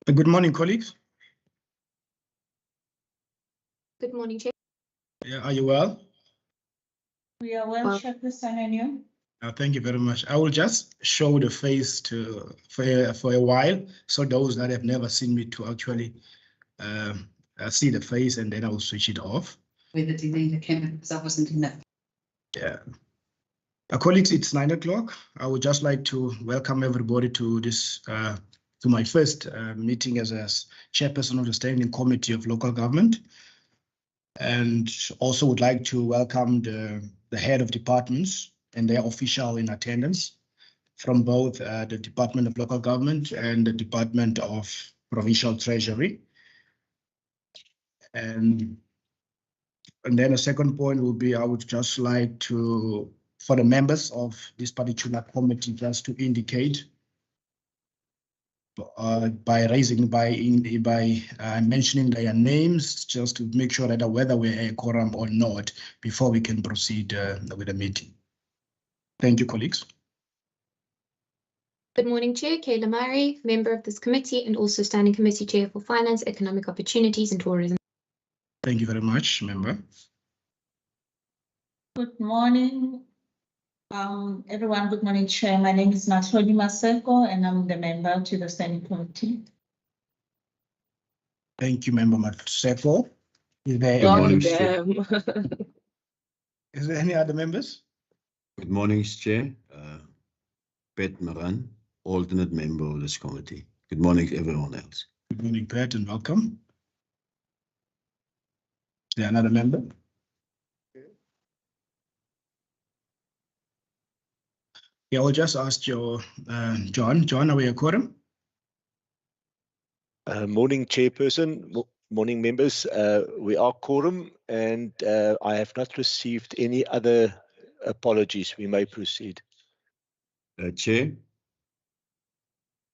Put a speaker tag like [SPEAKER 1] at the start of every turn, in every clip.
[SPEAKER 1] Good morning, colleagues.
[SPEAKER 2] Good morning, Chair.
[SPEAKER 1] Yeah, are you well?
[SPEAKER 3] We are well, Chairperson, and you?
[SPEAKER 1] Thank you very much. I will just show the face for a while, so those that have never seen me to actually see the face, and then I will switch it off.
[SPEAKER 4] With the delay that came in, because I wasn't in that.
[SPEAKER 1] Yeah. Colleagues, it's 9 o'clock. I would just like to welcome everybody to this to my first meeting as a chairperson of the Standing Committee of Local Government, and also would like to welcome the head of departments and their official in attendance from both the Department of Local Government and the Department of Provincial Treasury. And then a second point will be, I would just like to, for the members of this particular committee, just to indicate by mentioning their names, just to make sure that whether we're a quorum or not before we can proceed with the meeting. Thank you, colleagues.
[SPEAKER 2] Good morning, Chair. Kayla Murray, member of this committee and also Standing Committee Chair for Finance, Economic Opportunities and Tourism.
[SPEAKER 1] Thank you very much, member.
[SPEAKER 3] Good morning, everyone. Good morning, Chair. My name is Matlodi Maseko, and I'm the member to the Standing Committee.
[SPEAKER 1] Thank you, Member Maseko. Is there any other members?
[SPEAKER 5] Good morning, Chair. Pat Maran, alternate member of this committee. Good morning to everyone else.
[SPEAKER 1] Good morning, Pat, and welcome. Is there another member? Yeah, I'll just ask your John. John, are we a quorum?
[SPEAKER 6] Morning, Chairperson. Morning, members. We are quorum, and I have not received any other apologies. We may proceed.
[SPEAKER 5] Chair.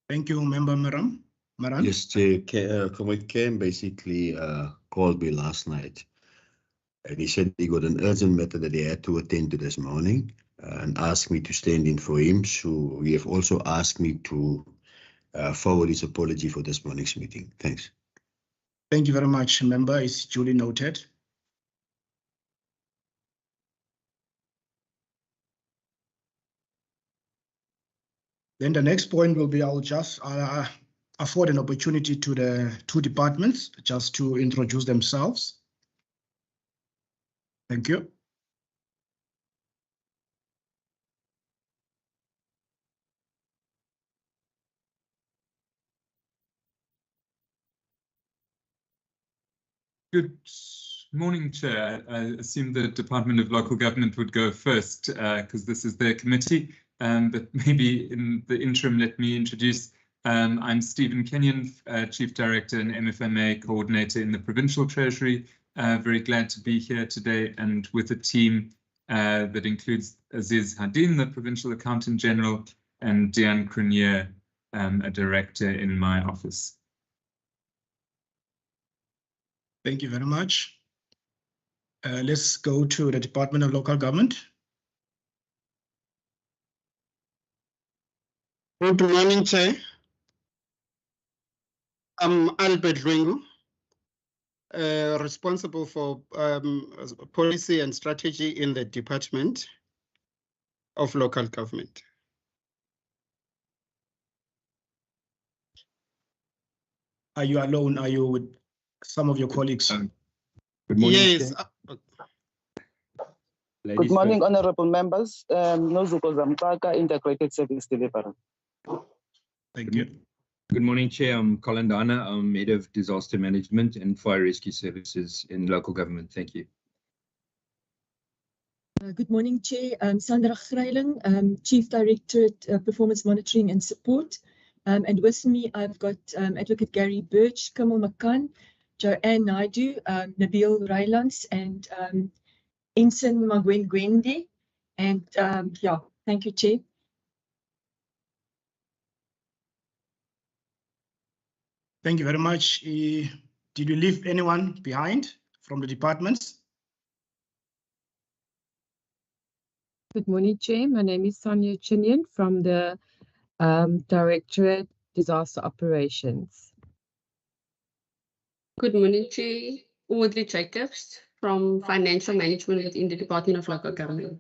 [SPEAKER 1] Thank you, Member Maran.
[SPEAKER 5] Yes, Chair. Comrade Cam basically called me last night, and he said he got an urgent matter that he had to attend to this morning, and asked me to stand in for him. So he have also asked me to forward his apology for this morning's meeting. Thanks.
[SPEAKER 1] Thank you very much, member. It's duly noted. Then the next point will be, I'll just afford an opportunity to the two departments just to introduce themselves. Thank you.
[SPEAKER 7] Good morning, Chair. I assume the Department of Local Government would go first because this is their committee, but maybe in the interim, let me introduce. I'm Stephen Kenyon, Chief Director and MFMA Coordinator in the Provincial Treasury. Very glad to be here today and with a team that includes Aziz Hadin, the Provincial Accountant General, and Diane Crunier, a Director in my office.
[SPEAKER 1] Thank you very much. Let's go to the Department of Local Government.
[SPEAKER 8] Good morning, Chair. I'm Albert Lwengu, responsible for policy and strategy in the Department of Local Government.
[SPEAKER 1] Are you alone? Are you with some of your colleagues?
[SPEAKER 8] Good morning. Yes.
[SPEAKER 9] Good morning, honorable members. Nozuko Zamkaka, Integrated Service Delivery.
[SPEAKER 1] Thank you.
[SPEAKER 10] Good morning, Chair. I'm Colin Dana. I'm Head of Disaster Management and Fire Rescue Services in local government. Thank you.
[SPEAKER 11] Good morning, Chair. I'm Sandra Greiling, Chief Directorate Performance Monitoring and Support. And with me, I've got Advocate Gary Birch, Kamal Makan, Joanne Naidu, Nabil Rylands, and Ensign Magwengwendi. And yeah, thank you, Chair.
[SPEAKER 1] Thank you very much. Did you leave anyone behind from the departments?
[SPEAKER 12] Good morning, Chair. My name is Sonia Chinian from the Directorate Disaster Operations. Good morning, Chair. Audrey Jacobs from Financial Management within the Department of Local Government.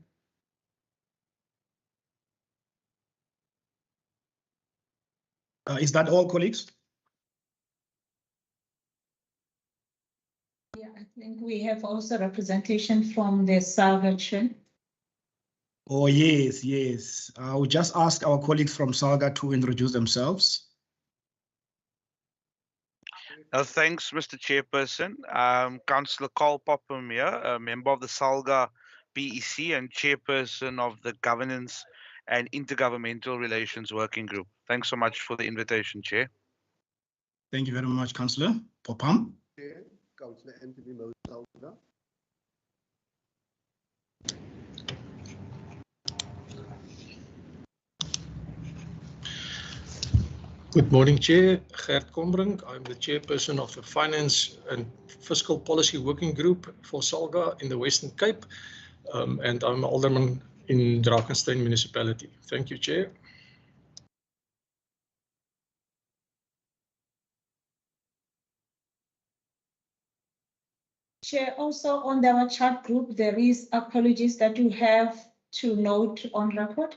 [SPEAKER 1] Is that all, colleagues?
[SPEAKER 3] Yeah, I think we have also representation from the SALGA chair.
[SPEAKER 1] Oh, yes, yes. I will just ask our colleagues from SALGA to introduce themselves.
[SPEAKER 13] Thanks, Mr. Chairperson. Councillor Carl Popham here, a member of the SALGA PEC and chairperson of the Governance and Intergovernmental Relations Working Group. Thanks so much for the invitation, Chair.
[SPEAKER 1] Thank you very much, Councillor Popham.
[SPEAKER 5] Councillor Anthony Moses.
[SPEAKER 14] Good morning, Chair. Gert Kombrink. I'm the chairperson of the Finance and Fiscal Policy Working Group for SALGA in the Western Cape, and I'm an alderman in Drakensberg Municipality. Thank you, Chair.
[SPEAKER 3] Chair, also on our chat group, there is apologies that you have to note on record.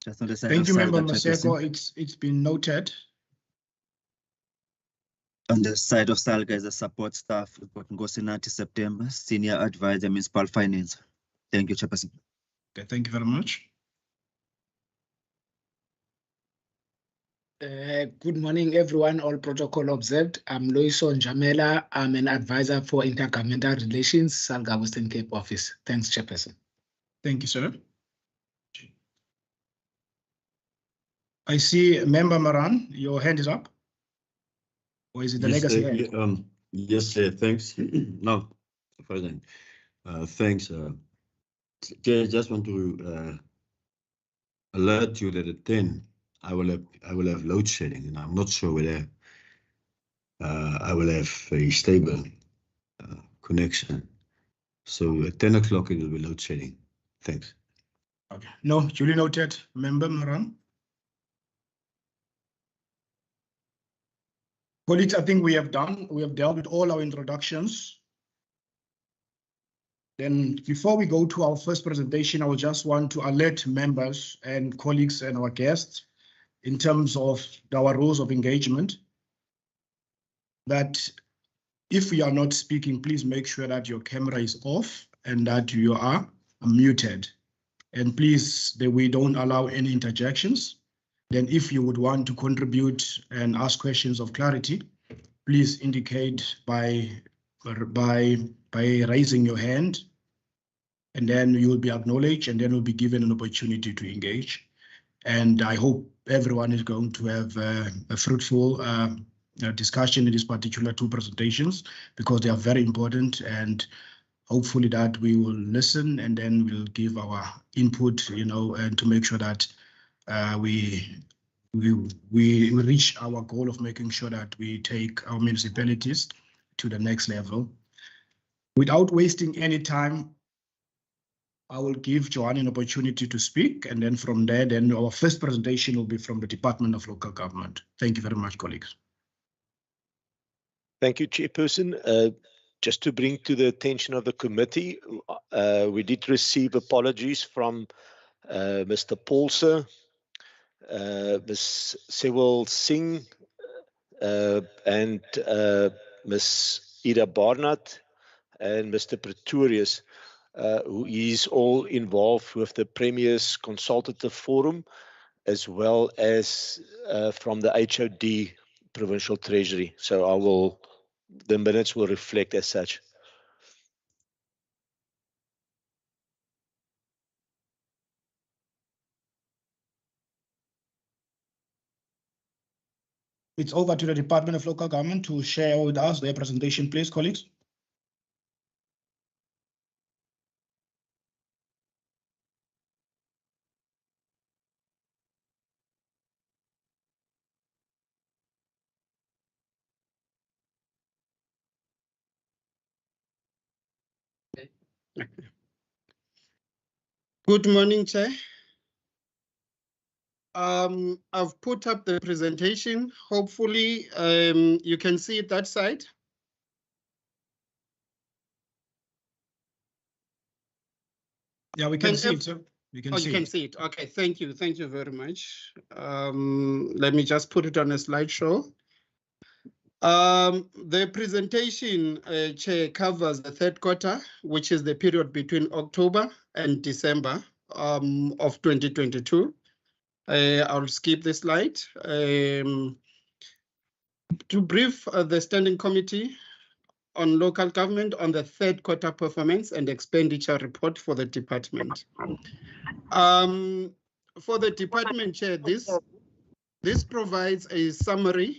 [SPEAKER 15] Just on the side
[SPEAKER 1] Thank
[SPEAKER 15] of
[SPEAKER 1] you, Member
[SPEAKER 15] SALGA,
[SPEAKER 1] Maseko. It's been noted.
[SPEAKER 15] On the side of SALGA is the support staff, Ngosinati September, Senior Advisor, Municipal Finance. Thank you, Chairperson.
[SPEAKER 1] Okay, thank you very much.
[SPEAKER 16] Good morning, everyone. All protocol observed. I'm Loison Jamela. I'm an advisor for intergovernmental relations, SALGA Western Cape office. Thanks, Chairperson.
[SPEAKER 1] Thank you, sir. I see Member Maran, your hand is up. Or is it the
[SPEAKER 5] Yes,
[SPEAKER 1] legacy hand?
[SPEAKER 5] yes, sir. Thanks. No, President. Thanks. Chair, I just want to alert you that at 10 I will have load shedding, and I'm not sure whether I will have a stable connection. So at 10 o'clock it will be load shedding. Thanks.
[SPEAKER 1] Okay. No, duly noted. Member Maran. Colleagues, I think we have dealt with all our introductions. Then before we go to our first presentation, I would just want to alert members and colleagues and our guests in terms of our rules of engagement, that if you are not speaking, please make sure that your camera is off and that you are muted. And please, that we don't allow any interjections. Then if you would want to contribute and ask questions of clarity, please indicate by raising your hand, and then you will be acknowledged, and then will be given an opportunity to engage. And I hope everyone is going to have a fruitful discussion in these particular two presentations, because they are very important, and hopefully that we will listen and then we'll give our input, and to make sure that we reach our goal of making sure that we take our municipalities to the next level. Without wasting any time, I will give Joanne an opportunity to speak, and then from there, then our first presentation will be from the Department of Local Government. Thank you very much, colleagues.
[SPEAKER 6] Thank you, Chairperson. Just to bring to the attention of the committee, we did receive apologies from Mr. Paulser, Ms. Sewell Singh, and Ms. Ida Barnard, and Mr. Pretorius, who is all involved with the Premier's Consultative Forum, as well as from the HOD Provincial Treasury. So the minutes will reflect as such.
[SPEAKER 1] It's over to the Department of Local Government to share with us their presentation, please, colleagues.
[SPEAKER 8] Good morning, Chair. I've put up the presentation. Hopefully, you can see it that side.
[SPEAKER 1] Yeah, we can see it, sir. You can see
[SPEAKER 8] you can
[SPEAKER 1] it.
[SPEAKER 8] see it. Okay, thank you. Thank you very much. Let me just put it on a slideshow. The presentation, Chair, covers the third quarter, which is the period between October and December of 2022. I'll skip this slide. To brief the Standing Committee on Local Government on the third quarter performance and expenditure report for the department. For the department, Chair, this provides a summary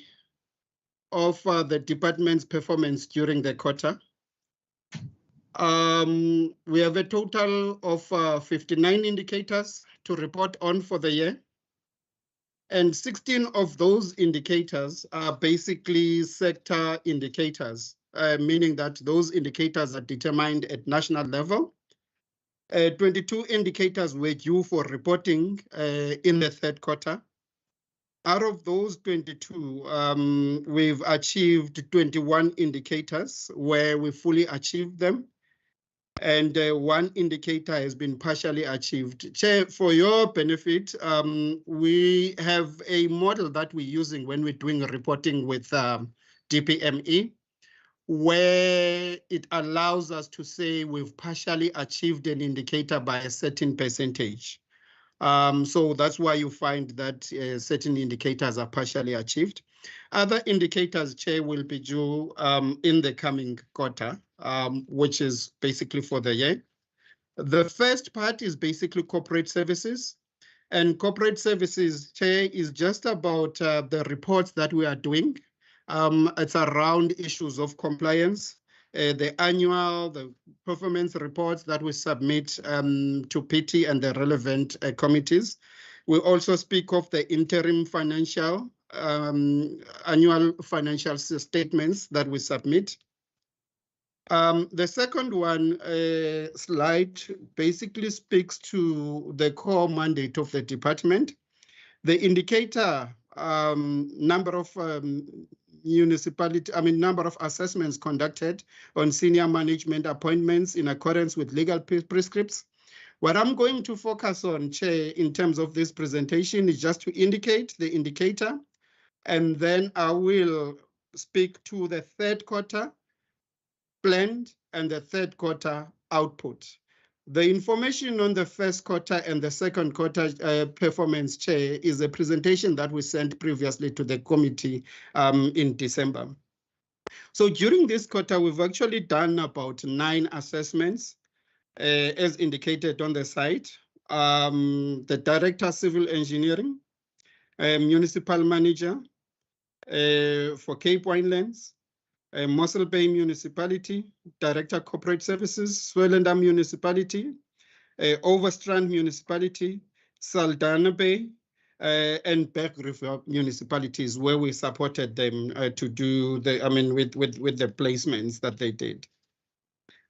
[SPEAKER 8] of the department's performance during the quarter. We have a total of 59 indicators to report on for the year. And 16 of those indicators are basically sector indicators, meaning that those indicators are determined at national level. 22 indicators were due for reporting in the third quarter. Out of those 22, we've achieved 21 indicators where we fully achieved them. And one indicator has been partially achieved. Chair, for your benefit, we have a model that we're using when we're doing reporting with DPME, where it allows us to say we've partially achieved an indicator by a certain percentage. So that's why you find that certain indicators are partially achieved. Other indicators, Chair, will be due in the coming quarter, which is basically for the year. The first part is basically corporate services. And corporate services, Chair, is just about the reports that we are doing. It's around issues of compliance, the performance reports that we submit to PT and the relevant committees. We also speak of the interim financial, annual financial statements that we submit. The second one slide basically speaks to the core mandate of the department. The indicator number of number of assessments conducted on senior management appointments in accordance with legal prescripts. What I'm going to focus on, Chair, in terms of this presentation is just to indicate the indicator, and then I will speak to the third quarter blend and the third quarter output. The information on the first quarter and the second quarter performance, Chair, is a presentation that we sent previously to the committee in December. So during this quarter, we've actually done about 9 assessments, as indicated on the site. The Director of Civil Engineering, Municipal Manager for Cape Winelands, Mossel Bay Municipality, Director Corporate Services, Swellendam Municipality, Overstrand Municipality, Saldanha Bay, and Berg River municipalities, where we supported them to do the, with the placements that they did.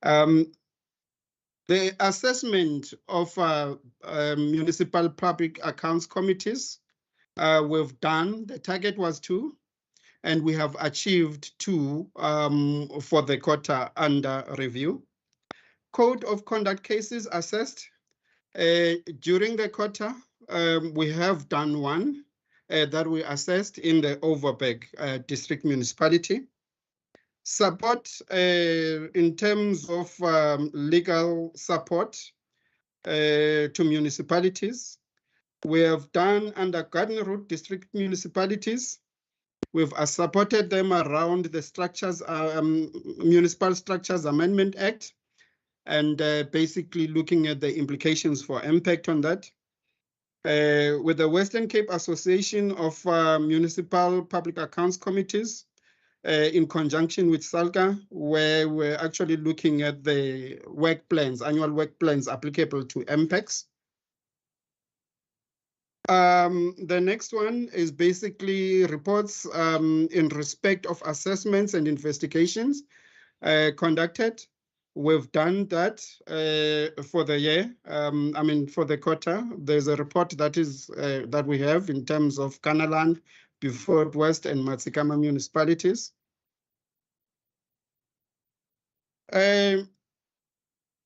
[SPEAKER 8] The assessment of municipal public accounts committees, we've done. The target was 2. And we have achieved 2 for the quarter under review. Code of conduct cases assessed during the quarter. We have done 1 that we assessed in the Overberg District Municipality. Support in terms of legal support to municipalities. We have done under Garden Route District Municipalities. We've supported them around the structures, Municipal Structures Amendment Act, and basically looking at the implications for impact on that. With the Western Cape Association of Municipal Public Accounts Committees, in conjunction with SALGA, where we're actually looking at the work plans, annual work plans applicable to MPEX. The next one is basically reports in respect of assessments and investigations conducted. we've done that for the year. For the quarter, there's a report that is that we have in terms of Kanaland, Beaufort West, and Matsikama municipalities.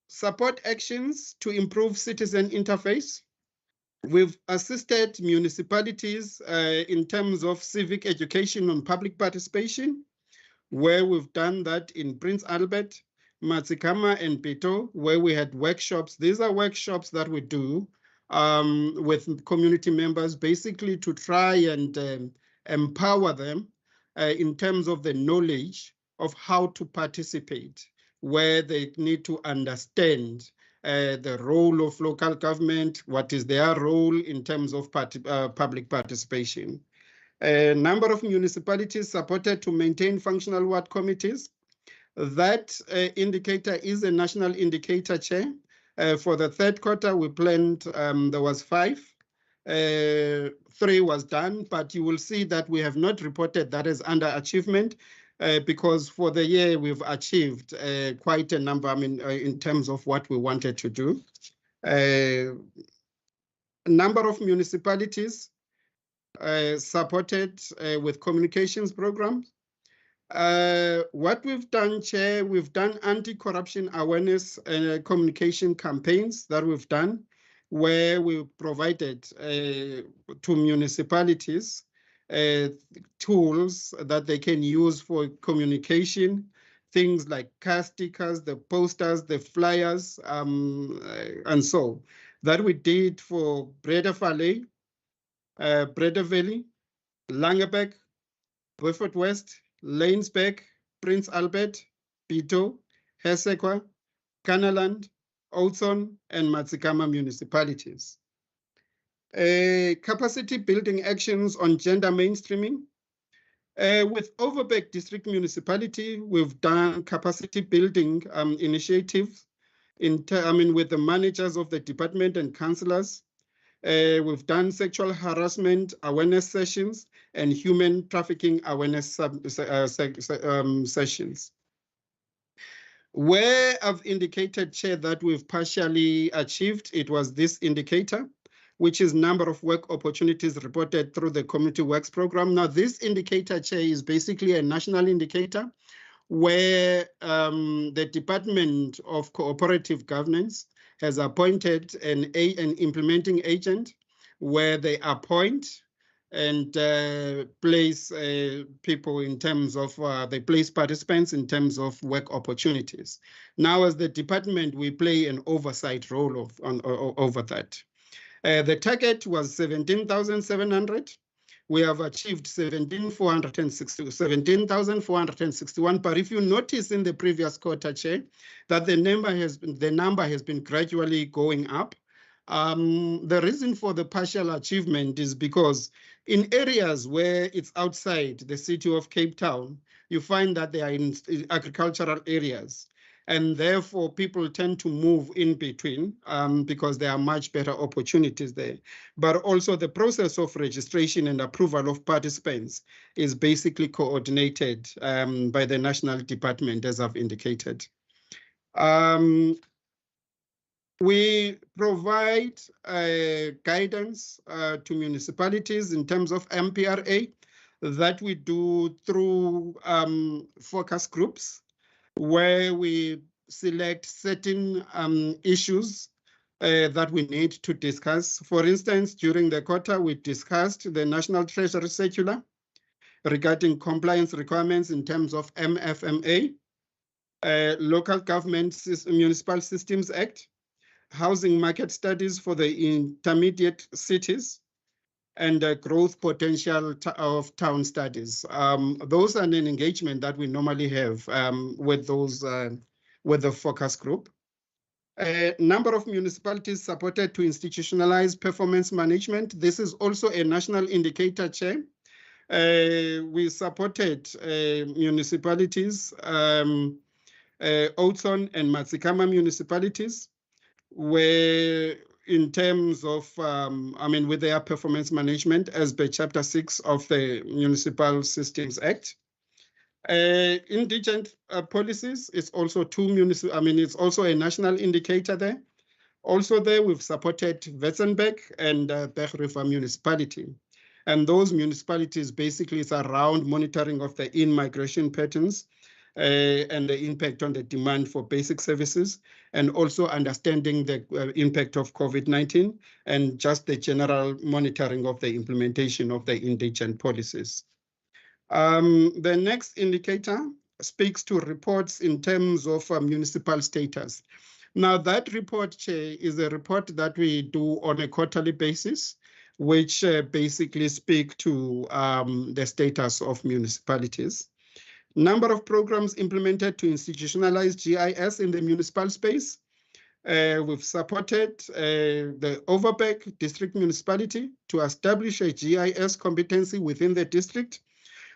[SPEAKER 8] Support actions to improve citizen interface. We've assisted municipalities in terms of civic education on public participation, where we've done that in Prince Albert, Matsikama, and Pito, where we had workshops. These are workshops that we do with community members, basically to try and empower them in terms of the knowledge of how to participate, where they need to understand the role of local government, what is their role in terms of public participation. A number of municipalities supported to maintain functional ward committees. That indicator is a national indicator, Chair. For the third quarter, we planned, there was 5. 3 was done, but you will see that we have not reported that as underachievement because for the year we've achieved quite a number, in terms of what we wanted to do. A number of municipalities supported with communications programs. What we've done, Chair, we've done anti-corruption awareness communication campaigns that we've done, where we provided to municipalities tools that they can use for communication, things like car stickers, the posters, the flyers, and so that we did for Breda Valley, Breda Valley, Langeberg, Beaufort West, Lanesburg, Prince Albert, Pito, Hesekwa, Kanaland, Oudtshoorn, and Matsikama municipalities. Capacity building actions on gender mainstreaming. With Overberg District Municipality, we've done capacity building initiatives with the managers of the department and councillors. We've done sexual harassment awareness sessions and human trafficking awareness sessions. Where I've indicated, Chair, that we've partially achieved, it was this indicator, which is number of work opportunities reported through the Community Works Program. Now, this indicator, Chair, is basically a national indicator where the Department of Cooperative Governance has appointed an implementing agent where they appoint and place people in terms of, they place participants in terms of work opportunities. Now, as the department, we play an oversight role over that. The target was 17,700. We have achieved 17,461. But if you notice in the previous quarter, Chair, that the number has been gradually going up. The reason for the partial achievement is because in areas where it's outside the city of Cape Town, you find that they are in agricultural areas. And therefore, people tend to move in between because there are much better opportunities there. But also the process of registration and approval of participants is basically coordinated by the national department, as I've indicated. We provide guidance to municipalities in terms of MPRA that we do through focus groups, where we select certain issues that we need to discuss. For instance, during the quarter, we discussed the National Treasury Circular regarding compliance requirements in terms of MFMA, Local Government Municipal Systems Act, housing market studies for the intermediate cities, and growth potential of town studies. Those are an engagement that we normally have with those with the focus group. A number of municipalities supported to institutionalize performance management. This is also a national indicator, Chair. We supported municipalities, Oudtshoorn and Matsikama municipalities, where in terms of, with their performance management as per Chapter 6 of the Municipal Systems Act. Indigent policies is also it's also a national indicator there. Also there, we've supported Witzenberg and Berg River municipality. And those municipalities basically is around monitoring of the in-migration patterns and the impact on the demand for basic services, and also understanding the impact of COVID-19 and just the general monitoring of the implementation of the indigent policies. The next indicator speaks to reports in terms of municipal status. Now, that report, Chair, is a report that we do on a quarterly basis, which basically speak to the status of municipalities. Number of programs implemented to institutionalize GIS in the municipal space. We've supported the Overberg District Municipality to establish a GIS competency within the district,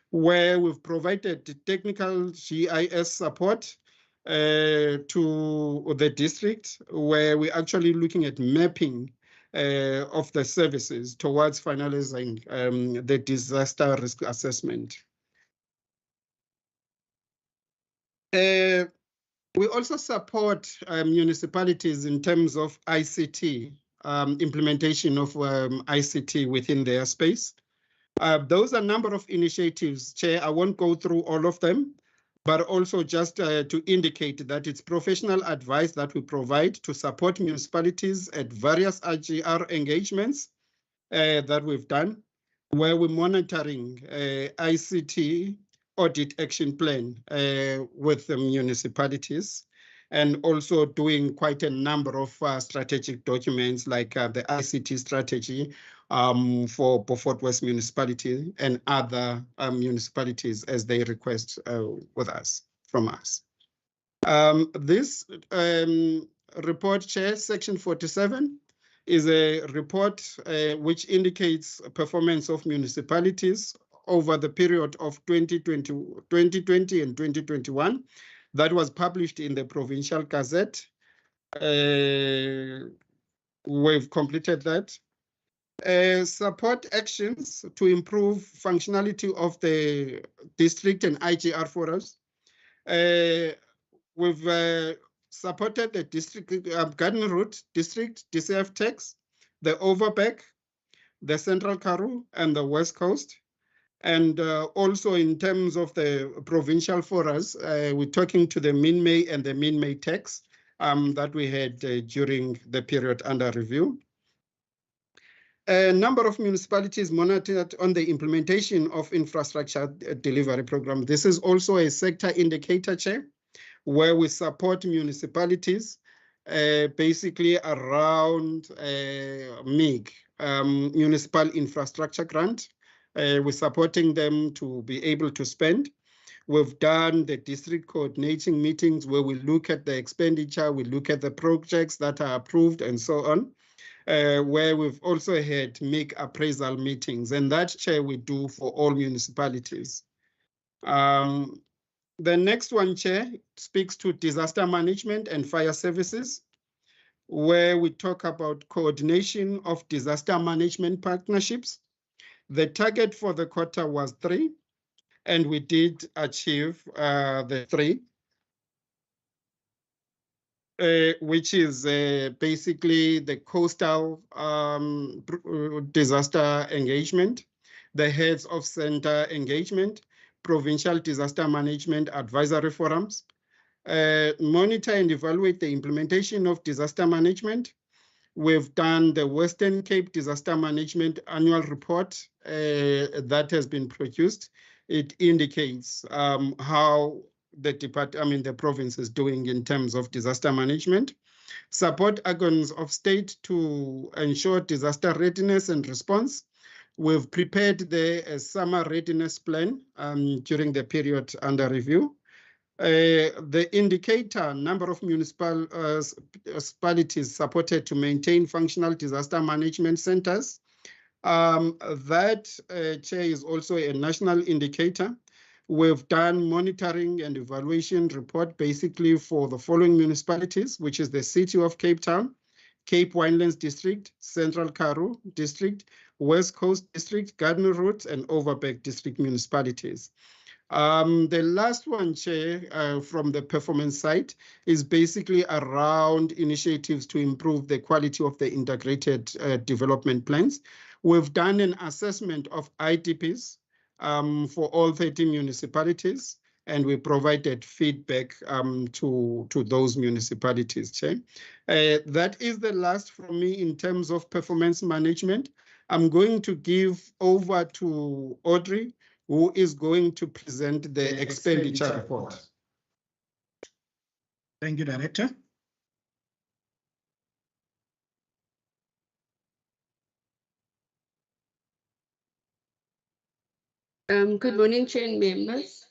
[SPEAKER 8] where we've provided technical GIS support to the district, where we're actually looking at mapping of the services towards finalizing the disaster risk assessment. We also support municipalities in terms of ICT, implementation of ICT within their space. Those are a number of initiatives, Chair. I won't go through all of them, but also just to indicate that it's professional advice that we provide to support municipalities at various IGR engagements that we've done, where we're monitoring ICT audit action plan with the municipalities, and also doing quite a number of strategic documents like the ICT strategy for Beaufort West municipality and other municipalities as they request from us. This report, Chair, section 47, is a report which indicates performance of municipalities over the period of 2020 and 2021. That was published in the Provincial Gazette. We've completed that. Support actions to improve functionality of the district and IGR forums. We've supported the district Garden Route District DCF tax, the Overberg, the Central Karoo, and the West Coast. And also in terms of the provincial forums, we're talking to the Min-May and the Min-May tax that we had during the period under review. A number of municipalities monitored on the implementation of infrastructure delivery program. This is also a sector indicator, Chair, where we support municipalities basically around MIG, Municipal Infrastructure Grant. We're supporting them to be able to spend. We've done the district coordinating meetings where we look at the expenditure, we look at the projects that are approved and so on, where we've also had MIG appraisal meetings, and that, Chair, we do for all municipalities. The next one, Chair, speaks to disaster management and fire services, where we talk about coordination of disaster management partnerships. The target for the quarter was 3, and we did achieve the 3, which is basically the coastal disaster engagement, the heads of center engagement, provincial disaster management advisory forums, monitor and evaluate the implementation of disaster management. We've done the Western Cape Disaster Management Annual Report that has been produced. It indicates how the province is doing in terms of disaster management. Support organs of state to ensure disaster readiness and response. We've prepared the summer readiness plan during the period under review. The indicator, number of municipalities supported to maintain functional disaster management centers. That, Chair, is also a national indicator. We've done monitoring and evaluation report basically for the following municipalities, which is the City of Cape Town, Cape Winelands District, Central Karoo District, West Coast District, Garden Route, and Overberg District municipalities. The last one, Chair, from the performance side is basically around initiatives to improve the quality of the integrated development plans. We've done an assessment of IDPs for all 30 municipalities, and we provided feedback to those municipalities, Chair. That is the last from me in terms of performance management. I'm going to give over to Audrey, who is going to present the expenditure report.
[SPEAKER 1] Thank you, Director.
[SPEAKER 12] Good morning, Chair and members.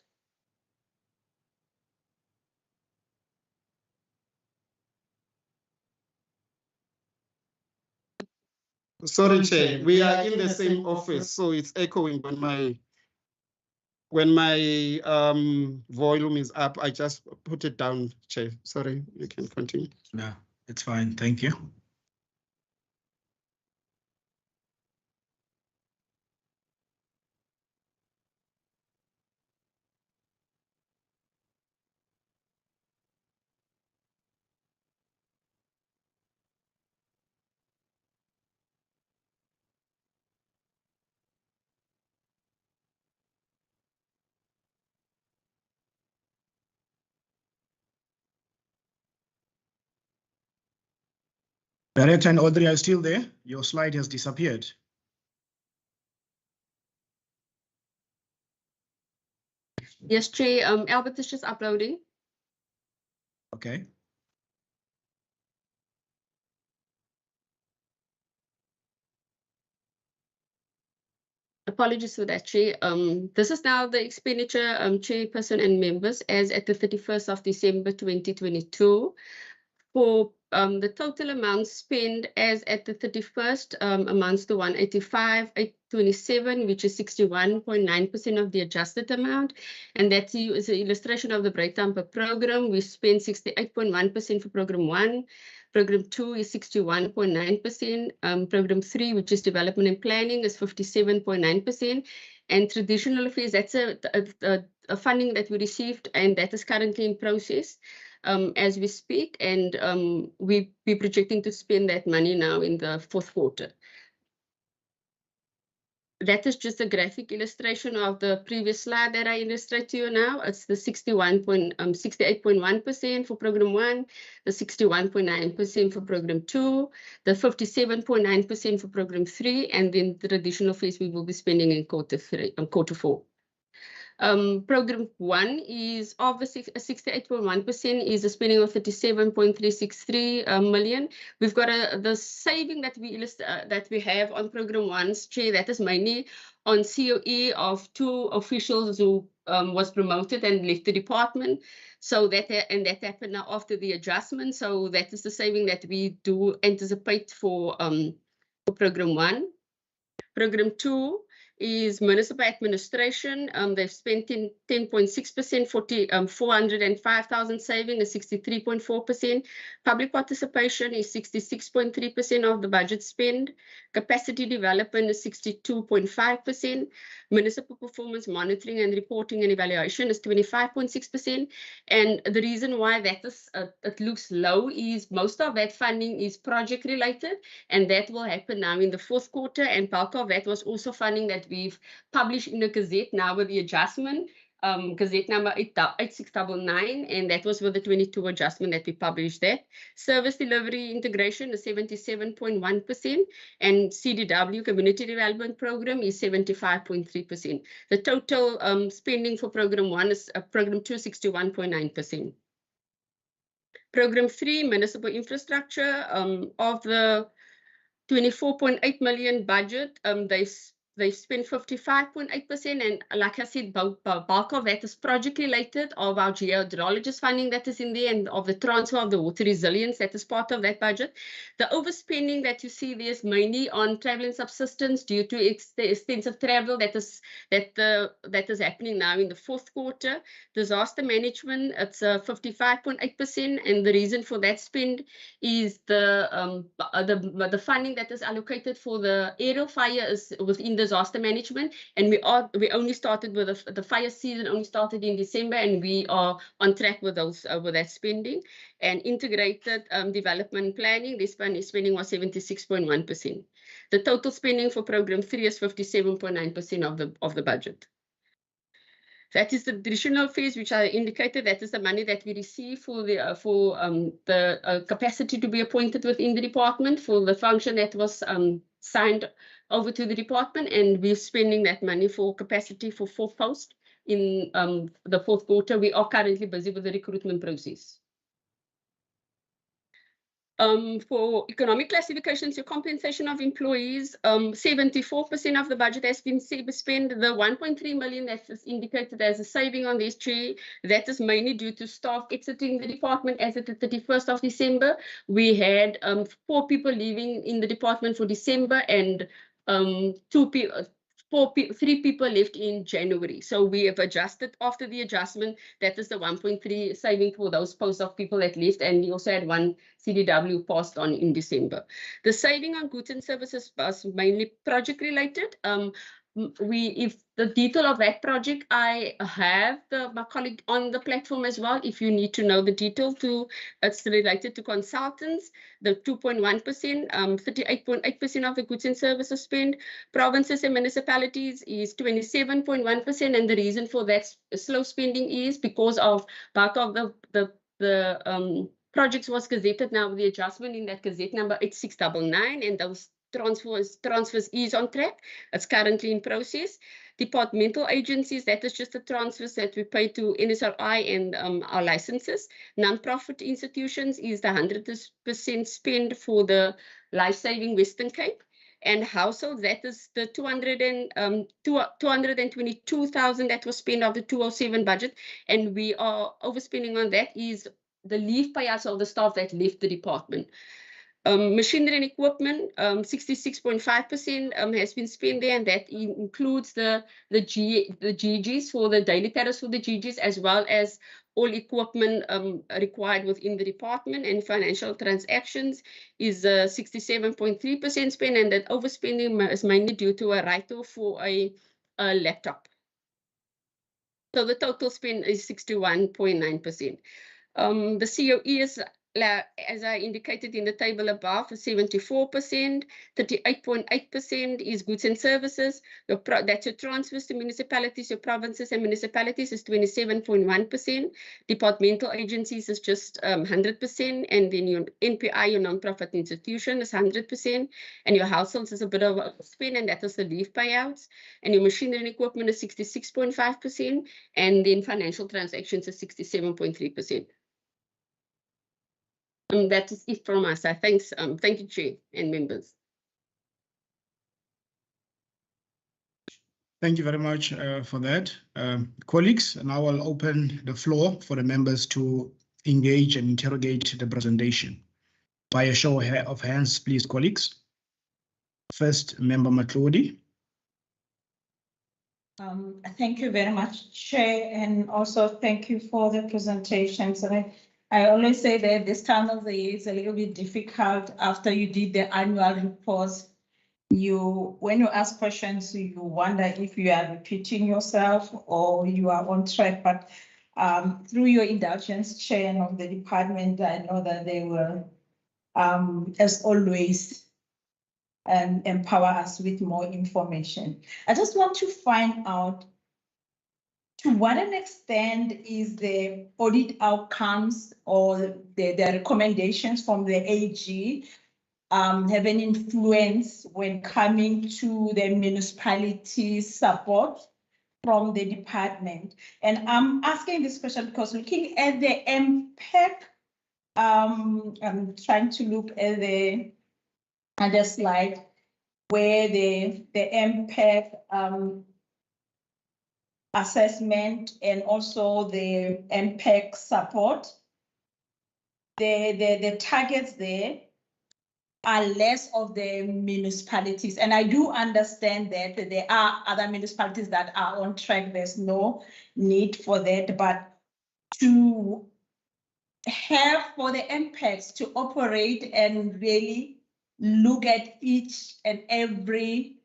[SPEAKER 8] Sorry, Chair, we are in the same office, so it's echoing when my volume is up. I just put it down, Chair. Sorry, you can continue.
[SPEAKER 1] No, it's fine. Thank you. Director and Audrey are still there. Your slide has disappeared.
[SPEAKER 12] Yes, Chair. Albert is just uploading.
[SPEAKER 1] Okay.
[SPEAKER 12] Apologies for that, Chair. This is now the expenditure, Chairperson and members, as at the 31st of December 2022. For the total amount spent as at the 31st amounts to 185,827, which is 61.9% of the adjusted amount. And that is an illustration of the breakdown per program. We spent 68.1% for program 1. Program 2 is 61.9%. Program 3, which is development and planning, is 57.9%. And traditional affairs, that's a funding that we received, and that is currently in process as we speak. And we're projecting to spend that money now in the fourth quarter. That is just a graphic illustration of the previous slide that I illustrate to you now. It's the 68.1% for program 1, the 61.9% for program 2, the 57.9% for program 3, and then the additional fees we will be spending in quarter 4. Program 1 is of the 68.1% is a spending of 37.363 million. We've got the saving that we have on program 1's, Chair, that is mainly on COE of 2 officials who was promoted and left the department. So that happened now after the adjustment. So that is the saving that we do anticipate for program 1. Program 2 is municipal administration. They've spent 10.6%, 405,000 saving is 63.4%. Public participation is 66.3% of the budget spend. Capacity development is 62.5%. Municipal performance monitoring and reporting and evaluation is 25.6%. And the reason why that is it looks low is most of that funding is project related, and that will happen now in the fourth quarter. And bulk of that was also funding that we've published in the Gazette now with the adjustment, Gazette number 8699, and that was with the 22 adjustment that we published that. Service delivery integration is 77.1%, and CDW, Community Development Program, is 75.3%. The total spending for program 1 is program 2, 61.9%. Program 3, municipal infrastructure, of the 24.8 million budget, they spent 55.8%, and like I said, bulk of that is project related, of our geohydrologist funding that is in there, and of the transfer of the water resilience that is part of that budget. The overspending that you see there is mainly on travel and subsistence due to the extensive travel that is happening now in the fourth quarter. Disaster management, it's 55.8%, and the reason for that spend is the funding that is allocated for the aerial fire is within the disaster management, and we only started with the fire season only started in December, and we are on track with those with that spending. And integrated development planning, this spending was 76.1%. The total spending for program 3 is 57.9% of the budget. That is the additional fees which I indicated. That is the money that we receive for the capacity to be appointed within the department for the function that was signed over to the department, and we're spending that money for capacity for 4 posts in the 4th quarter. We are currently busy with the recruitment process. For economic classifications, your compensation of employees, 74% of the budget has been spent. The 1.3 million that is indicated as a saving on this tree, that is mainly due to staff exiting the department as at the 31st of December. We had 4 people leaving in the department for December, and 3 people left in January. So we have adjusted after the adjustment. That is the 1.3 saving for those posts of people that left, and we also had 1 CDW passed on in December. The saving on goods and services was mainly project related. If the detail of that project, I have my colleague on the platform as well. If you need to know the detail, it's related to consultants. The 2.1%, 38.8% of the goods and services spend. Provinces and municipalities is 27.1%, and the reason for that slow spending is because of part of the projects was gazetted now with the adjustment in that gazette number 8699, and those transfers is on track. It's currently in process. Departmental agencies, that is just the transfers that we pay to NSRI and our licenses. Non-profit institutions is the 100% spend for the Life-Saving Western Cape. And households, that is the 222,000 that was spent of the 207 budget, and we are overspending on that is the leave payouts of the staff that left the department. Machinery and equipment, 66.5% has been spent there, and that includes the GGs for the daily tariffs for the GGs, as well as all equipment required within the department. And financial transactions is 67.3% spent, and that overspending is mainly due to a write-off for a laptop. So the total spend is 61.9%. The COE is, as I indicated in the table above, 74%, 38.8% is goods and services. That's your transfers to municipalities, your provinces and municipalities is 27.1%. Departmental agencies is just 100%, and then your NPI, your non-profit institution, is 100%, and your households is a bit of a spend, and that is the leave payouts, and your machinery and equipment is 66.5%, and then financial transactions is 67.3%. That is it from us. Thanks. Thank you, Chair and members.
[SPEAKER 1] Thank you very much for that. Colleagues, now I'll open the floor for the members to engage and interrogate the presentation. By a show of hands, please, colleagues. First, Member Matlodi.
[SPEAKER 3] Thank you very much, Chair, and also thank you for the presentations. I always say that this time of the year is a little bit difficult after you did the annual reports. When you ask questions, you wonder if you are repeating yourself or you are on track. But through your indulgence, Chair, of the department, I know that they will, as always, empower us with more information. I just want to find out, to what an extent is the audit outcomes or the recommendations from the AG have an influence when coming to the municipality support from the department? And I'm asking this question because looking at the MPEC, I'm trying to look at the other slide where the MPEC assessment and also the MPEC support, the targets there are less of the municipalities. And I do understand that there are other municipalities that are on track. There's no need for that, but to have for the MPECs to operate and really look at each and every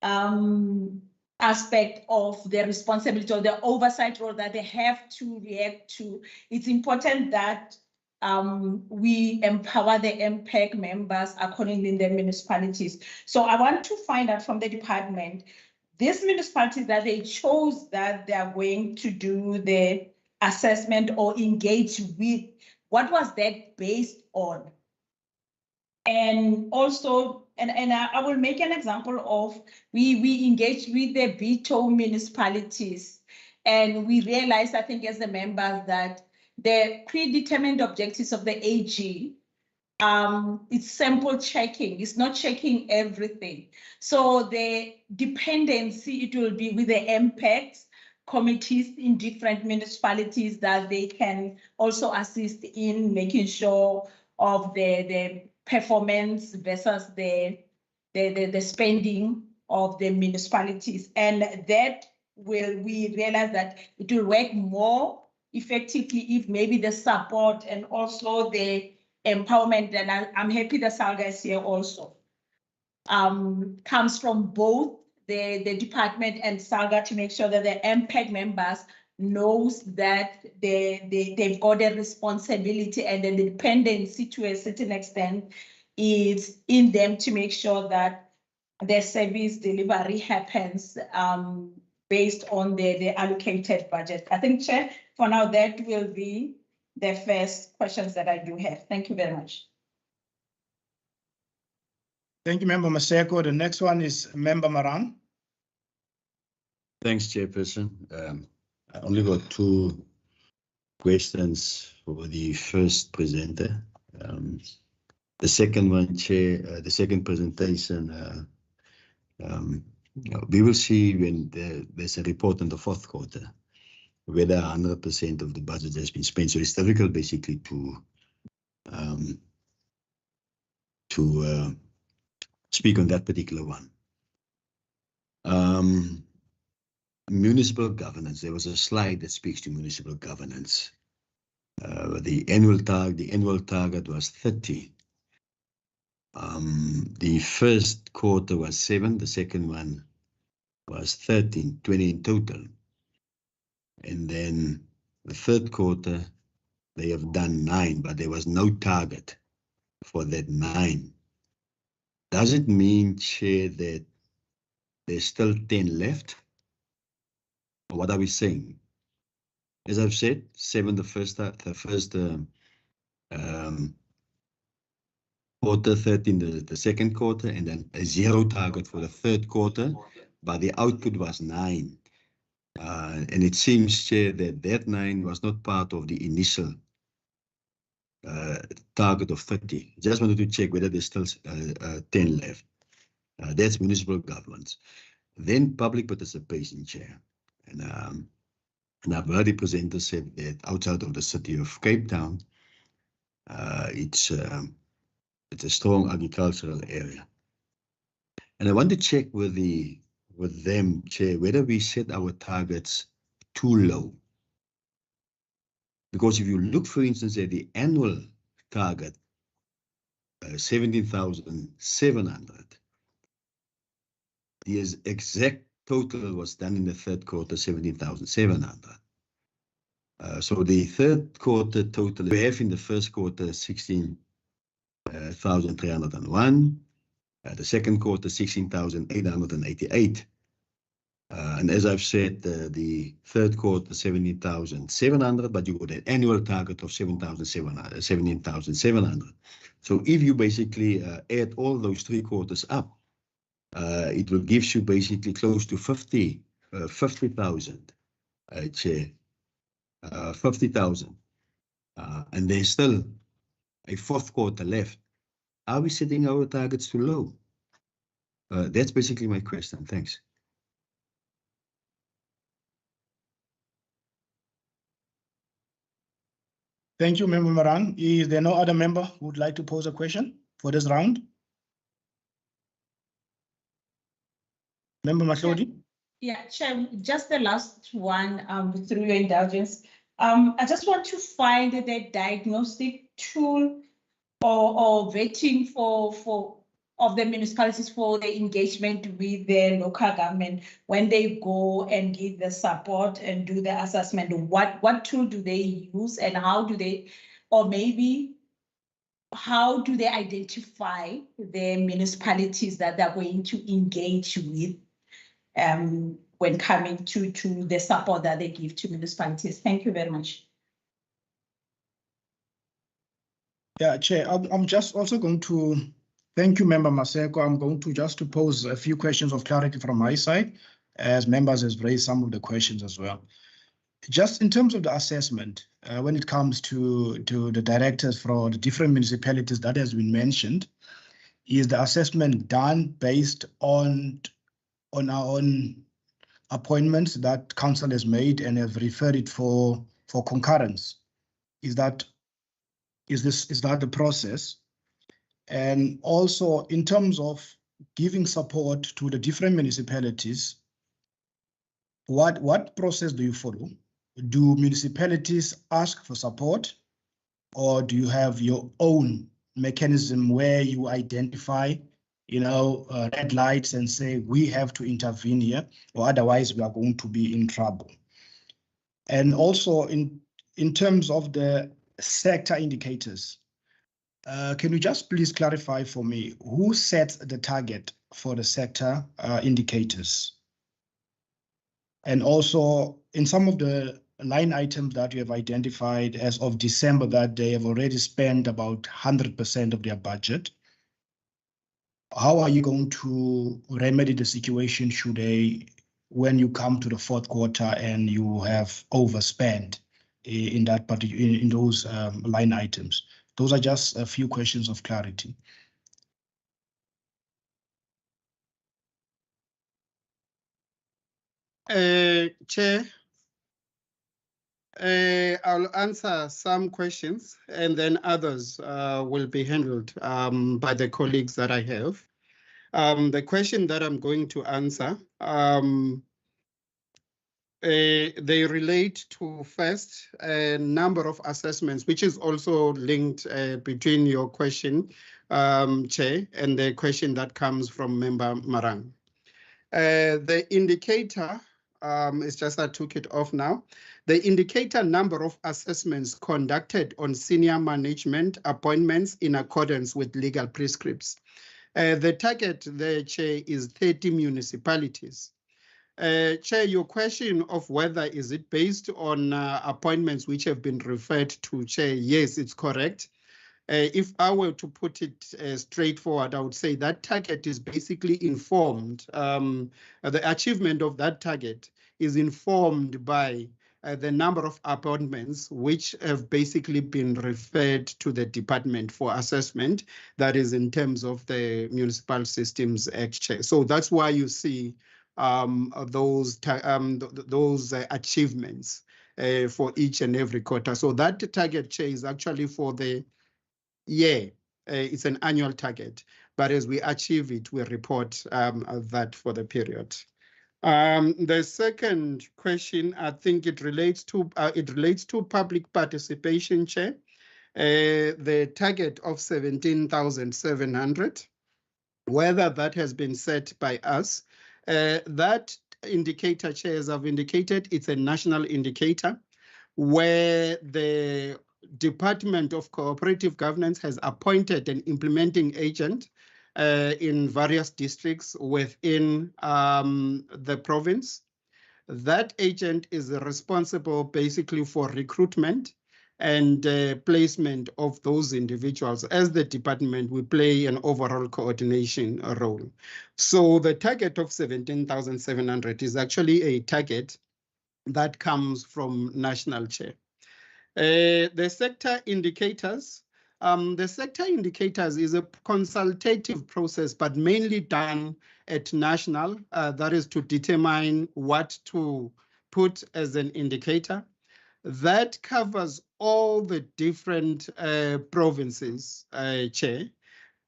[SPEAKER 3] aspect of the responsibility or the oversight role that they have to react to. It's important that we empower the MPEG members accordingly in their municipalities. So I want to find out from the department, these municipalities that they chose that they are going to do the assessment or engage with, what was that based on? And also, and I will make an example of, we engaged with the veto municipalities, and we realized, I think as the members, that the predetermined objectives of the AG, it's sample checking, it's not checking everything. So the dependency, it will be with the MPEGs committees in different municipalities that they can also assist in making sure of the performance versus the spending of the municipalities. And that we realize that it will work more effectively if maybe the support and also the empowerment, and I'm happy that Salga is here also, comes from both the department and Salga, to make sure that the MPEG members knows that they've got a responsibility, and the dependency to a certain extent is in them to make sure that their service delivery happens based on the allocated budget. I think, Chair, for now, that will be the first questions that I do have. Thank you very much.
[SPEAKER 1] Thank you, Member Maseko. The next one is Member Maran.
[SPEAKER 5] Thanks, Chairperson. I only got 2 questions for the first presenter. The second one, Chair, the second presentation, we will see when there's a report in the 4th quarter, whether 100% of the budget has been spent. So it's difficult basically to speak on that particular one. Municipal governance, there was a slide that speaks to municipal governance. The annual target was 30. The first quarter was 7, the second one was 13, 20 in total. And then the 3rd quarter, they have done 9, but there was no target for that 9. Does it mean, Chair, that there's still 10 left? Or what are we saying? As I've said, 7 the first quarter, 13 the second quarter, and then a 0 target for the 3rd quarter, but the output was 9. And it seems, Chair, that 9 was not part of the initial target of 30. Just wanted to check whether there's still 10 left. That's municipal governance. Then public participation, Chair. And I've heard the presenter said that outside of the city of Cape Town, it's a strong agricultural area. And I want to check with them, Chair, whether we set our targets too low. Because if you look, for instance, at the annual target, 17,700, the exact total was done in the 3rd quarter, 17,700. So the 3rd quarter total we have in the 1st quarter, 16,301. The 2nd quarter, 16,888. And as I've said, the 3rd quarter, 17,700, but you got an annual target of 17,700. So if you basically add all those 3 quarters up, it will give you basically close to 50,000, Chair. 50,000. And there's still a 4th quarter left. Are we setting our targets too low? That's basically my question. Thanks.
[SPEAKER 1] Thank you, Member Maran. Is there no other member who would like to pose a question for this round? Member Matlodi?
[SPEAKER 3] Yeah, Chair, just the last one, through your indulgence. I just want to find the diagnostic tool or vetting for of the municipalities for the engagement with the local government when they go and give the support and do the assessment? What tool do they use and how do they, or maybe how do they identify the municipalities that they're going to engage with when coming to the support that they give to municipalities? Thank you very much.
[SPEAKER 1] Yeah, Chair, I'm just also going to thank you, Member Maseko. I'm going to just to pose a few questions of clarity from my side, as members has raised some of the questions as well. Just in terms of the assessment, when it comes to the directors for the different municipalities that has been mentioned, is the assessment done based on our own appointments that council has made and have referred it for concurrence? Is that the process? And also in terms of giving support to the different municipalities, what process do you follow? Do municipalities ask for support, or do you have your own mechanism where you identify, red lights and say, we have to intervene here, or otherwise we are going to be in trouble? And also in terms of the sector indicators, can you just please clarify for me who sets the target for the sector indicators? And also in some of the line items that you have identified as of December, that they have already spent about 100% of their budget. How are you going to remedy the situation when you come to the fourth quarter and you have overspent in that particular, in those line items? Those are just a few questions of clarity.
[SPEAKER 8] Chair, I'll answer some questions and then others will be handled by the colleagues that I have. The question that I'm going to answer, they relate to first a number of assessments, which is also linked between your question, Chair, and the question that comes from Member Marang. The indicator, it's just I took it off now. The indicator number of assessments conducted on senior management appointments in accordance with legal prescripts. The target there, Chair, is 30 municipalities. Chair, your question of whether is it based on appointments which have been referred to, Chair, yes, it's correct. If I were to put it straightforward, I would say that target is basically informed. The achievement of that target is informed by the number of appointments which have basically been referred to the Department for Assessment, that is in terms of the Municipal Systems Act, Chair. So that's why you see those achievements for each and every quarter. So that target, Chair, is actually for the year. It's an annual target, but as we achieve it, we report that for the period. The second question, I think it relates to public participation, Chair. The target of 17,700, whether that has been set by us. That indicator, Chair, as I've indicated, it's a national indicator where the Department of Cooperative Governance has appointed an implementing agent in various districts within the province. That agent is responsible basically for recruitment and placement of those individuals. As the department, we play an overall coordination role. So the target of 17,700 is actually a target that comes from national, Chair. The sector indicators. The sector indicators is a consultative process, but mainly done at national. That is to determine what to put as an indicator. That covers all the different provinces, Chair.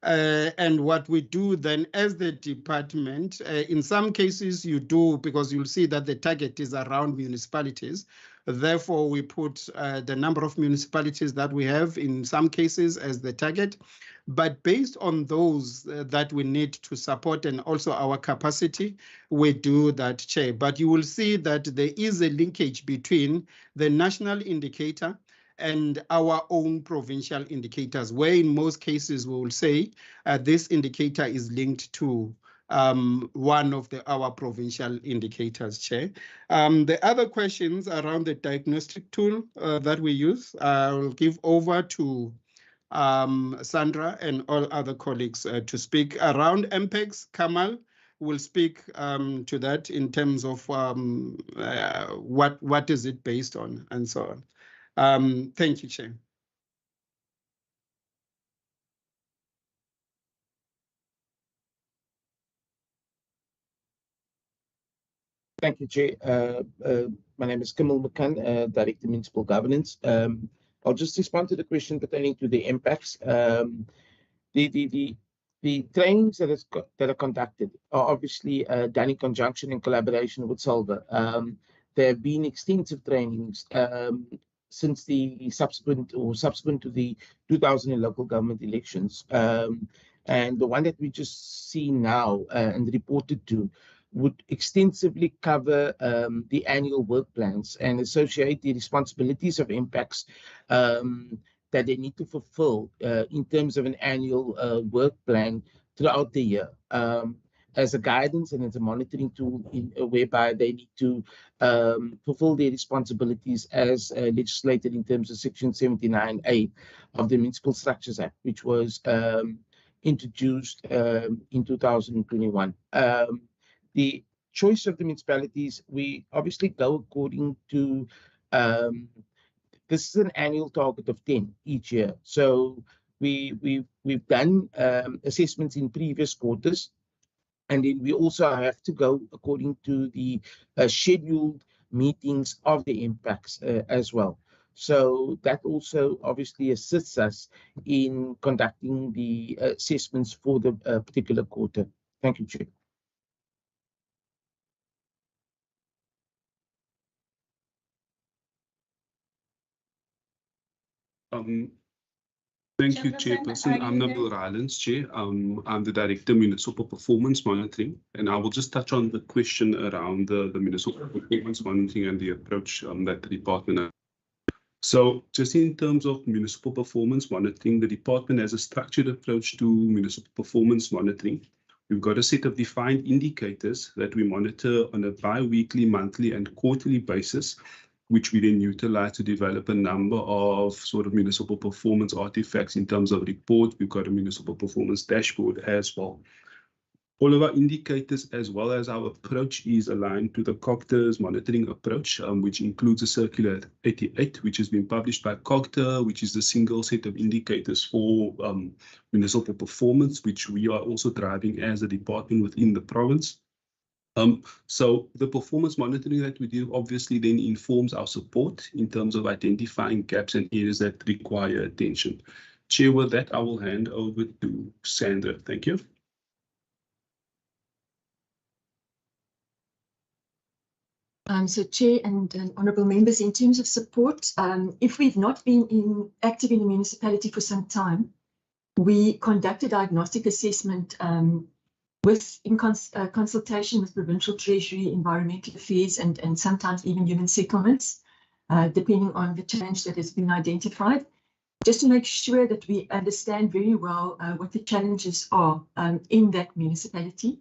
[SPEAKER 8] And what we do then as the department, in some cases you do, because you'll see that the target is around municipalities. Therefore, we put the number of municipalities that we have in some cases as the target. But based on those that we need to support and also our capacity, we do that, Chair. But you will see that there is a linkage between the national indicator and our own provincial indicators, where in most cases we will say this indicator is linked to one of our provincial indicators, Chair. The other questions around the diagnostic tool that we use, I'll give over to Sandra and all other colleagues to speak. Around MPEGs, Kamal will speak to that in terms of what is it based on and so on. Thank you, Chair.
[SPEAKER 17] Thank you, Chair. My name is Kamal Makan, Director Municipal Governance. I'll just respond to the question pertaining to the impacts. The trainings that are conducted are obviously done in conjunction and collaboration with SALGA. There have been extensive trainings since the subsequent to the 2000 local government elections. And the one that we just see now and reported to would extensively cover the annual work plans and associate the responsibilities of impacts that they need to fulfill in terms of an annual work plan throughout the year as a guidance and as a monitoring tool whereby they need to fulfill their responsibilities as legislated in terms of Section 79A of the Municipal Structures Act, which was introduced in 2021. The choice of the municipalities, we obviously go according to, this is an annual target of 10 each year. So we've done assessments in previous quarters, and then we also have to go according to the scheduled meetings of the impacts as well. So that also obviously assists us in conducting the assessments for the particular quarter. Thank you, Chair.
[SPEAKER 18] Thank you, Chairperson. I'm Nabil Rylands, Chair. I'm the Director Municipal Performance Monitoring, and I will just touch on the question around the municipal performance monitoring and the approach that the department has. So just in terms of municipal performance monitoring, the department has a structured approach to municipal performance monitoring. We've got a set of defined indicators that we monitor on a bi-weekly, monthly and quarterly basis, which we then utilize to develop a number of sort of municipal performance artifacts in terms of report. We've got a municipal performance dashboard as well. All of our indicators as well as our approach is aligned to the COGTA's monitoring approach, which includes a circular 88, which has been published by COGTA, which is the single set of indicators for municipal performance, which we are also driving as a department within the province. So the performance monitoring that we do obviously then informs our support in terms of identifying gaps and areas that require attention. Chair, with that, I will hand over to Sandra. Thank you.
[SPEAKER 11] So Chair and honourable members, in terms of support, if we've not been active in the municipality for some time, we conduct a diagnostic assessment in consultation with Provincial Treasury, Environmental Affairs, and sometimes even Human Settlements, depending on the challenge that has been identified, just to make sure that we understand very well what the challenges are in that municipality.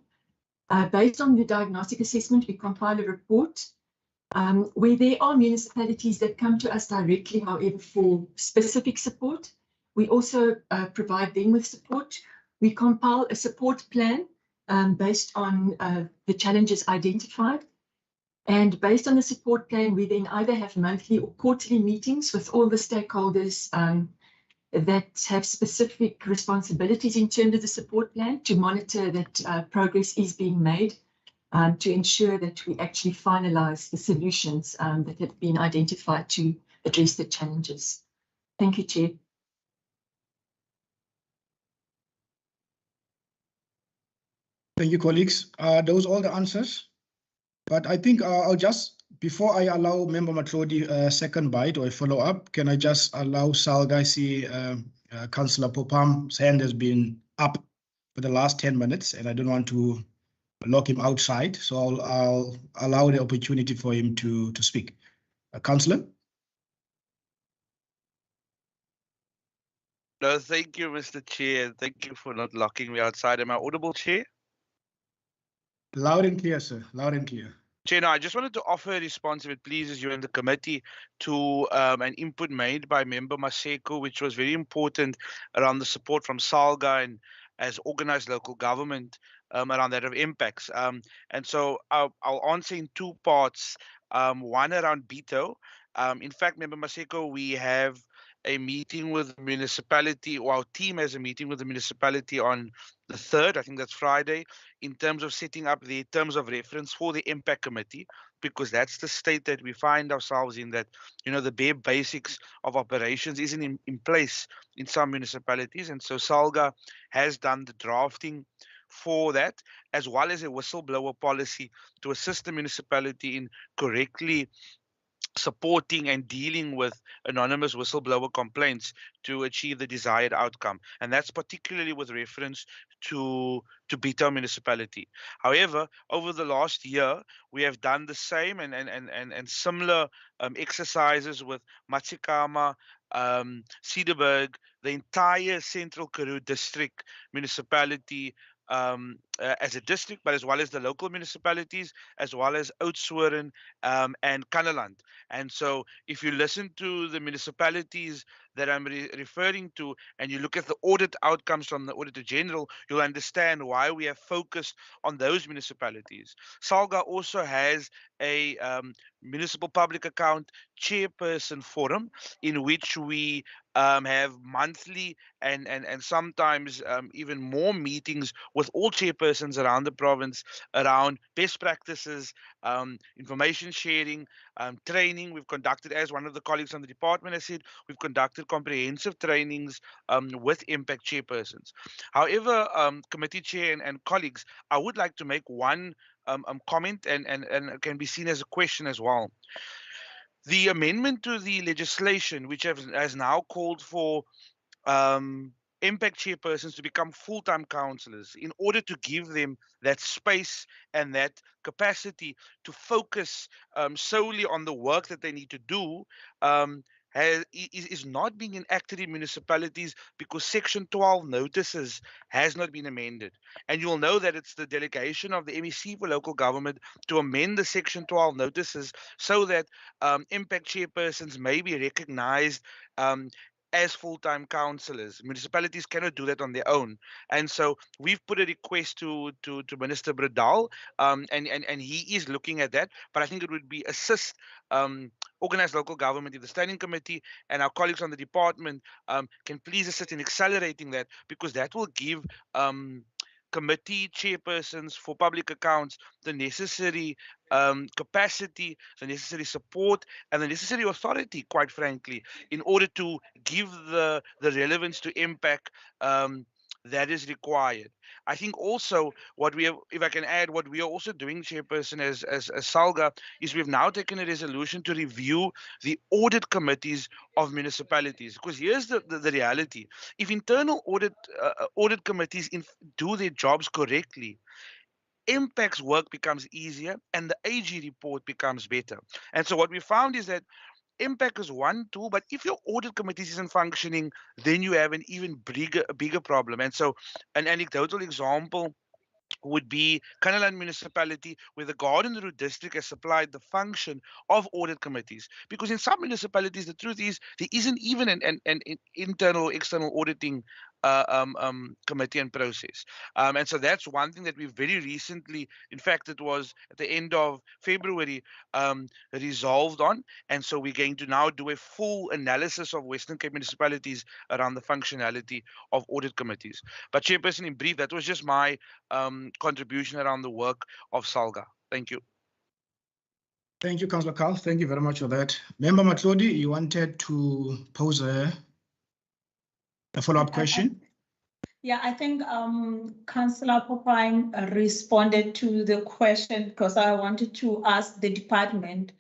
[SPEAKER 11] Based on the diagnostic assessment, we compile a report where there are municipalities that come to us directly, however, for specific support. We also provide them with support. We compile a support plan based on the challenges identified. And based on the support plan, we then either have monthly or quarterly meetings with all the stakeholders that have specific responsibilities in terms of the support plan to monitor that progress is being made, to ensure that we actually finalize the solutions that have been identified to address the challenges. Thank you, Chair.
[SPEAKER 1] Thank you, colleagues. Those are all the answers. But I think I'll just, before I allow Member Matlodi a second bite or a follow-up, can I just allow Salga, I see Councillor Popam's hand has been up for the last 10 minutes, and I don't want to lock him outside, so I'll allow the opportunity for him to speak. Councillor?
[SPEAKER 13] No, thank you, Mr. Chair. Thank you for not locking me outside. Am I audible, Chair?
[SPEAKER 1] Loud and clear, sir. Loud and clear.
[SPEAKER 13] Chair, no, I just wanted to offer a response, if it pleases you and the committee, to an input made by Member Maseko, which was very important around the support from SALGA and as organized local government around that of impacts. And so I'll answer in two parts. One around BETO. In fact, Member Maseko, we have a meeting with the municipality, or our team has a meeting with the municipality on the 3rd, I think that's Friday, in terms of setting up the terms of reference for the impact committee, because that's the state that we find ourselves in, that, you know, the bare basics of operations isn't in place in some municipalities. And so SALGA has done the drafting for that, as well as a whistleblower policy to assist the municipality in correctly supporting and dealing with anonymous whistleblower complaints to achieve the desired outcome. And that's particularly with reference to Bito municipality. However, over the last year, we have done the same and similar exercises with Matsikama, Cederberg, the entire Central Karoo district municipality, as a district, but as well as the local municipalities, as well as Oudtshoorn and Kannaland. And so if you listen to the municipalities that I'm referring to, and you look at the audit outcomes from the Auditor General, you'll understand why we have focused on those municipalities. SALGA also has a municipal public account chairperson forum in which we have monthly and sometimes even more meetings with all chairpersons around the province around best practices, information sharing, training. We've conducted, as one of the colleagues on the department has said, we've conducted comprehensive trainings with impact chairpersons. However, committee chair and colleagues, I would like to make one comment and it can be seen as a question as well. The amendment to the legislation, which has now called for impact chairpersons to become full-time councillors in order to give them that space and that capacity to focus solely on the work that they need to do, is not being enacted in municipalities because Section 12 notices has not been amended. And you'll know that it's the delegation of the MEC for local government to amend the Section 12 notices so that impact chairpersons may be recognized as full-time councillors. Municipalities cannot do that on their own. And so we've put a request to Minister Bradal, and he is looking at that. But I think it would be assist organized local government, if the standing committee and our colleagues on the department can please assist in accelerating that, because that will give committee chairpersons for public accounts the necessary capacity, the necessary support, and the necessary authority, quite frankly, in order to give the relevance to impact that is required. I think also what we have, if I can add, what we are also doing, chairperson, as SALGA, is we've now taken a resolution to review the audit committees of municipalities. Because here's the reality: if internal audit committees do their jobs correctly, impact's work becomes easier and the AG report becomes better. And so what we found is that impact is one tool, but if your audit committee isn't functioning, then you have an even bigger problem. And so an anecdotal example would be Kannaland municipality, where the Garden Route district has supplied the function of audit committees. Because in some municipalities, the truth is there isn't even an internal or external auditing committee and process. And so that's one thing that we very recently, in fact, it was at the end of February, resolved on. And so we're going to now do a full analysis of Western Cape municipalities around the functionality of audit committees. But chairperson, in brief, that was just my contribution around the work of SALGA. Thank you.
[SPEAKER 1] Thank you, Councillor Karl. Thank you very much for that. Member Matlodi, you wanted to pose a follow-up question?
[SPEAKER 3] Yeah, I think Councillor Popine responded to the question because I wanted to ask the department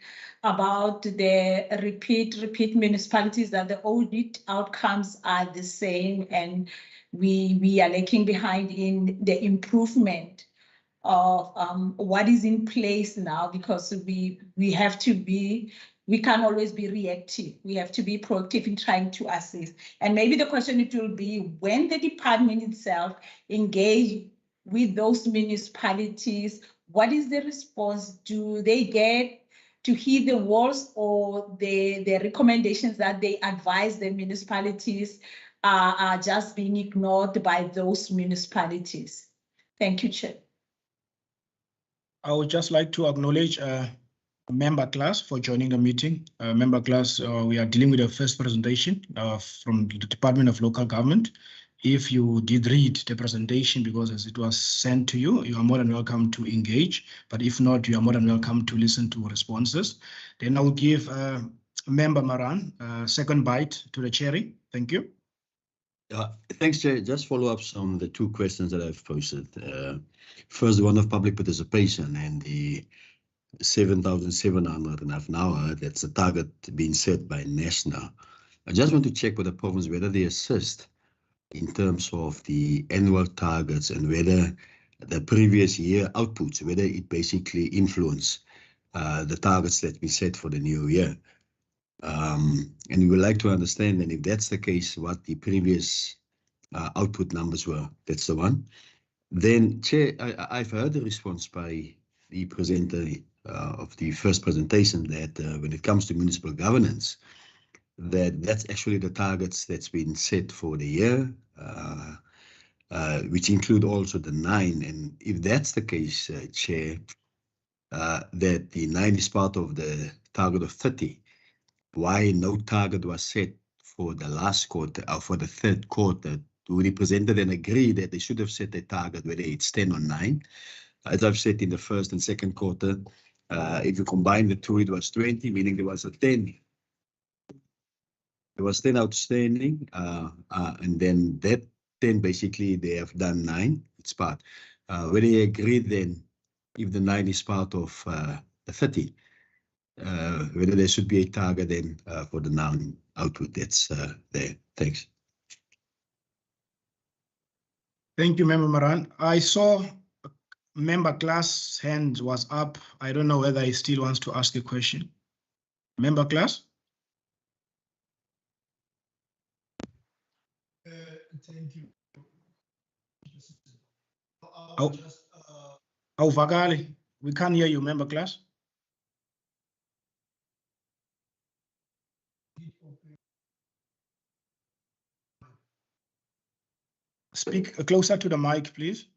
[SPEAKER 3] about the repeat municipalities that the audit outcomes are the same, and we are lagging behind in the improvement of what is in place now, because we have to be, we can't always be reactive. We have to be proactive in trying to assist. And maybe the question it will be, when the department itself engage with those municipalities, what is the response? Do they get to hit the walls, or the recommendations that they advise the municipalities are just being ignored by those municipalities? Thank you, Chair.
[SPEAKER 1] I would just like to acknowledge member class for joining the meeting. Member class, we are dealing with the first presentation from the Department of Local Government. If you did read the presentation, because as it was sent to you, you are more than welcome to engage. But if not, you are more than welcome to listen to responses. Then I will give Member Maran second bite to the cherry. Thank you.
[SPEAKER 5] Thanks, Chair. Just follow-ups on the two questions that I've posted. First, one of public participation and the 7,700, and I've now heard that's a target being set by National. I just want to check with the province whether they assist in terms of the annual targets and whether the previous year outputs, whether it basically influence the targets that we set for the new year. And we would like to understand, and if that's the case, what the previous output numbers were. That's the one. Then, Chair, I've heard the response by the presenter of the first presentation that when it comes to municipal governance, that's actually the targets that's been set for the year, which include also the 9. And if that's the case, Chair, that the 9 is part of the target of 30, why no target was set for the last quarter or for the third quarter? Do the presenter then agree that they should have set a target, whether it's 10 or 9? As I've said in the first and second quarter, if you combine the two, it was 20, meaning there was a 10. There was 10 outstanding, and then that 10, basically, they have done 9. It's part. Whether they agree then, if the 9 is part of the 30, whether there should be a target then for the noun output that's there. Thanks.
[SPEAKER 1] Thank you, Member Maran. I saw Member Class' hand was up. I don't know whether he still wants to ask a question. Member Class?
[SPEAKER 19] Thank you.
[SPEAKER 1] Oh, Vagali, we can't hear you, Member Class. Speak closer to the mic, please.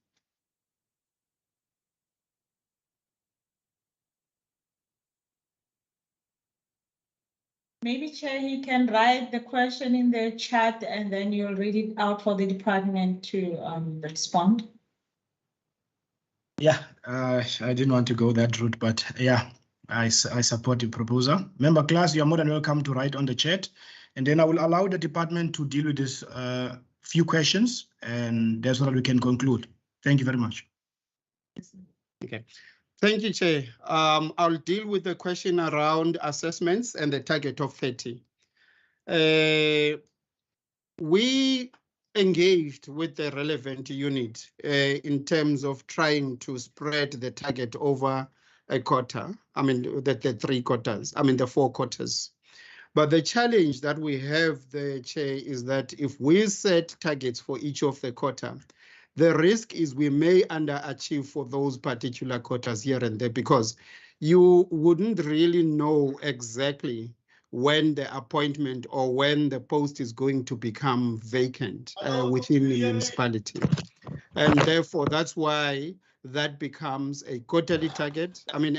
[SPEAKER 3] Maybe, Chair, you can write the question in the chat and then you'll read it out for the department to respond.
[SPEAKER 1] Yeah, I didn't want to go that route, but yeah, I support the proposal. Member Class, you are more than welcome to write on the chat, and then I will allow the department to deal with this few questions, and that's what we can conclude. Thank you very much.
[SPEAKER 8] Okay. Thank you, Chair. I'll deal with the question around assessments and the target of 30. We engaged with the relevant unit in terms of trying to spread the target over a quarter. I mean, the 3 quarters, I mean, the 4 quarters. But the challenge that we have there, Chair, is that if we set targets for each of the quarter, the risk is we may underachieve for those particular quarters here and there, because you wouldn't really know exactly when the appointment or when the post is going to become vacant within the municipality. And therefore, that's why that becomes a quarterly target, I mean,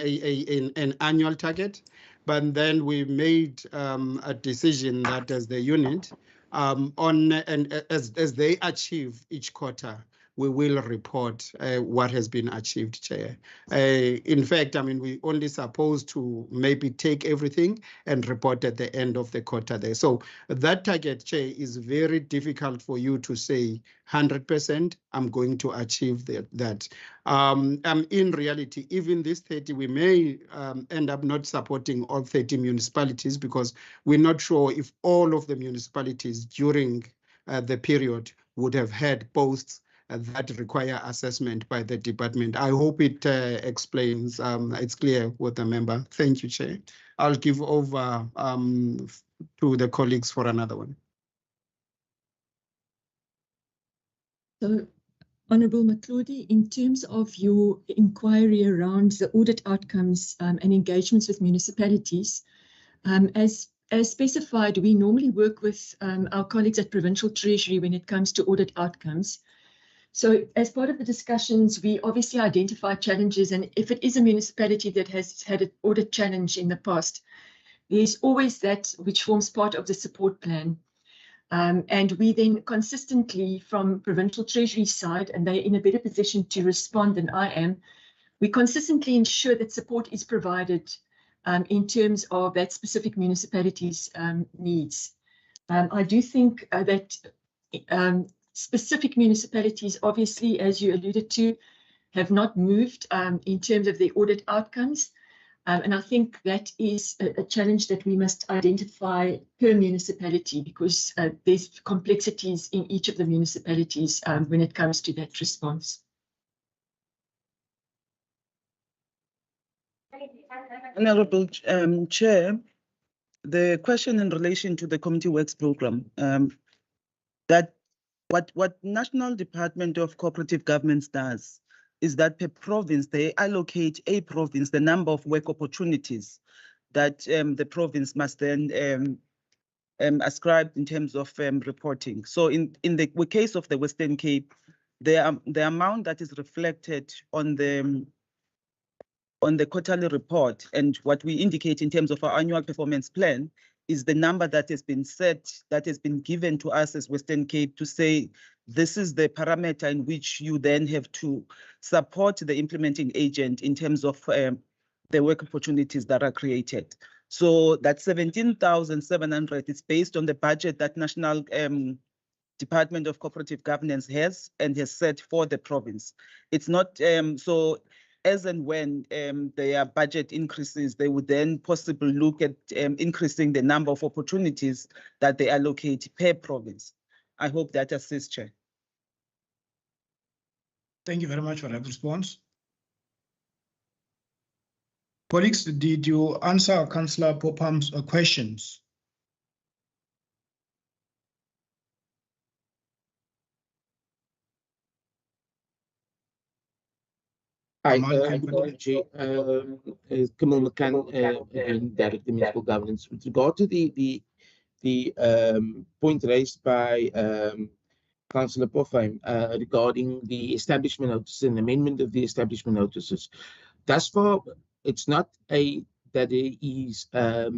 [SPEAKER 8] an annual target. But then we made a decision that as the unit, as they achieve each quarter, we will report what has been achieved, Chair. In fact, I mean, we only supposed to maybe take everything and report at the end of the quarter there. So that target, Chair, is very difficult for you to say 100%, I'm going to achieve that. In reality, even this 30, we may end up not supporting all 30 municipalities because we're not sure if all of the municipalities during the period would have had posts that require assessment by the department. I hope it explains, it's clear with the member. Thank you, Chair. I'll give over to the colleagues for another one.
[SPEAKER 11] So, Honourable Matlodi, in terms of your inquiry around the audit outcomes and engagements with municipalities, as specified, we normally work with our colleagues at Provincial Treasury when it comes to audit outcomes. So as part of the discussions, we obviously identify challenges, and if it is a municipality that has had an audit challenge in the past, there's always that which forms part of the support plan. And we then consistently, from Provincial Treasury side, and they're in a better position to respond than I am, we consistently ensure that support is provided in terms of that specific municipality's needs. I do think that specific municipalities, obviously, as you alluded to, have not moved in terms of their audit outcomes. And I think that is a challenge that we must identify per municipality, because there's complexities in each of the municipalities when it comes to that response.
[SPEAKER 9] Honourable Chair, the question in relation to the community works program, that what National Department of Cooperative Governance does is that per province, they allocate a province the number of work opportunities that the province must then ascribe in terms of reporting. So in the case of the Western Cape, the amount that is reflected on the quarterly report and what we indicate in terms of our annual performance plan is the number that has been set, that has been given to us as Western Cape to say, this is the parameter in which you then have to support the implementing agent in terms of the work opportunities that are created. So that 17,700 is based on the budget that National Department of Cooperative Governance has and has set for the province. It's not, so as and when their budget increases, they would then possibly look at increasing the number of opportunities that they allocate per province. I hope that assists, Chair.
[SPEAKER 1] Thank you very much for that response. Colleagues, did you answer Councillor Popham's questions?
[SPEAKER 17] Hi, good morning, Chair. Kamal McCann, again, Director of Municipal Governance. With regard to the point raised by Councillor Popham regarding the establishment notice and amendment of the establishment notices, thus far, it's not that there is a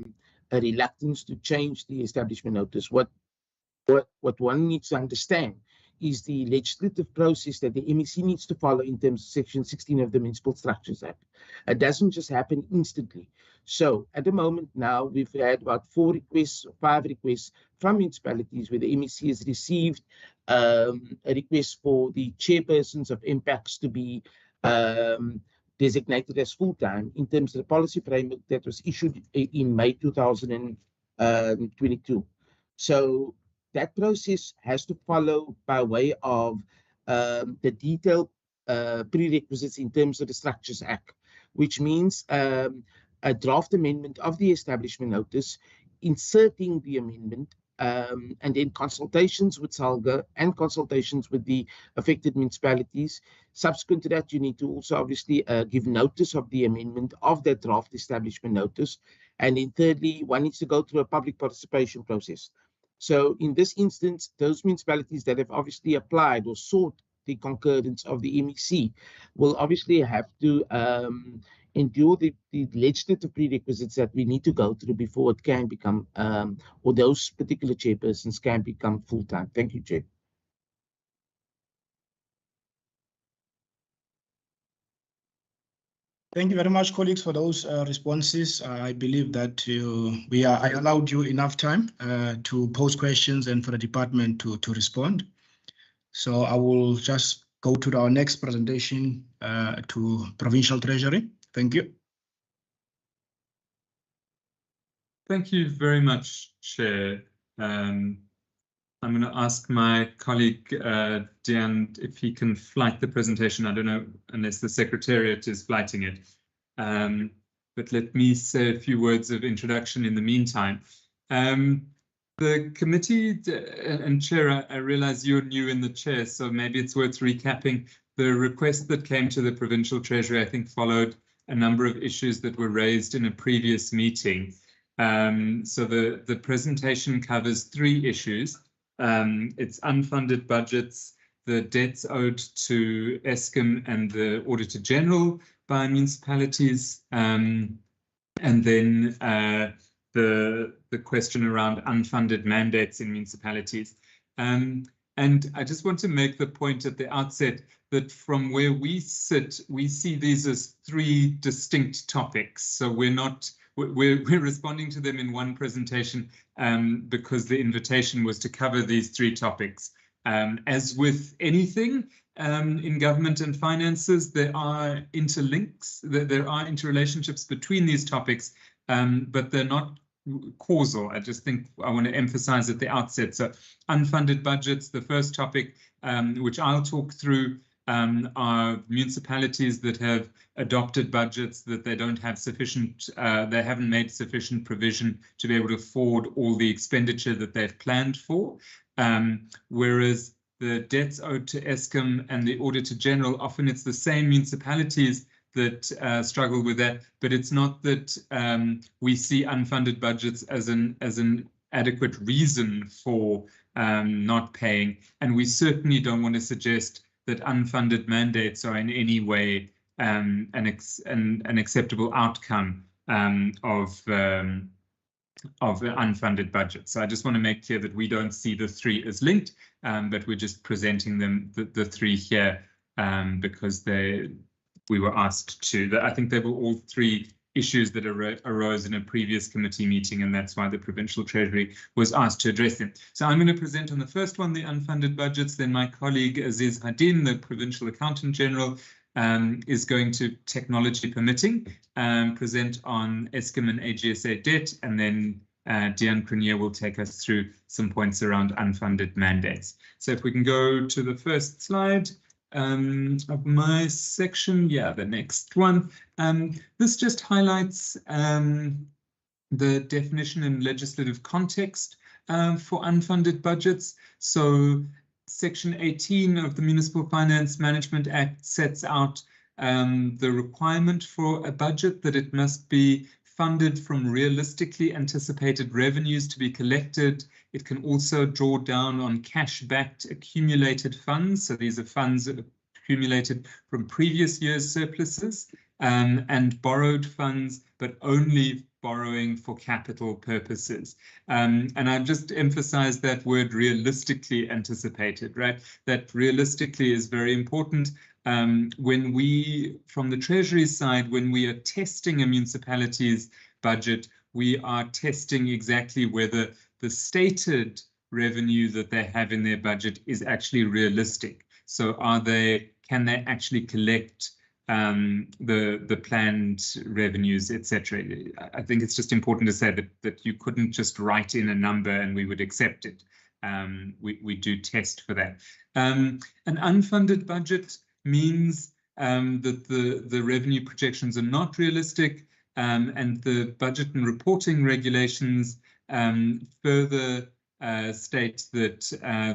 [SPEAKER 17] reluctance to change the establishment notice. What one needs to understand is the legislative process that the MEC needs to follow in terms of Section 16 of the Municipal Structures Act. It doesn't just happen instantly. So at the moment now, we've had about 4 requests, 5 requests from municipalities where the MEC has received a request for the chairpersons of impacts to be designated as full-time in terms of the policy framework that was issued in May 2022. So that process has to follow by way of the detailed prerequisites in terms of the Structures Act, which means a draft amendment of the establishment notice, inserting the amendment, and then consultations with SALGA and consultations with the affected municipalities. Subsequent to that, you need to also obviously give notice of the amendment of that draft establishment notice. And then thirdly, one needs to go through a public participation process. So in this instance, those municipalities that have obviously applied or sought the concurrence of the MEC will obviously have to endure the legislative prerequisites that we need to go through before it can become, or those particular chairpersons can become full-time. Thank you, Chair.
[SPEAKER 1] Thank you very much, colleagues, for those responses. I believe that I allowed you enough time to pose questions and for the department to respond. So I will just go to our next presentation to Provincial Treasury. Thank you.
[SPEAKER 7] Thank you very much, Chair. I'm going to ask my colleague, Dian, if he can flight the presentation. I don't know, unless the Secretariat is flighting it. But let me say a few words of introduction in the meantime. The committee, and Chair, I realize you're new in the chair, so maybe it's worth recapping. The request that came to the Provincial Treasury, I think, followed a number of issues that were raised in a previous meeting. So the presentation covers 3 issues. It's unfunded budgets, the debts owed to Eskom and the Auditor General by municipalities, and then the question around unfunded mandates in municipalities. And I just want to make the point at the outset that from where we sit, we see these as 3 distinct topics. So we're responding to them in one presentation because the invitation was to cover these 3 topics. As with anything in government and finances, there are interlinks, there are interrelationships between these topics, but they're not causal. I just think I want to emphasize at the outset. So unfunded budgets, the first topic, which I'll talk through, are municipalities that have adopted budgets that they don't have sufficient, they haven't made sufficient provision to be able to afford all the expenditure that they've planned for. Whereas the debts owed to Eskom and the Auditor General, often it's the same municipalities that struggle with that, but it's not that we see unfunded budgets as an adequate reason for not paying. And we certainly don't want to suggest that unfunded mandates are in any way an acceptable outcome of an unfunded budget. So I just want to make clear that we don't see the 3 as linked, but we're just presenting them, the 3 here, because we were asked to. I think they were all 3 issues that arose in a previous committee meeting, and that's why the Provincial Treasury was asked to address them. So I'm going to present on the first one, the unfunded budgets. Then my colleague Aziz Hadin, the Provincial Accountant General, is going to, technology permitting, present on Eskom and AGSA debt, and then Dian Crenier will take us through some points around unfunded mandates. So if we can go to the first slide of my section, yeah, the next one. This just highlights the definition and legislative context for unfunded budgets. So Section 18 of the Municipal Finance Management Act sets out the requirement for a budget that it must be funded from realistically anticipated revenues to be collected. It can also draw down on cash-backed accumulated funds. So these are funds accumulated from previous year's surpluses, and borrowed funds, but only borrowing for capital purposes. And I just emphasize that word realistically anticipated, right? That realistically is very important. When we, from the Treasury side, when we are testing a municipality's budget, we are testing exactly whether the stated revenue that they have in their budget is actually realistic. So can they actually collect the planned revenues, etc. I think it's just important to say that you couldn't just write in a number and we would accept it. We do test for that. An unfunded budget means that the revenue projections are not realistic, and the budget and reporting regulations further state that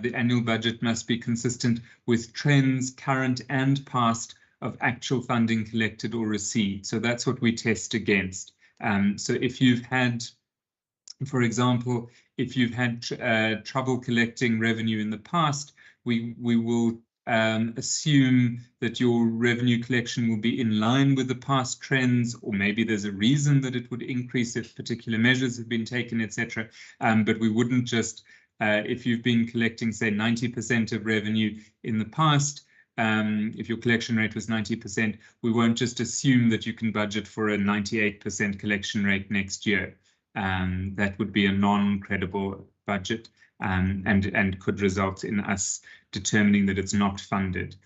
[SPEAKER 7] the annual budget must be consistent with trends, current and past, of actual funding collected or received. So that's what we test against. So if you've had, for example, if you've had trouble collecting revenue in the past, we will assume that your revenue collection will be in line with the past trends, or maybe there's a reason that it would increase if particular measures have been taken, etc. But we wouldn't just, if you've been collecting, say, 90% of revenue in the past, if your collection rate was 90%, we won't just assume that you can budget for a 98% collection rate next year. That would be a non-credible budget and could result in us determining that it's not funded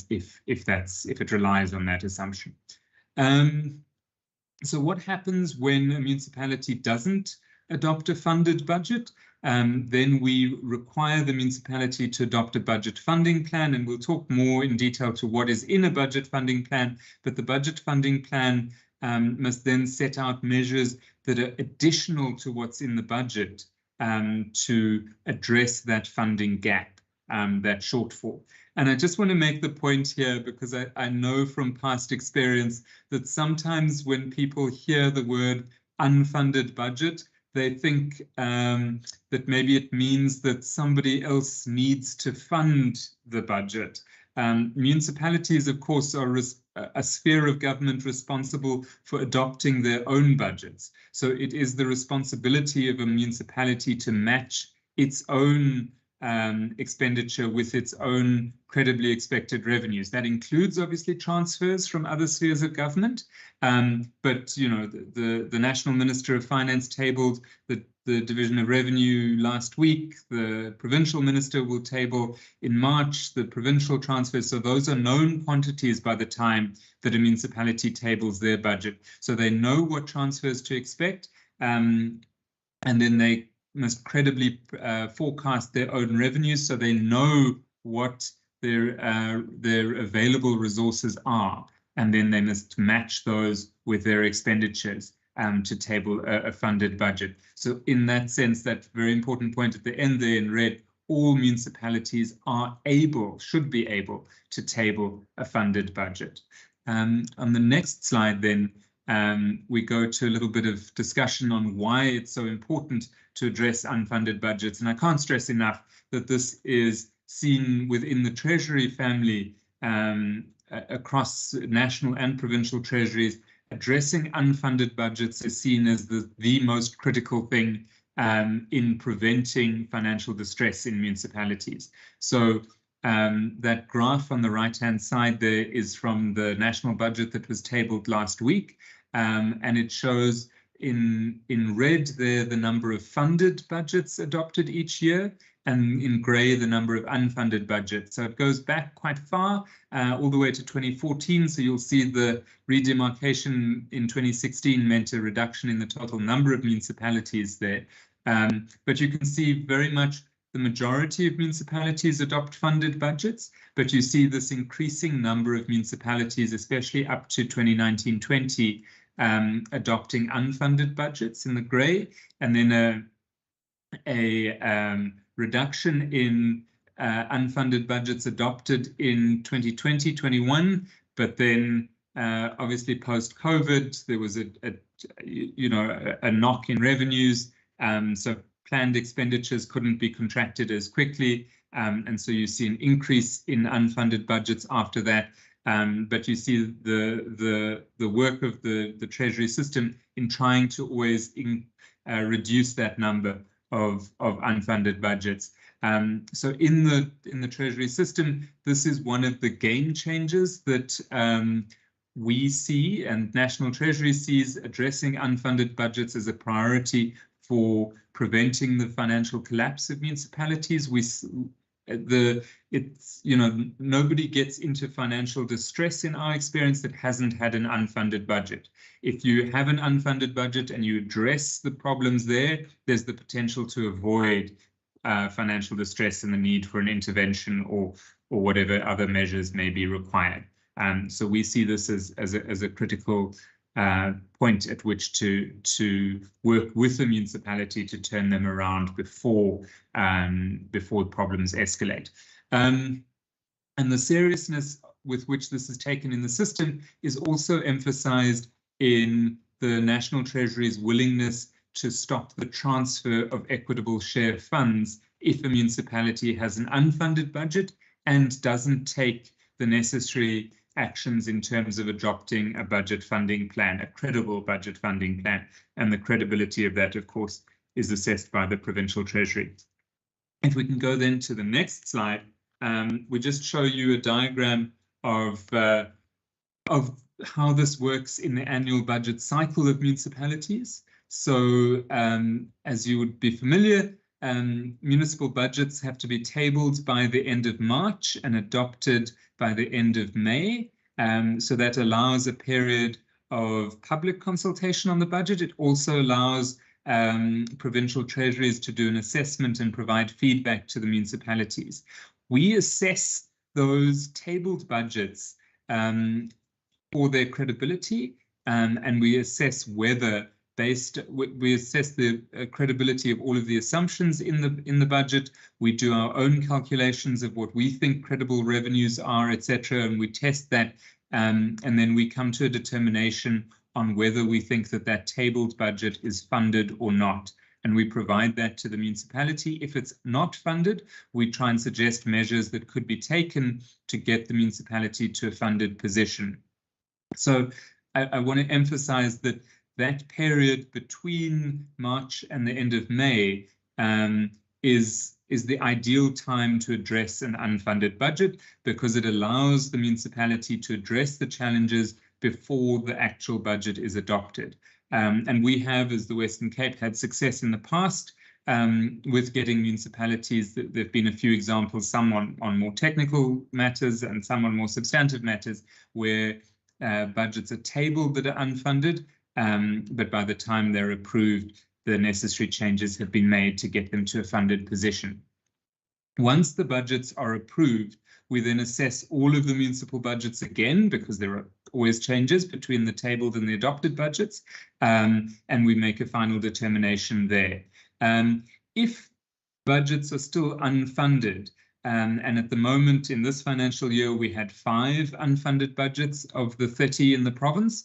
[SPEAKER 7] if it relies on that assumption. So what happens when a municipality doesn't adopt a funded budget? Then we require the municipality to adopt a budget funding plan, and we'll talk more in detail to what is in a budget funding plan. But the budget funding plan must then set out measures that are additional to what's in the budget to address that funding gap, that shortfall. And I just want to make the point here, because I know from past experience that sometimes when people hear the word unfunded budget, they think that maybe it means that somebody else needs to fund the budget. Municipalities, of course, are a sphere of government responsible for adopting their own budgets. So it is the responsibility of a municipality to match its own expenditure with its own credibly expected revenues. That includes obviously transfers from other spheres of government, but you know, the National Minister of Finance tabled the Division of Revenue last week. The Provincial Minister will table in March the provincial transfers. So those are known quantities by the time that a municipality tables their budget. So they know what transfers to expect, and then they must credibly forecast their own revenues, so they know what their available resources are, and then they must match those with their expenditures to table a funded budget. So in that sense, that very important point at the end there in red, all municipalities are able, should be able to table a funded budget. On the next slide then, we go to a little bit of discussion on why it's so important to address unfunded budgets. And I can't stress enough that this is seen within the Treasury family across national and provincial treasuries. Addressing unfunded budgets is seen as the most critical thing in preventing financial distress in municipalities. So that graph on the right-hand side there is from the national budget that was tabled last week, and it shows in red there the number of funded budgets adopted each year, and in grey the number of unfunded budgets. So it goes back quite far, all the way to 2014. So you'll see the redemarcation in 2016 meant a reduction in the total number of municipalities there. But you can see very much the majority of municipalities adopt funded budgets, but you see this increasing number of municipalities, especially up to 2019-20, adopting unfunded budgets in the grey, and then a reduction in unfunded budgets adopted in 2020-21, but then obviously post-COVID there was a knock in revenues, so planned expenditures couldn't be contracted as quickly, and so you see an increase in unfunded budgets after that. But you see the work of the Treasury system in trying to always reduce that number of unfunded budgets. So in the Treasury system, this is one of the game changers that we see, and National Treasury sees addressing unfunded budgets as a priority for preventing the financial collapse of municipalities. Nobody gets into financial distress in our experience that hasn't had an unfunded budget. If you have an unfunded budget and you address the problems there's the potential to avoid financial distress and the need for an intervention or whatever other measures may be required. So we see this as a critical point at which to work with the municipality to turn them around before problems escalate. And the seriousness with which this is taken in the system is also emphasized in the National Treasury's willingness to stop the transfer of equitable share funds if a municipality has an unfunded budget and doesn't take the necessary actions in terms of adopting a budget funding plan, a credible budget funding plan. And the credibility of that, of course, is assessed by the Provincial Treasury. If we can go then to the next slide, we just show you a diagram of how this works in the annual budget cycle of municipalities. So as you would be familiar, municipal budgets have to be tabled by the end of March and adopted by the end of May. So that allows a period of public consultation on the budget. It also allows provincial treasuries to do an assessment and provide feedback to the municipalities. We assess those tabled budgets for their credibility, and we assess whether we assess the credibility of all of the assumptions in the budget. We do our own calculations of what we think credible revenues are, etc., and we test that, and then we come to a determination on whether we think that that tabled budget is funded or not. And we provide that to the municipality. If it's not funded, we try and suggest measures that could be taken to get the municipality to a funded position. So I want to emphasize that that period between March and the end of May is the ideal time to address an unfunded budget, because it allows the municipality to address the challenges before the actual budget is adopted. And we have, as the Western Cape, had success in the past with getting municipalities. There have been a few examples, some on more technical matters and some on more substantive matters, where budgets are tabled that are unfunded, but by the time they're approved, the necessary changes have been made to get them to a funded position. Once the budgets are approved, we then assess all of the municipal budgets again, because there are always changes between the tabled and the adopted budgets, and we make a final determination there. If budgets are still unfunded, and at the moment in this financial year, we had 5 unfunded budgets of the 30 in the province.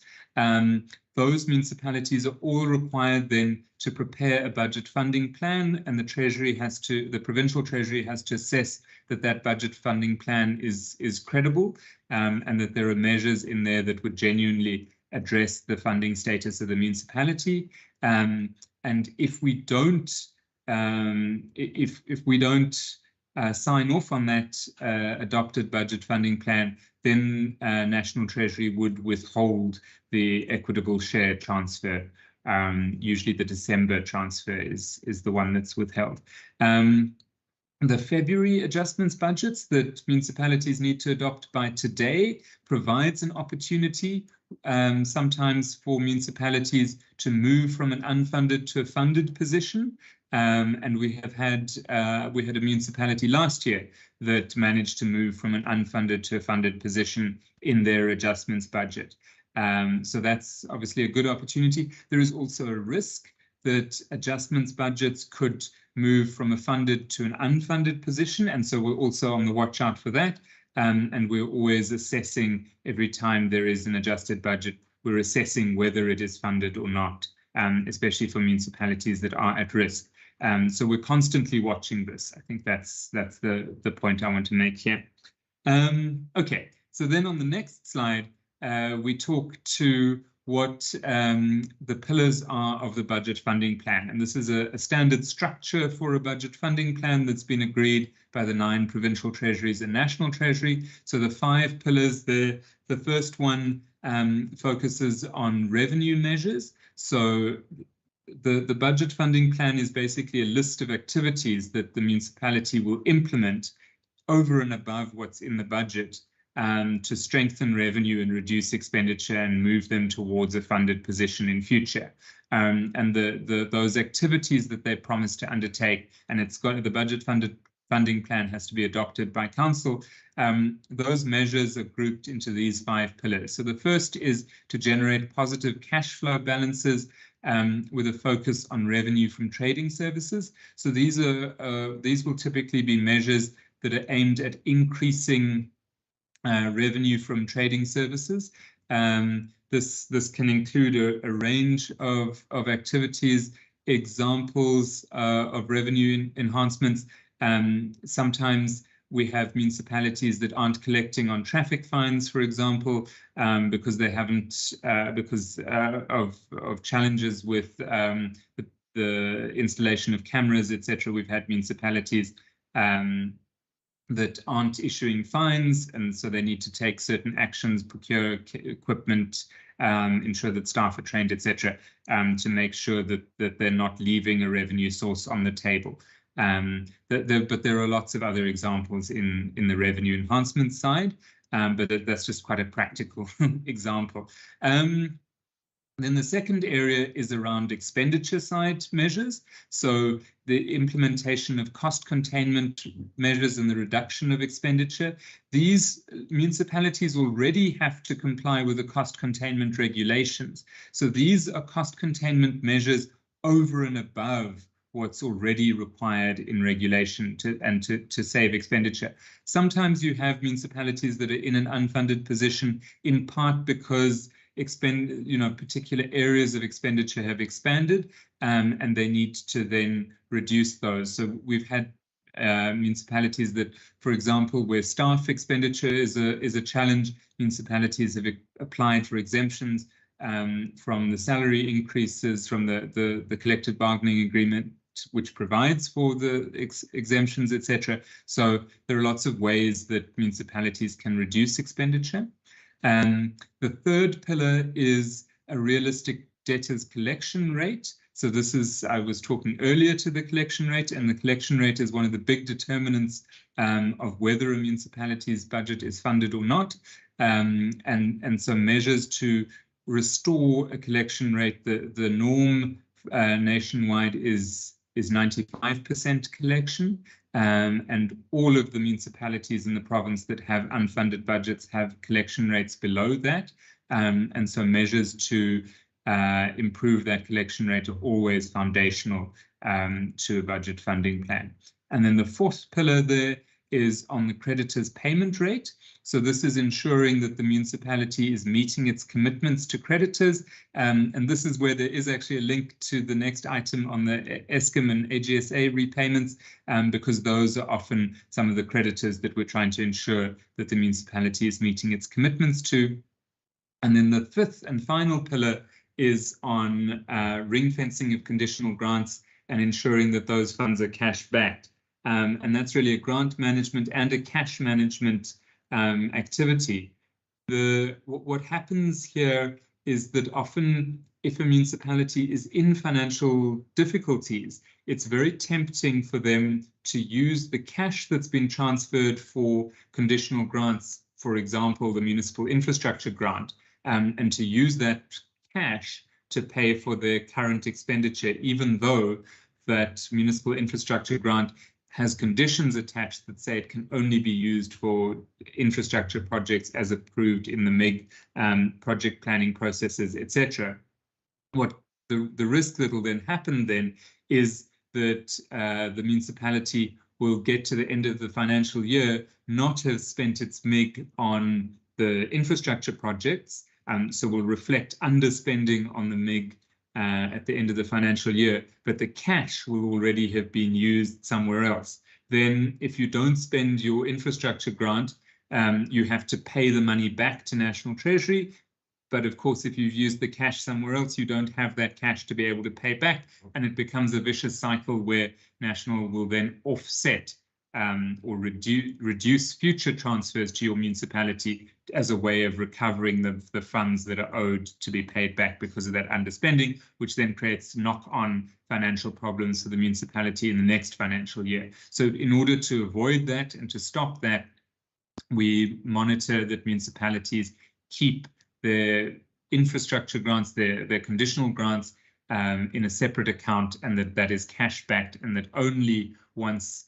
[SPEAKER 7] Those municipalities are all required then to prepare a budget funding plan, and the Provincial Treasury has to assess that that budget funding plan is credible, and that there are measures in there that would genuinely address the funding status of the municipality. And if we don't, sign off on that adopted budget funding plan, then National Treasury would withhold the equitable share transfer. Usually the December transfer is the one that's withheld. The February adjustments budgets that municipalities need to adopt by today provides an opportunity sometimes for municipalities to move from an unfunded to a funded position. And we had a municipality last year that managed to move from an unfunded to a funded position in their adjustments budget. So that's obviously a good opportunity. There is also a risk that adjustments budgets could move from a funded to an unfunded position, and so we're also on the watch out for that. And we're always assessing every time there is an adjusted budget, we're assessing whether it is funded or not, especially for municipalities that are at risk. So we're constantly watching this. I think that's the point I want to make here. Okay, so then on the next slide, we talk to what the pillars are of the budget funding plan. And this is a standard structure for a budget funding plan that's been agreed by the 9 provincial treasuries and national treasury. So the 5 pillars there, the first one focuses on revenue measures. So the budget funding plan is basically a list of activities that the municipality will implement over and above what's in the budget to strengthen revenue and reduce expenditure and move them towards a funded position in future. And those activities that they promise to undertake, and the budget funding plan has to be adopted by council. Those measures are grouped into these 5 pillars. So the first is to generate positive cash flow balances with a focus on revenue from trading services. So these will typically be measures that are aimed at increasing revenue from trading services. This can include a range of activities. Examples of revenue enhancements. Sometimes we have municipalities that aren't collecting on traffic fines, for example, because they haven't, because of challenges with the installation of cameras, etc. We've had municipalities that aren't issuing fines, and so they need to take certain actions, procure equipment, ensure that staff are trained, etc., to make sure that they're not leaving a revenue source on the table. But there are lots of other examples in the revenue enhancement side, but that's just quite a practical example. Then the second area is around expenditure side measures. So the implementation of cost containment measures and the reduction of expenditure. These municipalities already have to comply with the cost containment regulations. So these are cost containment measures over and above what's already required in regulation to save expenditure. Sometimes you have municipalities that are in an unfunded position, in part because particular areas of expenditure have expanded, and they need to then reduce those. So we've had municipalities that, for example, where staff expenditure is a challenge, municipalities have applied for exemptions from the salary increases from the collective bargaining agreement, which provides for the exemptions, etc. So there are lots of ways that municipalities can reduce expenditure. The third pillar is a realistic debtors collection rate. So this is, I was talking earlier to the collection rate, and the collection rate is one of the big determinants of whether a municipality's budget is funded or not. And so measures to restore a collection rate, the norm nationwide is 95% collection. And all of the municipalities in the province that have unfunded budgets have collection rates below that. And so measures to improve that collection rate are always foundational to a budget funding plan. And then the fourth pillar there is on the creditor's payment rate. So this is ensuring that the municipality is meeting its commitments to creditors. And this is where there is actually a link to the next item on the Eskom and AGSA repayments, because those are often some of the creditors that we're trying to ensure that the municipality is meeting its commitments to. And then the fifth and final pillar is on ring fencing of conditional grants and ensuring that those funds are cash backed. And that's really a grant management and a cash management activity. What happens here is that often if a municipality is in financial difficulties, it's very tempting for them to use the cash that's been transferred for conditional grants, for example, the municipal infrastructure grant, and to use that cash to pay for their current expenditure, even though that municipal infrastructure grant has conditions attached that say it can only be used for infrastructure projects as approved in the MIG project planning processes, etc. What the risk that will then happen then is that the municipality will get to the end of the financial year, not have spent its MIG on the infrastructure projects, so will reflect underspending on the MIG at the end of the financial year, but the cash will already have been used somewhere else. Then if you don't spend your infrastructure grant, you have to pay the money back to National Treasury. But of course, if you've used the cash somewhere else, you don't have that cash to be able to pay back. And it becomes a vicious cycle where National will then offset or reduce future transfers to your municipality as a way of recovering the funds that are owed to be paid back because of that underspending, which then creates knock-on financial problems for the municipality in the next financial year. So in order to avoid that and to stop that, we monitor that municipalities keep their infrastructure grants, their conditional grants in a separate account, and that is cash backed, and that only once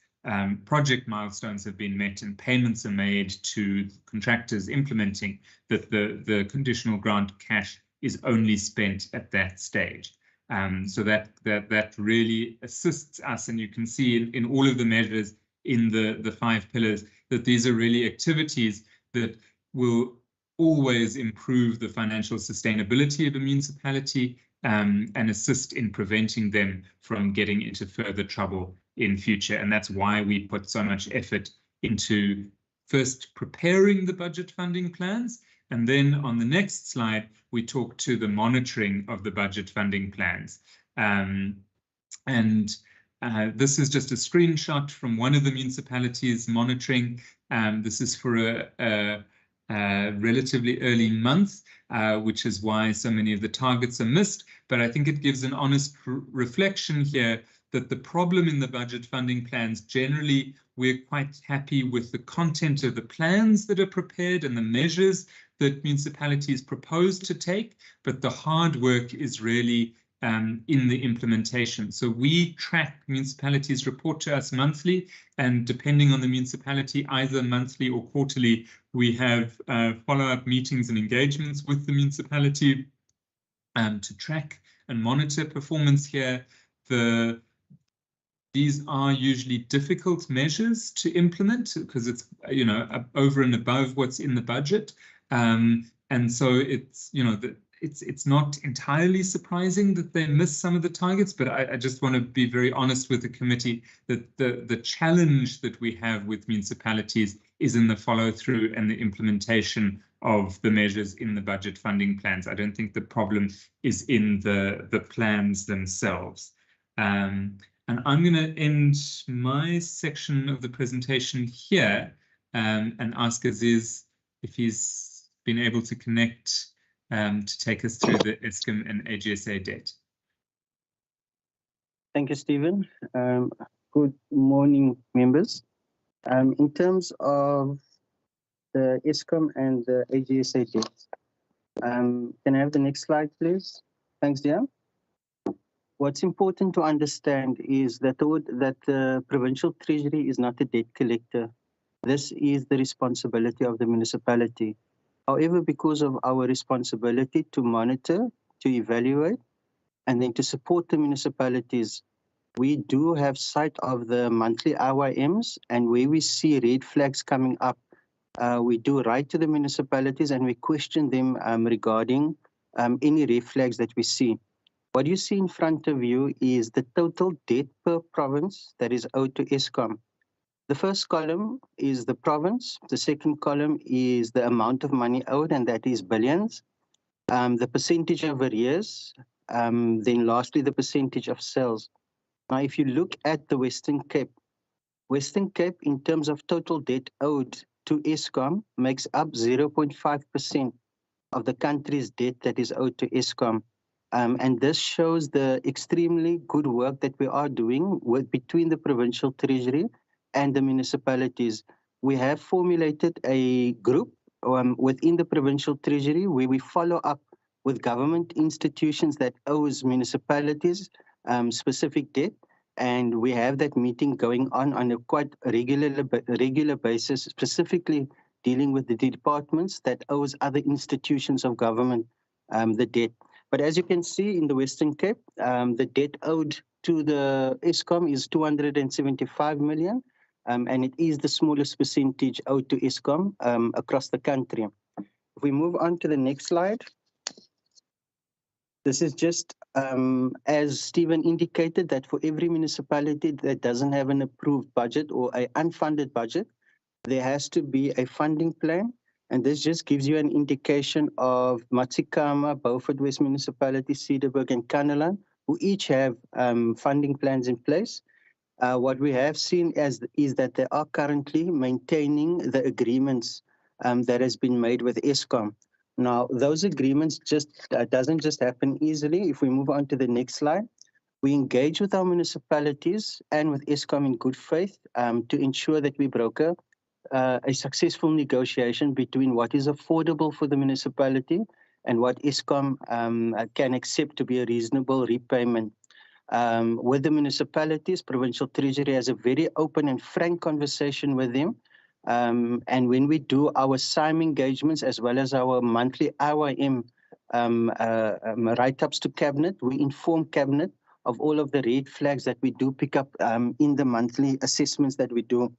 [SPEAKER 7] project milestones have been met and payments are made to contractors implementing, that the conditional grant cash is only spent at that stage. So that really assists us, and you can see in all of the measures in the 5 pillars that these are really activities that will always improve the financial sustainability of a municipality and assist in preventing them from getting into further trouble in future. And that's why we put so much effort into first preparing the budget funding plans. And then on the next slide, we talk to the monitoring of the budget funding plans. This is just a screenshot from one of the municipalities monitoring. This is for a relatively early month, which is why so many of the targets are missed. But I think it gives an honest reflection here that the problem in the budget funding plans, generally, we're quite happy with the content of the plans that are prepared and the measures that municipalities propose to take, but the hard work is really in the implementation. So we track municipalities report to us monthly, and depending on the municipality, either monthly or quarterly, we have follow-up meetings and engagements with the municipality to track and monitor performance here. These are usually difficult measures to implement because it's, you know, over and above what's in the budget. And so it's, you know, it's not entirely surprising that they miss some of the targets, but I just want to be very honest with the committee that the challenge that we have with municipalities is in the follow-through and the implementation of the measures in the budget funding plans. I don't think the problem is in the plans themselves. And I'm going to end my section of the presentation here and ask Aziz if he's been able to connect to take us through the Eskom and AGSA debt.
[SPEAKER 19] Thank you, Stephen. Good morning, members. In terms of the Eskom and the AGSA debt, can I have the next slide, please? Thanks, Dia. What's important to understand is that the provincial treasury is not a debt collector. This is the responsibility of the municipality. However, because of our responsibility to monitor, to evaluate, and then to support the municipalities, we do have sight of the monthly RYMs, and where we see red flags coming up, we do write to the municipalities and we question them regarding any red flags that we see. What you see in front of you is the total debt per province that is owed to Eskom. The first column is the province. The second column is the amount of money owed, and that is billions. The percentage of arrears, then lastly, the percentage of sales. Now, if you look at the Western Cape in terms of total debt owed to Eskom makes up 0.5% of the country's debt that is owed to Eskom. And this shows the extremely good work that we are doing between the provincial treasury and the municipalities. We have formulated a group within the provincial treasury where we follow up with government institutions that owes municipalities specific debt. And we have that meeting going on a quite regular basis, specifically dealing with the departments that owes other institutions of government the debt. But as you can see in the Western Cape, the debt owed to the Eskom is 275 million, and it is the smallest percentage owed to Eskom across the country. If we move on to the next slide, this is just as Stephen indicated, that for every municipality that doesn't have an approved budget or an unfunded budget, there has to be a funding plan. And this just gives you an indication of Matsikama, Beaufort West Municipality, Cedarburg, and Kaneland, who each have funding plans in place. What we have seen is that they are currently maintaining the agreements that has been made with Eskom. Now, those agreements doesn't just happen easily. If we move on to the next slide, we engage with our municipalities and with Eskom in good faith to ensure that we broker a successful negotiation between what is affordable for the municipality and what Eskom can accept to be a reasonable repayment. With the municipalities, Provincial Treasury has a very open and frank conversation with them. And when we do our SIME engagements as well as our monthly RYM write-ups to Cabinet, we inform Cabinet of all of the red flags that we do pick up in the monthly assessments that we do.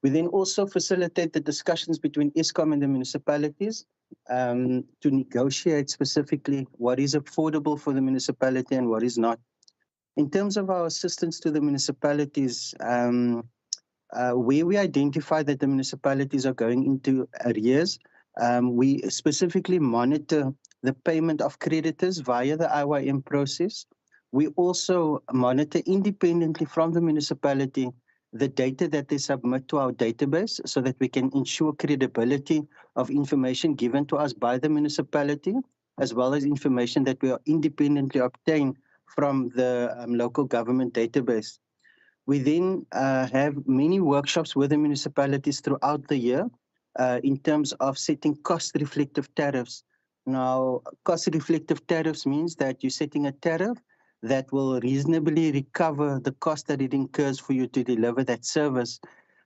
[SPEAKER 19] We then also facilitate the discussions between Eskom and the municipalities to negotiate specifically what is affordable for the municipality and what is not. In terms of our assistance to the municipalities, where we identify that the municipalities are going into arrears, we specifically monitor the payment of creditors via the IYM process. We also monitor independently from the municipality the data that they submit to our database so that we can ensure credibility of information given to us by the municipality, as well as information that we are independently obtained from the local government database. We then have many workshops with the municipalities throughout the year in terms of setting cost-reflective tariffs. Now, cost-reflective tariffs means that you're setting a tariff that will reasonably recover the cost that it incurs for you to deliver that service.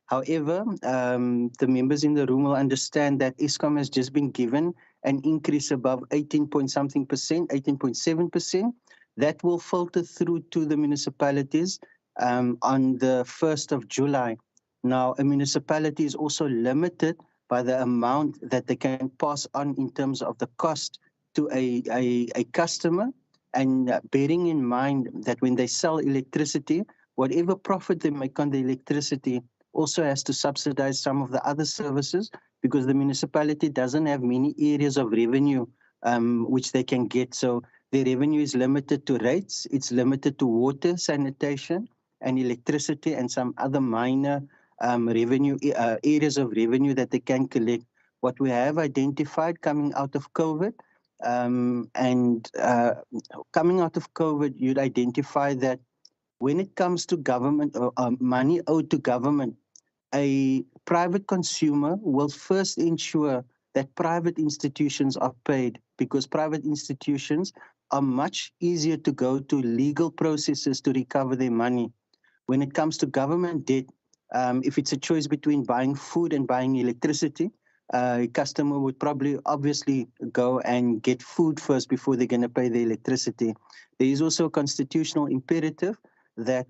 [SPEAKER 19] However, the members in the room will understand that Eskom has just been given an increase above 18 point something percent, 18.7%. That will filter through to the municipalities on the 1st of July. Now, a municipality is also limited by the amount that they can pass on in terms of the cost to a customer. And bearing in mind that when they sell electricity, whatever profit they make on the electricity also has to subsidize some of the other services, because the municipality doesn't have many areas of revenue which they can get. So the revenue is limited to rates, it's limited to water, sanitation, and electricity, and some other minor revenue areas of revenue that they can collect. What we have identified coming out of COVID, coming out of COVID, you'd identify that when it comes to government or money owed to government, a private consumer will first ensure that private institutions are paid, because private institutions are much easier to go to legal processes to recover their money. When it comes to government debt, if it's a choice between buying food and buying electricity, a customer would probably obviously go and get food first before they're going to pay the electricity. There is also a constitutional imperative that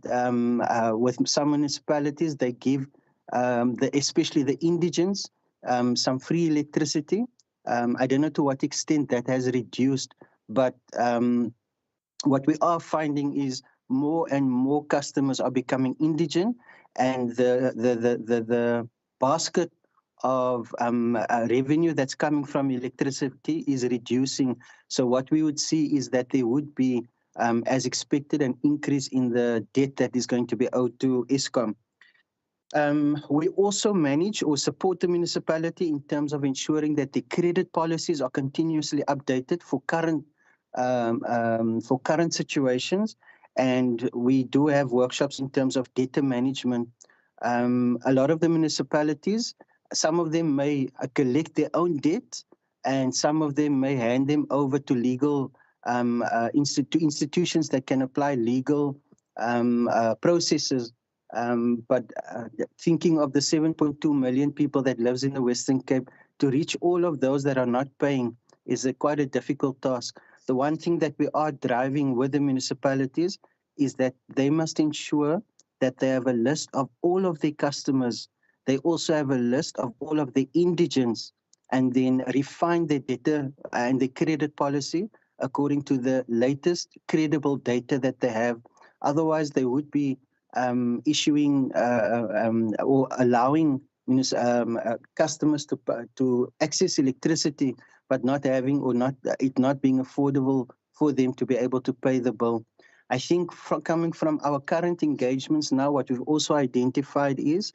[SPEAKER 19] with some municipalities, they give especially the indigents some free electricity. I don't know to what extent that has reduced, but what we are finding is more and more customers are becoming indigent, and the basket of revenue that's coming from electricity is reducing. So what we would see is that there would be, as expected, an increase in the debt that is going to be owed to Eskom. We also manage or support the municipality in terms of ensuring that the credit policies are continuously updated for current situations, and we do have workshops in terms of data management. A lot of the municipalities, some of them may collect their own debt, and some of them may hand them over to legal institutions that can apply legal processes. But thinking of the 7.2 million people that lives in the Western Cape, to reach all of those that are not paying is quite a difficult task. The one thing that we are driving with the municipalities is that they must ensure that they have a list of all of their customers. They also have a list of all of the indigents, and then refine their data and the credit policy according to the latest credible data that they have. Otherwise, they would be issuing or allowing customers to access electricity, but not having or it not being affordable for them to be able to pay the bill. I think coming from our current engagements now, what we've also identified is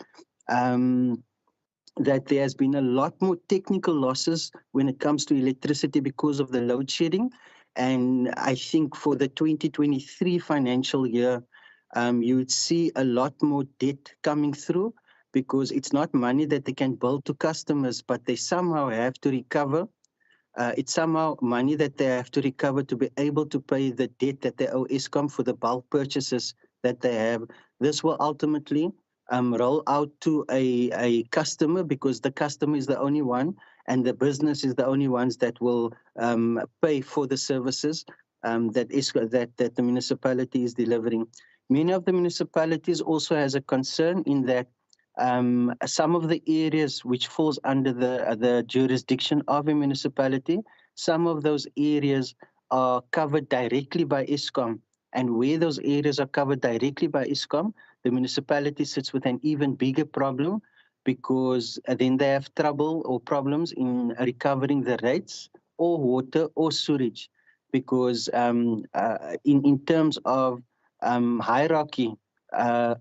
[SPEAKER 19] that there has been a lot more technical losses when it comes to electricity because of the load shedding. And I think for the 2023 financial year, you would see a lot more debt coming through, because it's not money that they can bill to customers, but they somehow have to recover. It's somehow money that they have to recover to be able to pay the debt that they owe Eskom for the bulk purchases that they have. This will ultimately roll out to a customer, because the customer is the only one, and the business is the only ones that will pay for the services that the municipality is delivering. Many of the municipalities also has a concern in that some of the areas which falls under the jurisdiction of a municipality, some of those areas are covered directly by Eskom. And where those areas are covered directly by Eskom, the municipality sits with an even bigger problem, because then they have trouble or problems in recovering the rates or water or sewage, because in terms of hierarchy,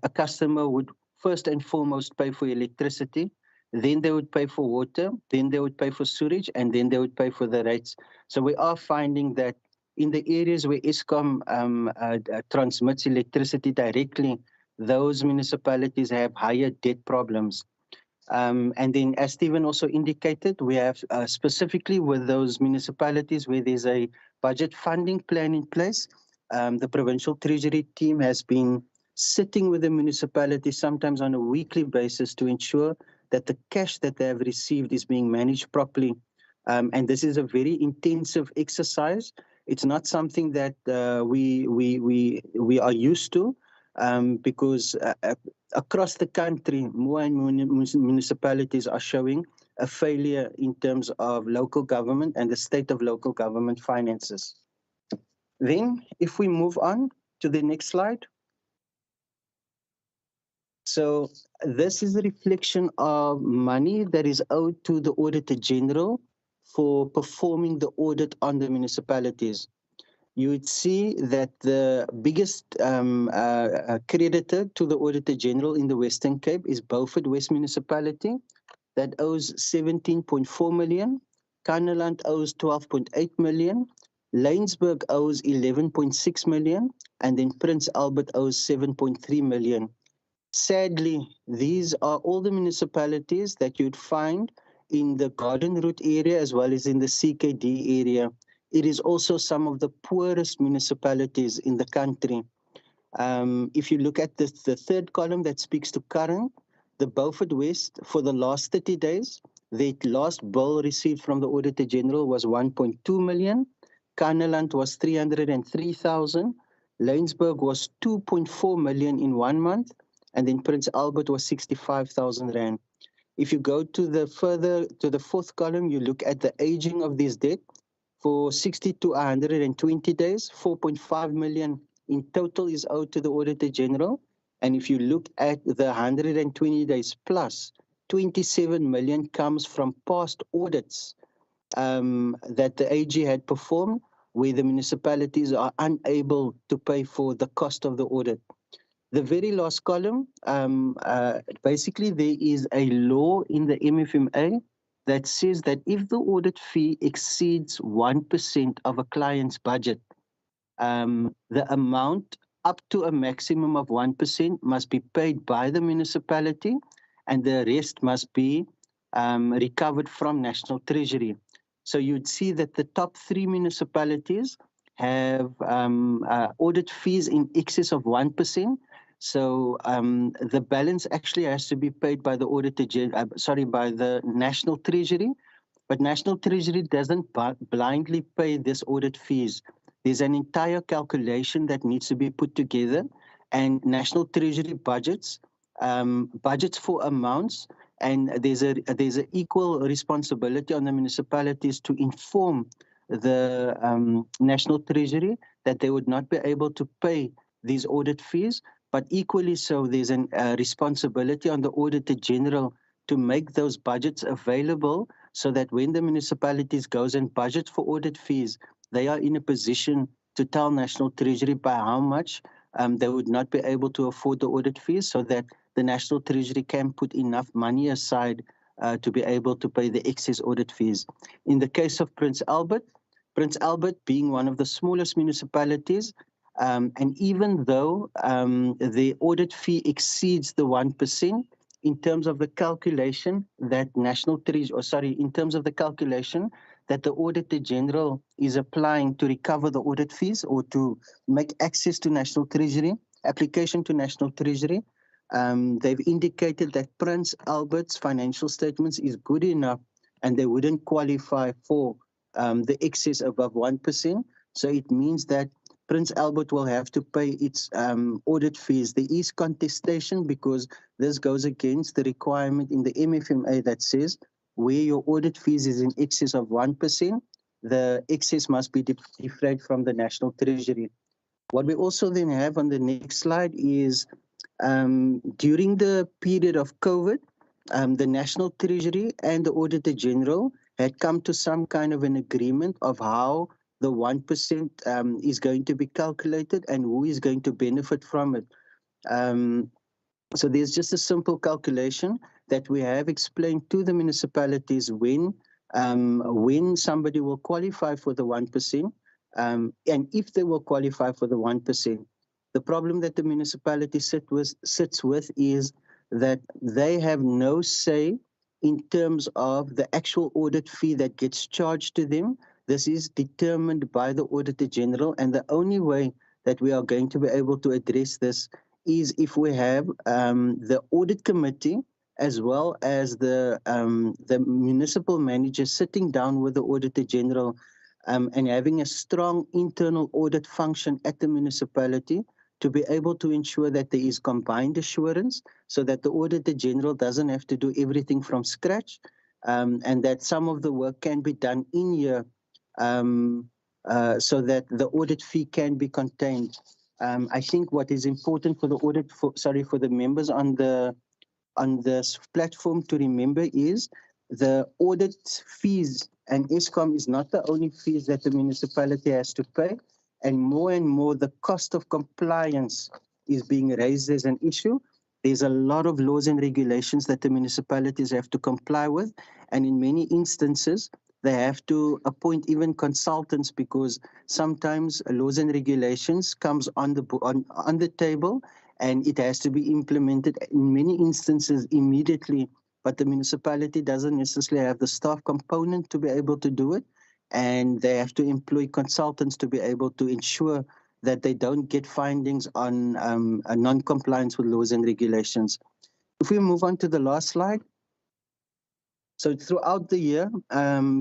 [SPEAKER 19] a customer would first and foremost pay for electricity, then they would pay for water, then they would pay for sewage, and then they would pay for the rates. So we are finding that in the areas where Eskom transmits electricity directly, those municipalities have higher debt problems. And then, as Stephen also indicated, we have specifically with those municipalities where there's a budget funding plan in place, the Provincial Treasury team has been sitting with the municipalities sometimes on a weekly basis to ensure that the cash that they have received is being managed properly. And this is a very intensive exercise. It's not something that we are used to, because across the country, more and more municipalities are showing a failure in terms of local government and the state of local government finances. Then, if we move on to the next slide. So this is a reflection of money that is owed to the Auditor General for performing the audit on the municipalities. You would see that the biggest creditor to the Auditor General in the Western Cape is Beaufort West Municipality that owes 17.4 million. Kannaland owes 12.8 million. Laingsburg owes 11.6 million. And then Prince Albert owes 7.3 million. Sadly, these are all the municipalities that you'd find in the Garden Route area as well as in the CKD area. It is also some of the poorest municipalities in the country. If you look at the third column that speaks to current, the Beaufort West, for the last 30 days, the last bill received from the Auditor General was 1.2 million. Kannaland was 303,000. Laingsburg was 2.4 million in 1 month. And then Prince Albert was 65,000 Rand. If you go to the fourth column, you look at the aging of this debt. For 60 to 120 days, 4.5 million in total is owed to the Auditor General. And if you look at the 120 days plus, 27 million comes from past audits that the AG had performed, where the municipalities are unable to pay for the cost of the audit. The very last column, basically there is a law in the MFMA that says that if the audit fee exceeds 1% of a client's budget, the amount up to a maximum of 1% must be paid by the municipality, and the rest must be recovered from National Treasury. So you'd see that the top 3 municipalities have audit fees in excess of 1%. So the balance actually has to be paid by the by the National Treasury, but National Treasury doesn't blindly pay this audit fees. There's an entire calculation that needs to be put together, and National Treasury budgets for amounts, and there's an equal responsibility on the municipalities to inform the National Treasury that they would not be able to pay these audit fees. But equally so, there's a responsibility on the Auditor General to make those budgets available so that when the municipalities goes and budget for audit fees, they are in a position to tell National Treasury by how much they would not be able to afford the audit fees, so that the National Treasury can put enough money aside to be able to pay the excess audit fees. In the case of Prince Albert being one of the smallest municipalities, and even though the audit fee exceeds the 1%, in terms of the calculation that that the Auditor General is applying to recover the audit fees or to make access to National Treasury, application to National Treasury, they've indicated that Prince Albert's financial statements is good enough and they wouldn't qualify for the excess above 1%. So it means that Prince Albert will have to pay its audit fees. There is contestation because this goes against the requirement in the MFMA that says where your audit fees is in excess of 1%, the excess must be defrayed from the National Treasury. What we also then have on the next slide is during the period of COVID, the National Treasury and the Auditor General had come to some kind of an agreement of how the 1% is going to be calculated and who is going to benefit from it. So there's just a simple calculation that we have explained to the municipalities when somebody will qualify for the 1%, and if they will qualify for the 1%. The problem that the municipality sits with is that they have no say in terms of the actual audit fee that gets charged to them. This is determined by the Auditor General, and the only way that we are going to be able to address this is if we have the audit committee as well as the municipal manager sitting down with the Auditor General and having a strong internal audit function at the municipality to be able to ensure that there is combined assurance so that the Auditor General doesn't have to do everything from scratch, and that some of the work can be done in year so that the audit fee can be contained. I think what is important for the members on this platform to remember is the audit fees, and ESCOM is not the only fees that the municipality has to pay, and more the cost of compliance is being raised as an issue. There's a lot of laws and regulations that the municipalities have to comply with, and in many instances they have to appoint even consultants because sometimes laws and regulations comes on the table and it has to be implemented in many instances immediately, but the municipality doesn't necessarily have the staff component to be able to do it, and they have to employ consultants to be able to ensure that they don't get findings on a non-compliance with laws and regulations. If we move on to the last slide. So throughout the year,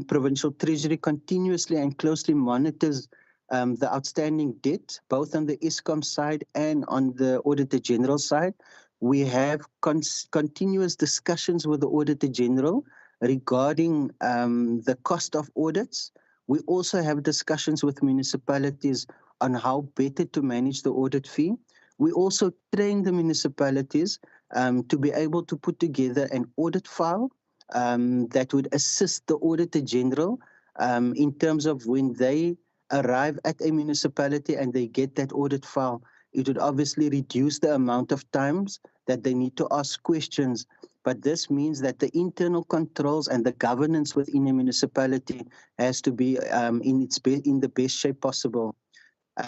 [SPEAKER 19] Provincial Treasury continuously and closely monitors the outstanding debt, both on the ESCOM side and on the Auditor General side. We have continuous discussions with the Auditor General regarding the cost of audits. We also have discussions with municipalities on how better to manage the audit fee. We also train the municipalities to be able to put together an audit file that would assist the Auditor General in terms of when they arrive at a municipality and they get that audit file. It would obviously reduce the amount of times that they need to ask questions, but this means that the internal controls and the governance within a municipality has to be in the best shape possible.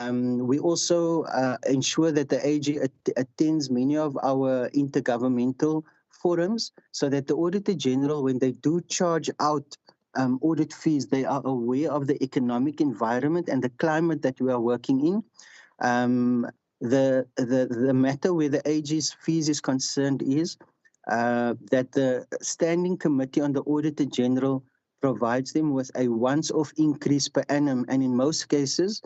[SPEAKER 19] We also ensure that the AG attends many of our intergovernmental forums so that the Auditor General, when they do charge out audit fees, they are aware of the economic environment and the climate that we are working in. The matter where the AG's fees is concerned is that the Standing Committee on the Auditor General provides them with a once-off increase per annum, and in most cases,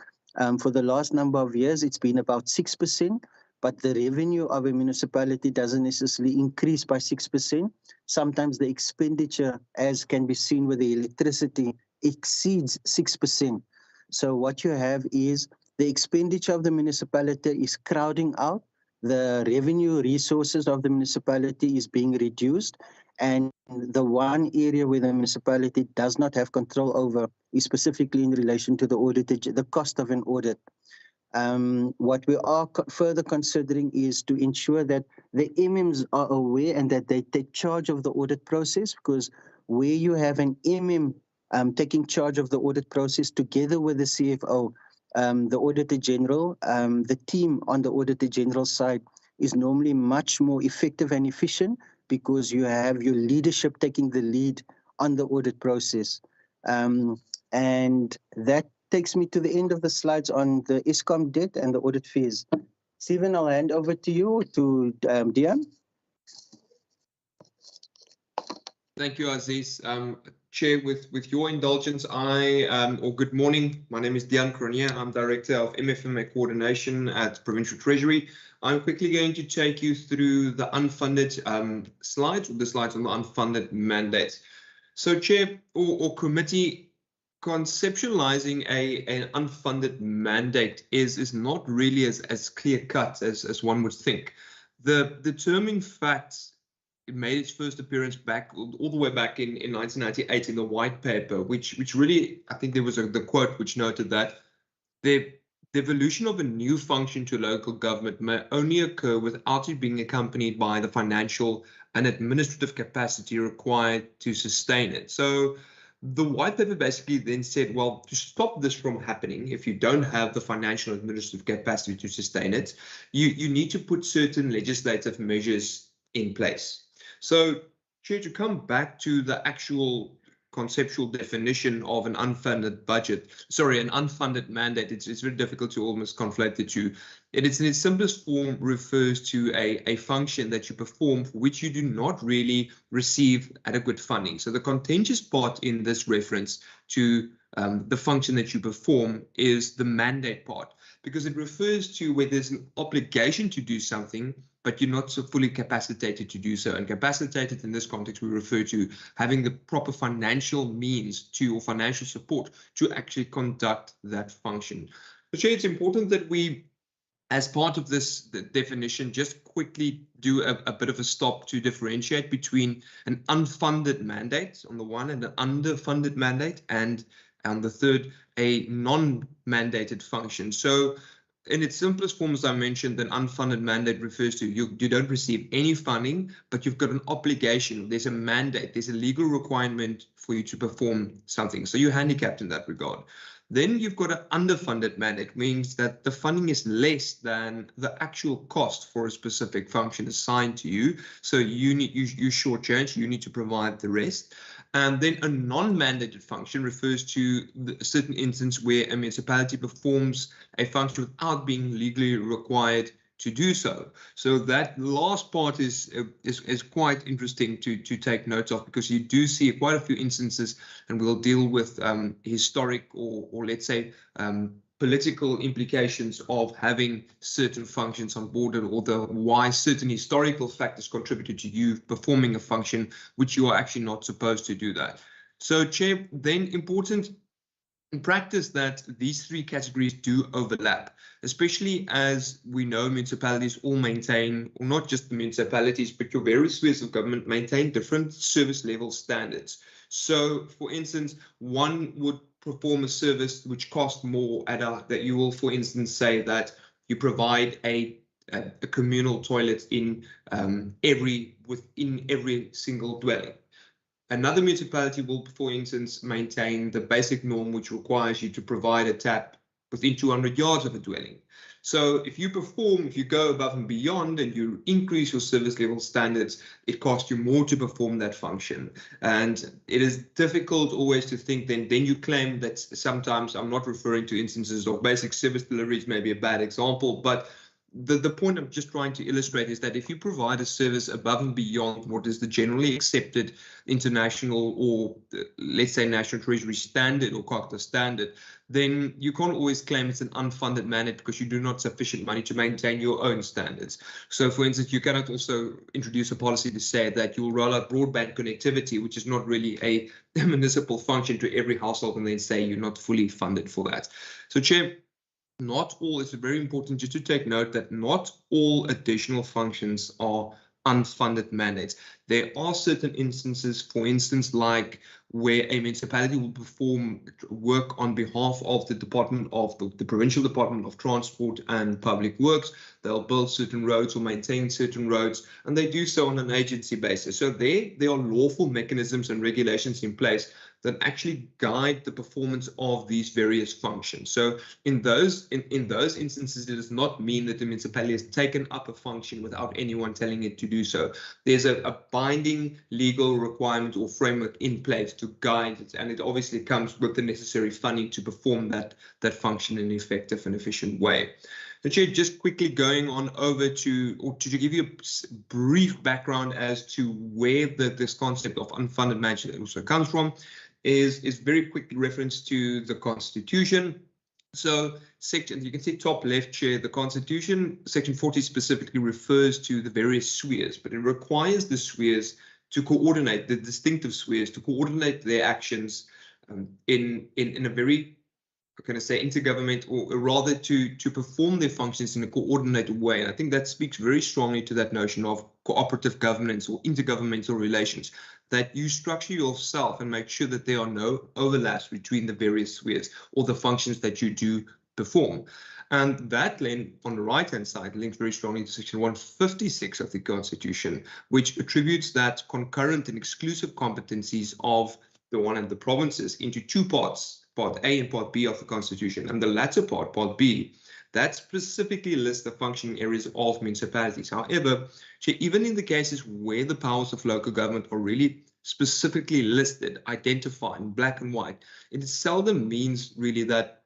[SPEAKER 19] for the last number of years, it's been about 6%, but the revenue of a municipality doesn't necessarily increase by 6%. Sometimes the expenditure, as can be seen with the electricity, exceeds 6%. So what you have is the expenditure of the municipality is crowding out, the revenue resources of the municipality is being reduced, and the one area where the municipality does not have control over is specifically in relation to the cost of an audit. What we are further considering is to ensure that the MMs are aware and that they take charge of the audit process, because where you have an MM taking charge of the audit process together with the CFO, the Auditor General, the team on the Auditor General side is normally much more effective and efficient because you have your leadership taking the lead on the audit process. And that takes me to the end of the slides on the ESCOM debt and the audit fees. Stephen, I'll hand over to you, to Dian.
[SPEAKER 10] Thank you, Aziz. Chair, with your indulgence, good morning. My name is Dian Cronje. I'm Director of MFMA Coordination at Provincial Treasury. I'm quickly going to take you through the unfunded slides, or the slides on the unfunded mandates. So, Chair or Committee, conceptualizing an unfunded mandate is not really as clear-cut as one would think. The determining facts it made its first appearance back all the way back in 1998 in the white paper, which really, I think there was the quote which noted that the evolution of a new function to local government may only occur without it being accompanied by the financial and administrative capacity required to sustain it. So the white paper basically then said, well, to stop this from happening, if you don't have the financial and administrative capacity to sustain it, you need to put certain legislative measures in place. So, Chair, to come back to the actual conceptual definition of an unfunded unfunded mandate, it's very difficult to almost conflate the two. It's in its simplest form refers to a function that you perform for which you do not really receive adequate funding. So the contentious part in this reference to the function that you perform is the mandate part, because it refers to where there's an obligation to do something, but you're not so fully capacitated to do so. And capacitated in this context, we refer to having the proper financial means to, or financial support to actually conduct that function. So, Chair, it's important that we, as part of this definition, just quickly do a bit of a stop to differentiate between an unfunded mandate on the one and an underfunded mandate, and the third, a non-mandated function. So in its simplest form, as I mentioned, an unfunded mandate refers to you don't receive any funding, but you've got an obligation. There's a mandate. There's a legal requirement for you to perform something. So you're handicapped in that regard. Then you've got an underfunded mandate, means that the funding is less than the actual cost for a specific function assigned to you. So you shortchange, you need to provide the rest. And then a non-mandated function refers to a certain instance where a municipality performs a function without being legally required to do so. So that last part is quite interesting to take note of, because you do see quite a few instances, and we'll deal with historic or let's say political implications of having certain functions on board, or why certain historical factors contributed to you performing a function which you are actually not supposed to do that. So, Chair, then important in practice that these three categories do overlap, especially as we know municipalities all maintain, or not just the municipalities, but your various spheres of government maintain different service level standards. So, for instance, one would perform a service which costs more that you will, for instance, say that you provide a communal toilet within every single dwelling. Another municipality will, for instance, maintain the basic norm, which requires you to provide a tap within 200 yards of a dwelling. So if you go above and beyond and you increase your service level standards, it costs you more to perform that function. And it is difficult always to think then you claim that sometimes, I'm not referring to instances of basic service deliveries, maybe a bad example, but the point I'm just trying to illustrate is that if you provide a service above and beyond what is the generally accepted international or let's say national treasury standard or COCTA standard, then you can't always claim it's an unfunded mandate because you do not have sufficient money to maintain your own standards. So, for instance, you cannot also introduce a policy to say that you will roll out broadband connectivity, which is not really a municipal function, to every household, and then say you're not fully funded for that. So, Chair, it's very important just to take note that not all additional functions are unfunded mandates. There are certain instances, for instance, like where a municipality will perform work on behalf of the Provincial Department of Transport and Public Works. They'll build certain roads or maintain certain roads, and they do so on an agency basis. So there are lawful mechanisms and regulations in place that actually guide the performance of these various functions. So in those instances, it does not mean that the municipality has taken up a function without anyone telling it to do so. There's a binding legal requirement or framework in place to guide it, and it obviously comes with the necessary funding to perform that function in an effective and efficient way. So, Chair, just quickly going on over to give you a brief background as to where this concept of unfunded mandate also comes from, is very quick reference to the Constitution. So you can see top left, Chair, the Constitution, Section 40 specifically refers to the various spheres, but it requires the spheres to coordinate, the distinctive spheres to coordinate their actions in a very can I say, intergovernment, or rather to perform their functions in a coordinated way. And I think that speaks very strongly to that notion of cooperative governance or intergovernmental relations, that you structure yourself and make sure that there are no overlaps between the various spheres or the functions that you do perform. And that then, on the right-hand side, links very strongly to Section 156 of the Constitution, which attributes that concurrent and exclusive competencies of the one and the provinces into two parts, Part A and Part B of the Constitution. And the latter part, Part B, that specifically lists the functioning areas of municipalities. However, even in the cases where the powers of local government are really specifically listed, identified in black and white, it seldom means really that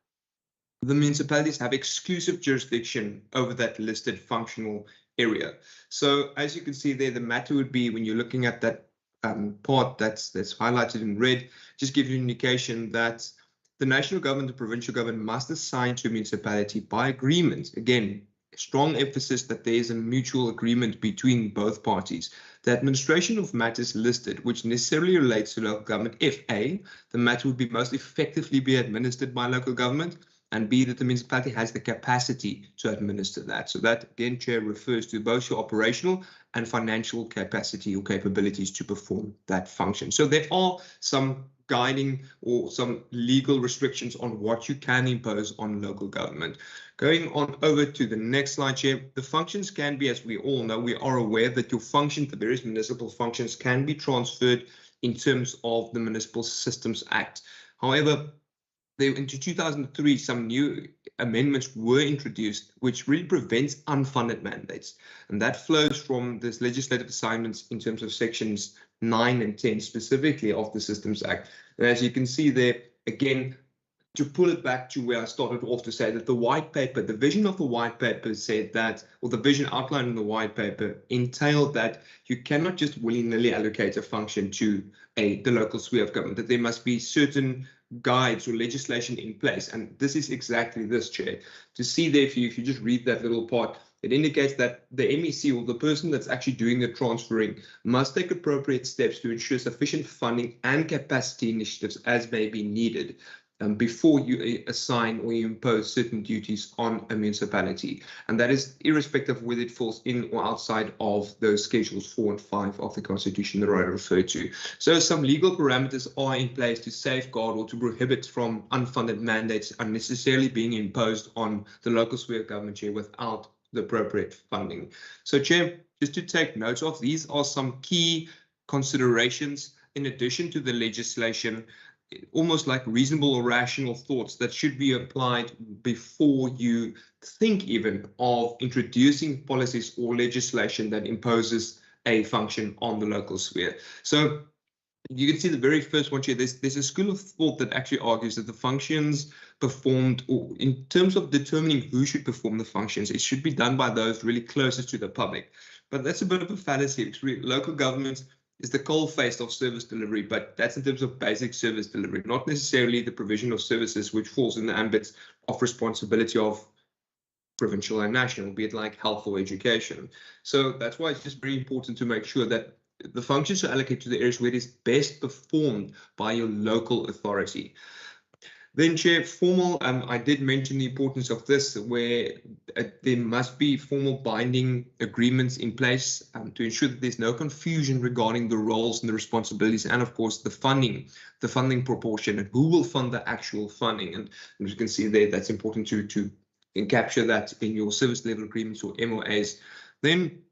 [SPEAKER 10] the municipalities have exclusive jurisdiction over that listed functional area. So as you can see there, the matter would be, when you're looking at that part that's highlighted in red, just give you an indication that the national government and provincial government must assign to a municipality by agreement. Again, strong emphasis that there is a mutual agreement between both parties. The administration of matters listed, which necessarily relates to local government, if A, the matter would be most effectively be administered by local government, and B, that the municipality has the capacity to administer that. So that, again, Chair, refers to both your operational and financial capacity or capabilities to perform that function. So there are some guiding or some legal restrictions on what you can impose on local government. Going on over to the next slide, Chair, the functions can be, as we all know, we are aware that your functions, the various municipal functions, can be transferred in terms of the Municipal Systems Act. However, in 2003, some new amendments were introduced, which really prevents unfunded mandates. And that flows from this legislative assignments in terms of sections 9 and 10, specifically of the Systems Act. And as you can see there, again, to pull it back to where I started off to say that the white paper, the vision of the white paper said that, or the vision outlined in the white paper entailed that you cannot just willy-nilly allocate a function to the local sphere of government, that there must be certain guides or legislation in place. And this is exactly this, Chair. To see there, if you just read that little part, it indicates that the MEC, or the person that's actually doing the transferring, must take appropriate steps to ensure sufficient funding and capacity initiatives as may be needed before you assign or you impose certain duties on a municipality. And that is irrespective of whether it falls in or outside of those schedules 4 and 5 of the Constitution that I referred to. So some legal parameters are in place to safeguard or to prohibit from unfunded mandates unnecessarily being imposed on the local sphere of government, Chair, without the appropriate funding. So, Chair, just to take notes of, these are some key considerations in addition to the legislation, almost like reasonable or rational thoughts that should be applied before you think even of introducing policies or legislation that imposes a function on the local sphere. So you can see the very first one here, there's a school of thought that actually argues that the functions performed, or in terms of determining who should perform the functions, it should be done by those really closest to the public. But that's a bit of a fallacy, because local governments is the coal face of service delivery, but that's in terms of basic service delivery, not necessarily the provision of services which falls in the ambit of responsibility of provincial and national, be it like health or education. So that's why it's just very important to make sure that the functions are allocated to the areas where it is best performed by your local authority. Then, Chair, formal, I did mention the importance of this, where there must be formal binding agreements in place to ensure that there's no confusion regarding the roles and the responsibilities, and of course the funding proportion, and who will fund the actual funding. And as you can see there, that's important to capture that in your service level agreements or MOAs. Then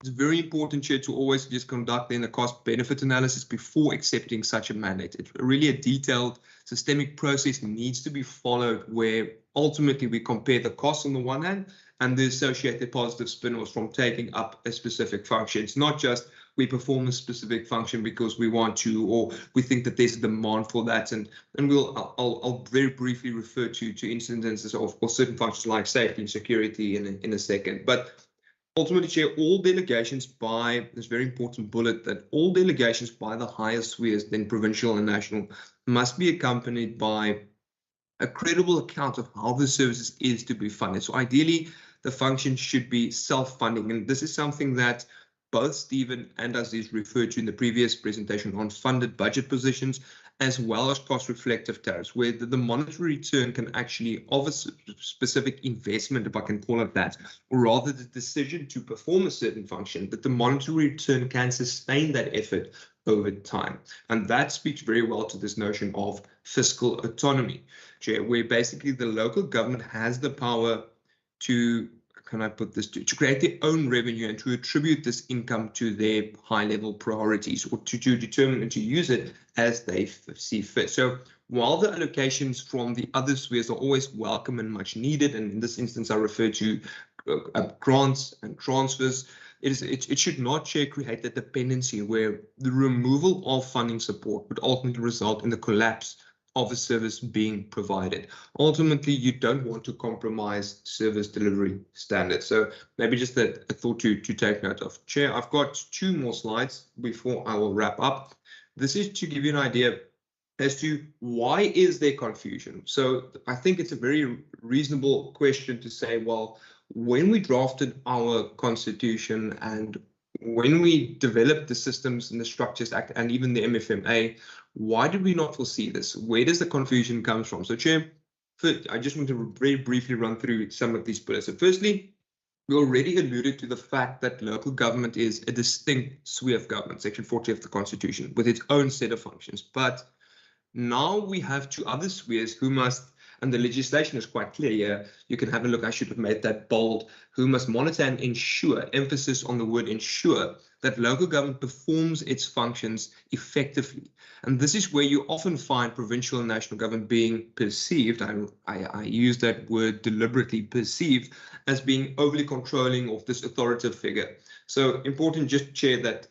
[SPEAKER 10] it's very important, Chair, to always just conduct then a cost-benefit analysis before accepting such a mandate. It's really a detailed systemic process needs to be followed, where ultimately we compare the costs on the one hand and the associated positive spin-offs from taking up a specific function. It's not just we perform a specific function because we want to, or we think that there's a demand for that. And I'll very briefly refer to incidences of certain functions like safety and security in a second. But ultimately, Chair, all delegations by, this very important bullet, that all delegations by the higher spheres, then provincial and national, must be accompanied by a credible account of how the services is to be funded. So ideally, the function should be self-funding. And this is something that both Stephen and Aziz referred to in the previous presentation on funded budget positions, as well as cost-reflective tariffs, where the monetary return can actually offer specific investment, if I can call it that, or rather the decision to perform a certain function, that the monetary return can sustain that effort over time. And that speaks very well to this notion of fiscal autonomy, Chair, where basically the local government has the power to, can I put this, to create their own revenue and to attribute this income to their high-level priorities, or to determine and to use it as they see fit. So while the allocations from the other spheres are always welcome and much needed, and in this instance I refer to grants and transfers, it should not, Chair, create a dependency where the removal of funding support would ultimately result in the collapse of a service being provided. Ultimately, you don't want to compromise service delivery standards. So maybe just a thought to take note of. Chair, I've got 2 more slides before I will wrap up. This is to give you an idea as to why is there confusion. So I think it's a very reasonable question to say, well, when we drafted our constitution and when we developed the Systems and the Structures Act and even the MFMA, why did we not foresee this? Where does the confusion come from? So, Chair, first, I just want to very briefly run through some of these pillars. So firstly, we already alluded to the fact that local government is a distinct sphere of government, Section 40 of the Constitution, with its own set of functions. But now we have 2 other spheres who must, and the legislation is quite clear here, you can have a look, I should have made that bold, who must monitor and ensure, emphasis on the word ensure, that local government performs its functions effectively. And this is where you often find provincial and national government being perceived, I use that word deliberately, perceived, as being overly controlling of this authoritative figure. So important, just Chair, that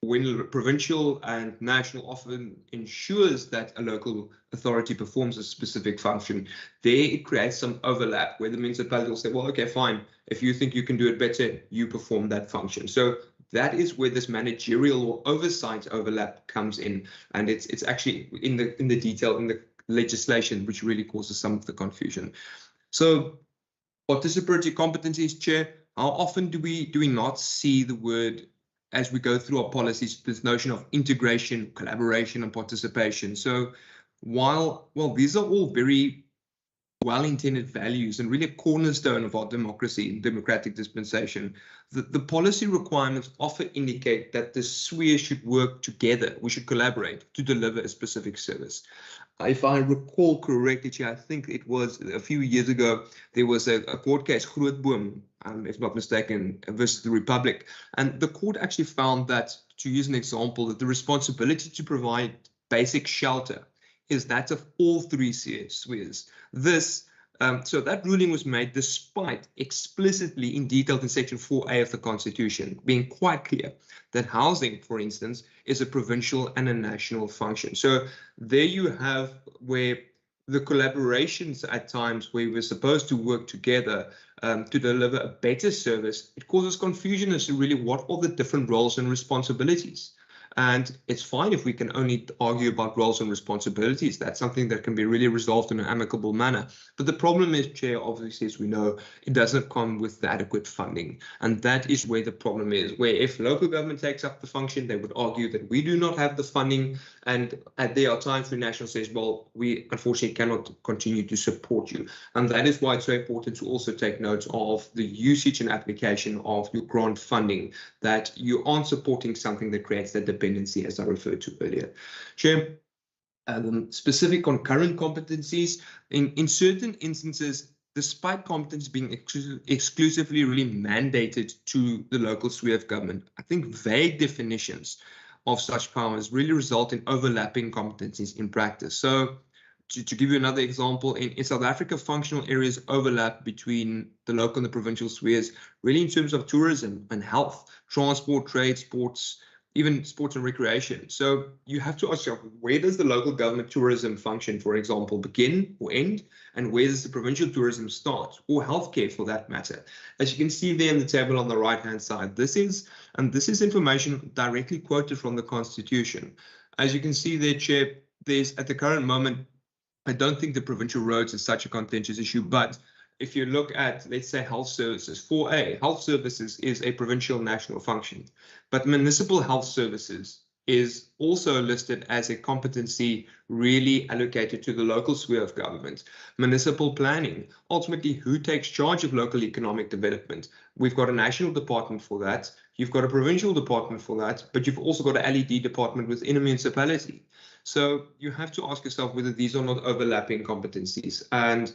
[SPEAKER 10] when provincial and national often ensures that a local authority performs a specific function, there it creates some overlap where the municipality will say, well, okay, fine. If you think you can do it better, you perform that function. So that is where this managerial or oversight overlap comes in. And it's actually in the detail, in the legislation, which really causes some of the confusion. So participatory competencies, Chair, how often do we not see the word as we go through our policies, this notion of integration, collaboration, and participation? So while these are all very well-intended values and really a cornerstone of our democracy and democratic dispensation, the policy requirements often indicate that the spheres should work together. We should collaborate to deliver a specific service. If I recall correctly, I think it was a few years ago, there was a court case, Grootboom, if not mistaken, versus the Republic. And the court actually found that, to use an example, that the responsibility to provide basic shelter is that of all 3 spheres. So that ruling was made despite explicitly in detail in Section 4A of the Constitution, being quite clear that housing, for instance, is a provincial and a national function. So there you have where the collaborations at times where we're supposed to work together to deliver a better service, it causes confusion as to really what are the different roles and responsibilities. And it's fine if we can only argue about roles and responsibilities. That's something that can be really resolved in an amicable manner. But the problem is, Chair, obviously, as we know, it doesn't come with the adequate funding. And that is where the problem is, where if local government takes up the function, they would argue that we do not have the funding. And there are times when national says, well, we unfortunately cannot continue to support you. And that is why it's so important to also take note of the usage and application of your grant funding, that you aren't supporting something that creates that dependency, as I referred to earlier. Chair, specific on current competencies, in certain instances, despite competence being exclusively really mandated to the local sphere of government, I think vague definitions of such powers really result in overlapping competencies in practice. So to give you another example, in South Africa, functional areas overlap between the local and the provincial spheres, really in terms of tourism and health, transport, trade, sports, even sports and recreation. So you have to ask yourself, where does the local government tourism function, for example, begin or end? And where does the provincial tourism start, or healthcare for that matter? As you can see there in the table on the right-hand side, this is information directly quoted from the Constitution. As you can see there, Chair, there's at the current moment, I don't think the provincial roads is such a contentious issue, but if you look at, let's say, health services, 4A, health services is a provincial national function, but municipal health services is also listed as a competency really allocated to the local sphere of government. Municipal planning, ultimately who takes charge of local economic development? We've got a national department for that. You've got a provincial department for that, but you've also got an LED department within a municipality. So you have to ask yourself whether these are not overlapping competencies. And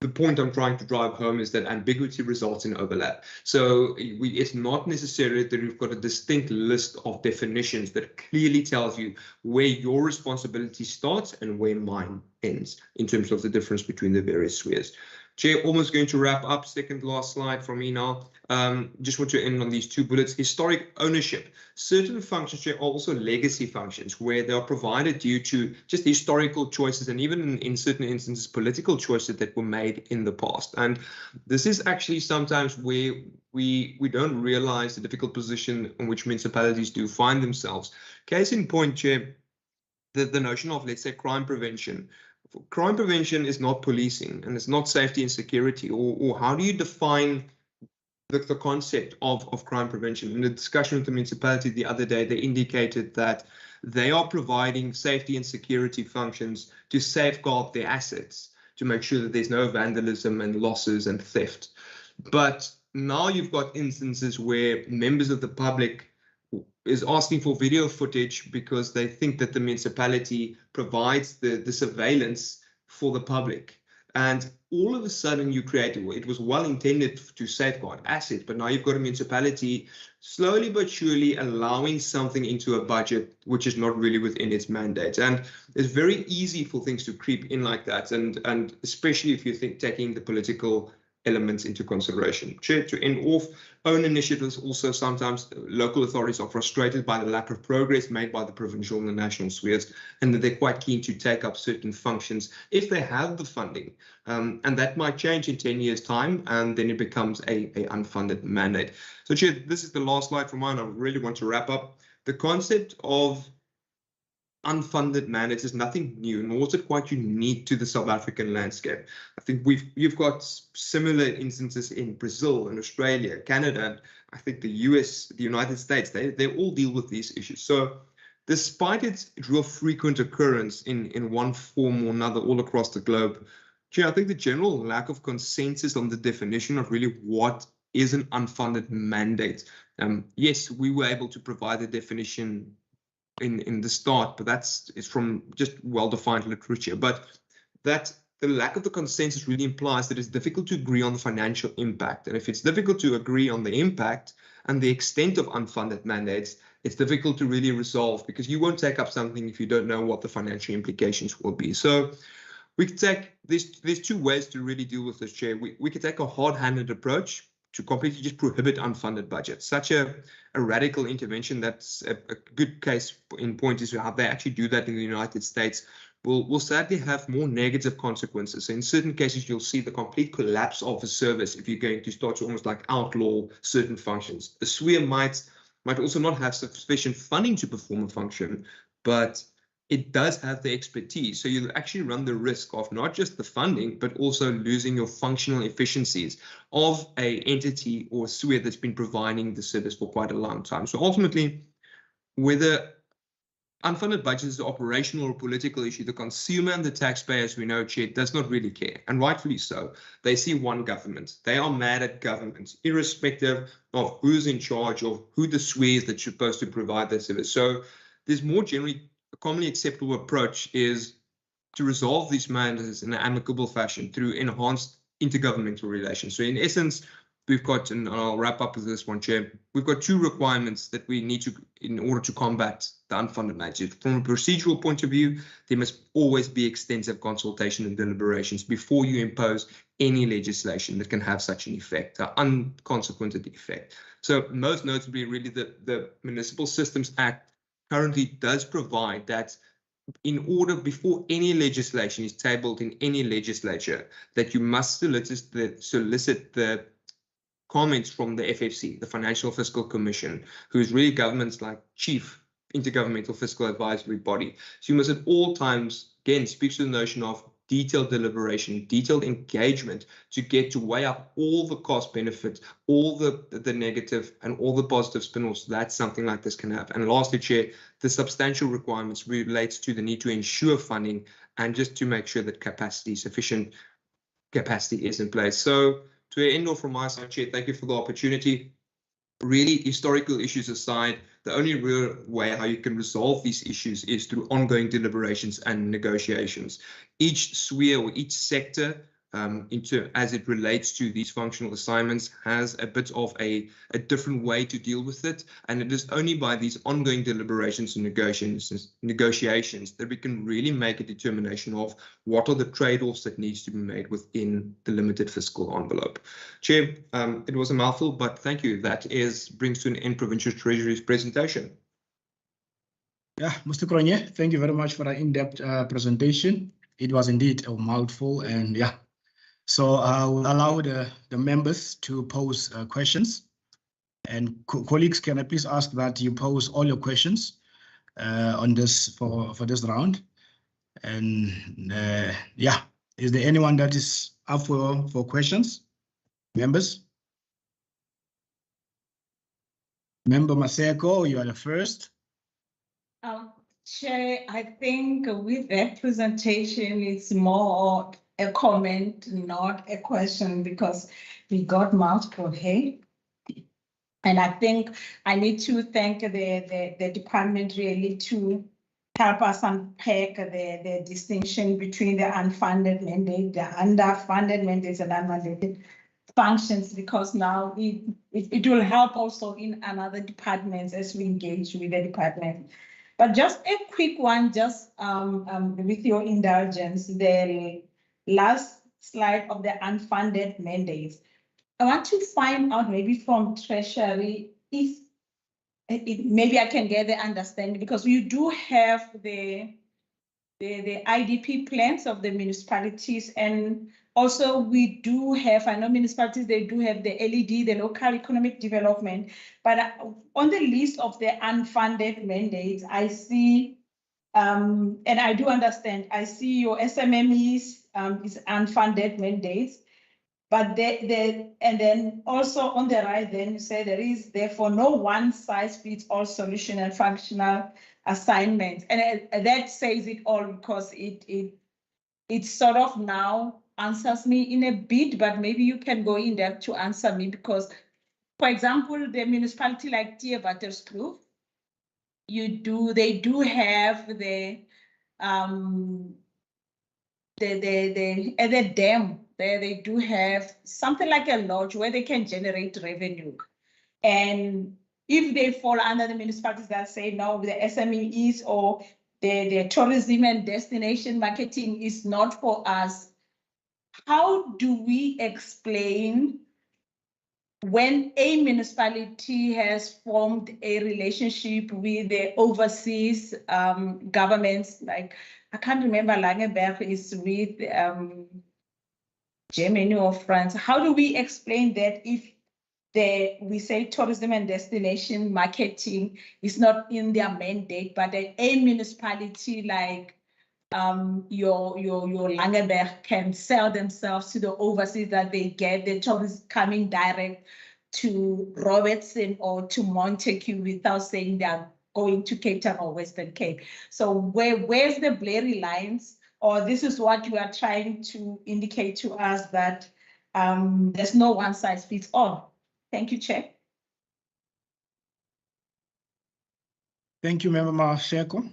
[SPEAKER 10] the point I'm trying to drive home is that ambiguity results in overlap. So it's not necessarily that we've got a distinct list of definitions that clearly tells you where your responsibility starts and where mine ends in terms of the difference between the various spheres. Chair, almost going to wrap up. Second last slide from me now. Just want to end on these two bullets. Historic ownership. Certain functions, Chair, are also legacy functions where they are provided due to just historical choices and even in certain instances, political choices that were made in the past. And this is actually sometimes where we don't realize the difficult position in which municipalities do find themselves. Case in point, Chair, the notion of, let's say, crime prevention. Crime prevention is not policing and it's not safety and security, or how do you define the concept of crime prevention? In the discussion with the municipality the other day, they indicated that they are providing safety and security functions to safeguard their assets, to make sure that there's no vandalism and losses and theft. But now you've got instances where members of the public is asking for video footage because they think that the municipality provides the surveillance for the public. And all of a sudden you create, it was well intended to safeguard assets, but now you've got a municipality slowly but surely allowing something into a budget which is not really within its mandate. And it's very easy for things to creep in like that. And especially if you think taking the political elements into consideration. Chair, to end off, own initiatives also sometimes local authorities are frustrated by the lack of progress made by the provincial and the national spheres, and that they're quite keen to take up certain functions if they have the funding. And that might change in 10 years' time, and then it becomes a unfunded mandate. So, Chair, this is the last slide from mine. I really want to wrap up. The concept of unfunded mandates is nothing new, nor is it quite unique to the South African landscape. I think you've got similar instances in Brazil and Australia, Canada, and I think the US, the United States, they all deal with these issues. So despite its real frequent occurrence in one form or another all across the globe, Chair, I think the general lack of consensus on the definition of really what is an unfunded mandate. Yes, we were able to provide the definition in the start, but it's from just well-defined literature. But that the lack of the consensus really implies that it's difficult to agree on the financial impact. And if it's difficult to agree on the impact and the extent of unfunded mandates, it's difficult to really resolve, because you won't take up something if you don't know what the financial implications will be. So we could take there's two ways to really deal with this, Chair. We could take a hard-handed approach to completely just prohibit unfunded budgets. Such a radical intervention, that's a good case in point is how they actually do that in the United States, will sadly have more negative consequences. In certain cases, you'll see the complete collapse of a service if you're going to start to almost like outlaw certain functions. The sphere might also not have sufficient funding to perform a function, but it does have the expertise. So you actually run the risk of not just the funding, but also losing your functional efficiencies of an entity or sphere that's been providing the service for quite a long time. So ultimately, whether unfunded budget is an operational or political issue, the consumer and the taxpayer, as we know, Chair, does not really care, and rightfully so. They see one government. They are mad at government, irrespective of who's in charge of who the sphere is that's supposed to provide the service. So there's more generally a commonly acceptable approach is to resolve these matters in an amicable fashion through enhanced intergovernmental relations. So in essence, we've got, and I'll wrap up with this one, Chair, we've got two requirements that we need to, in order to combat the unfunded mandates. From a procedural point of view, there must always be extensive consultation and deliberations before you impose any legislation that can have such an effect, an unconsequented effect. So most notably, really, the Municipal Systems Act currently does provide that in order, before any legislation is tabled in any legislature, that you must solicit the comments from the FFC, the Financial Fiscal Commission, who is really government's like chief intergovernmental fiscal advisory body. So you must at all times, again, speak to the notion of detailed deliberation, detailed engagement to get to weigh up all the cost benefits, all the negative and all the positive spin-offs that something like this can have. And lastly, Chair, the substantial requirements relates to the need to ensure funding and just to make sure that sufficient capacity is in place. So to end off from my side, Chair, thank you for the opportunity. Really, historical issues aside, the only real way how you can resolve these issues is through ongoing deliberations and negotiations. Each sphere or each sector, as it relates to these functional assignments, has a bit of a different way to deal with it. And it is only by these ongoing deliberations and negotiations that we can really make a determination of what are the trade-offs that needs to be made within the limited fiscal envelope. Chair, it was a mouthful, but thank you. That brings to an end Provincial Treasury's presentation.
[SPEAKER 1] Yeah, Mr. Cronje, thank you very much for that in-depth presentation. It was indeed a mouthful, and yeah. So I will allow the members to pose questions. And colleagues, can I please ask that you pose all your questions on this for this round? And yeah, is there anyone that is up for questions? Members? Member Maseko, you are the first.
[SPEAKER 3] Chair, I think with that presentation, it's more a comment, not a question, because we got multiple, hey? And I think I need to thank the department really to help us unpack the distinction between the unfunded mandate, the underfunded mandates and unmandated functions, because now it will help also in another departments as we engage with the department. But just a quick one, just with your indulgence, the last slide of the unfunded mandates. I want to find out maybe from Treasury if maybe I can get the understanding, because we do have the IDP plans of the municipalities, and also we do have, I know municipalities, they do have the LED, the local economic development, but on the list of the unfunded mandates, I see, and I do understand, I see your SMMEs is unfunded mandates, but and then also on the right, then you say there is therefore no one size fits all solution and functional assignment. And that says it all, because it sort of now answers me in a bit, but maybe you can go in depth to answer me, because, for example, the municipality like Theewaterskloof, they do have the dam. There they do have something like a lodge where they can generate revenue. And if they fall under the municipalities that say, no, the SMEs or the tourism and destination marketing is not for us, how do we explain when a municipality has formed a relationship with the overseas governments, like I can't remember, Langeberg is with Germany or France. How do we explain that if we say tourism and destination marketing is not in their mandate, but a municipality like your Langeberg can sell themselves to the overseas, that they get the tourists coming direct to Robertson or to Montague without saying they're going to Cape Town or Western Cape. So where's the blurry lines? Or this is what you are trying to indicate to us, that there's no one size fits all. Thank you, Chair.
[SPEAKER 1] Thank you, Member Maseko.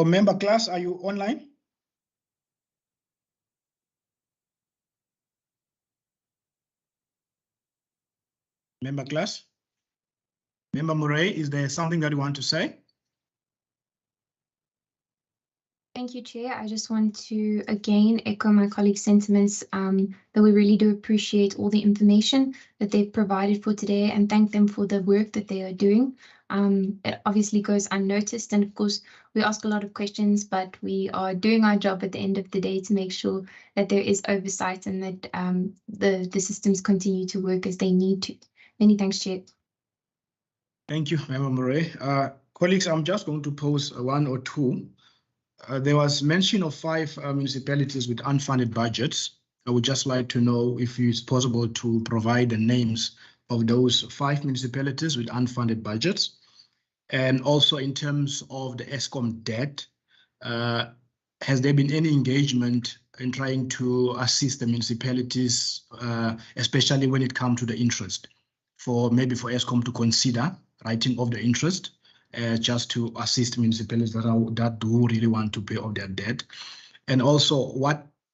[SPEAKER 1] Member Class, are you online? Member Class? Member Murray, is there something that you want to say?
[SPEAKER 2] Thank you, Chair. I just want to again echo my colleagues' sentiments that we really do appreciate all the information that they've provided for today, and thank them for the work that they are doing. It obviously goes unnoticed, and of course we ask a lot of questions, but we are doing our job at the end of the day to make sure that there is oversight and that the systems continue to work as they need to. Many thanks, Chair.
[SPEAKER 1] Thank you, Member Murray. Colleagues, I'm just going to pose one or two There was mention of 5 municipalities with unfunded budgets. I would just like to know if it's possible to provide the names of those 5 municipalities with unfunded budgets. And also in terms of the ESCOM debt, has there been any engagement in trying to assist the municipalities, especially when it comes to the interest, for ESCOM to consider writing off the interest, just to assist municipalities that do really want to pay off their debt? And also,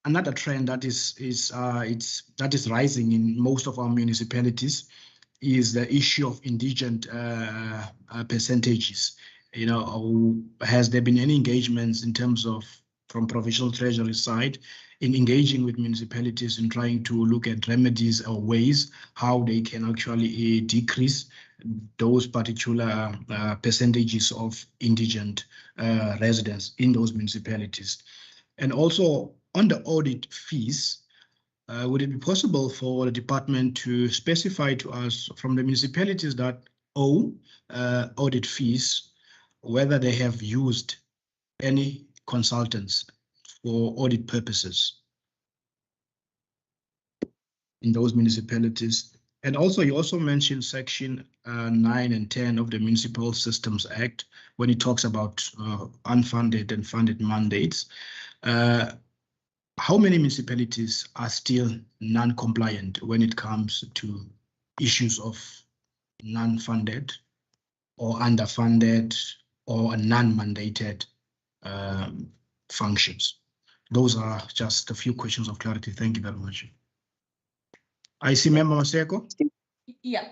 [SPEAKER 1] another trend that is rising in most of our municipalities is the issue of indigent percentages. You know, has there been any engagements in terms of from Provincial Treasury side in engaging with municipalities in trying to look at remedies or ways how they can actually decrease those particular percentages of indigent residents in those municipalities? And also on the audit fees, would it be possible for the department to specify to us from the municipalities that owe audit fees, whether they have used any consultants for audit purposes in those municipalities? And also, you also mentioned Section 9 and 10 of the Municipal Systems Act when it talks about unfunded and funded mandates. How many municipalities are still non-compliant when it comes to issues of non-funded or underfunded or non-mandated functions? Those are just a few questions of clarity. Thank you very much. I see Member Maseko.
[SPEAKER 3] Yeah,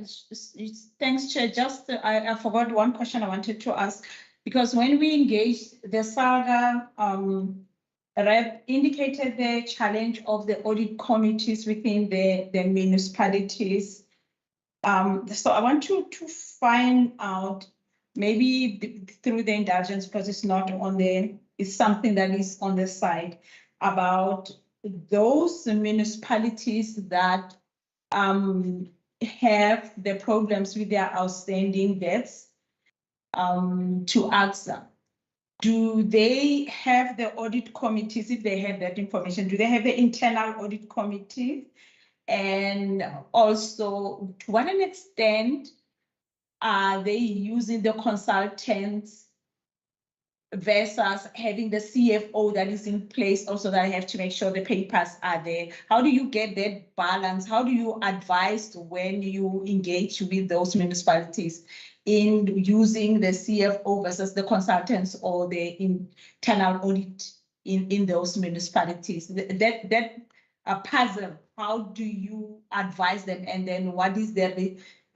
[SPEAKER 3] thanks, Chair. Just I forgot one question I wanted to ask, because when we engaged the SALGA rep indicated the challenge of the audit committees within the municipalities. So I want to find out, maybe through the indulgence, because it's not on the, it's something that is on the side, about those municipalities that have the problems with their outstanding debts to AXA. Do they have the audit committees, if they have that information? Do they have the internal audit committee? And also, to what extent are they using the consultants versus having the CFO that is in place also, that I have to make sure the papers are there? How do you get that balance? How do you advise when you engage with those municipalities in using the CFO versus the consultants or the internal audit in those municipalities? That a puzzle. How do you advise them? And then what is their,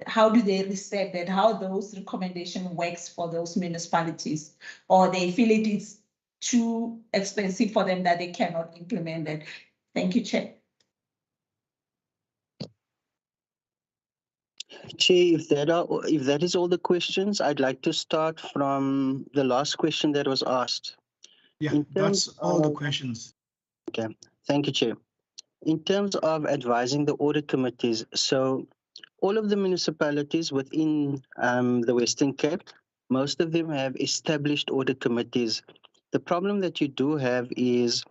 [SPEAKER 3] how do they reset that? How those recommendation works for those municipalities? Or they feel it is too expensive for them that they cannot implement it? Thank you, Chair.
[SPEAKER 19] Chair, if that is all the questions, I'd like to start from the last question that was asked.
[SPEAKER 1] Yeah, that's all the questions.
[SPEAKER 19] Okay, thank you, Chair. In terms of advising the audit committees, so all of the municipalities within the Western Cape, most of them have established audit committees. The problem that you do have is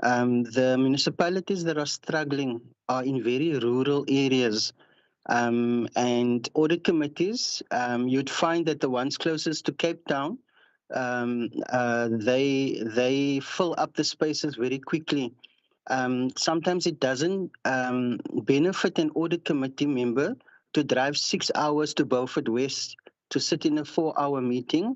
[SPEAKER 19] the municipalities that are struggling are in very rural areas. And audit committees, you'd find that the ones closest to Cape Town, they fill up the spaces very quickly. Sometimes it doesn't benefit an audit committee member to drive 6 hours to Beaufort West to sit in a 4-hour meeting,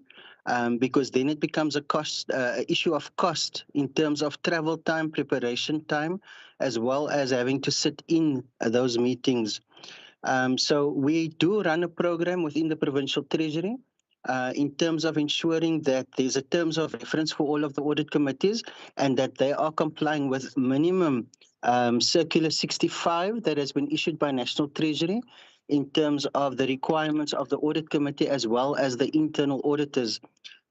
[SPEAKER 19] because then it becomes a cost issue of cost in terms of travel time, preparation time, as well as having to sit in those meetings. So we do run a program within the Provincial Treasury in terms of ensuring that there's a terms of reference for all of the audit committees and that they are complying with minimum Circular 65 that has been issued by National Treasury in terms of the requirements of the audit committee as well as the internal auditors.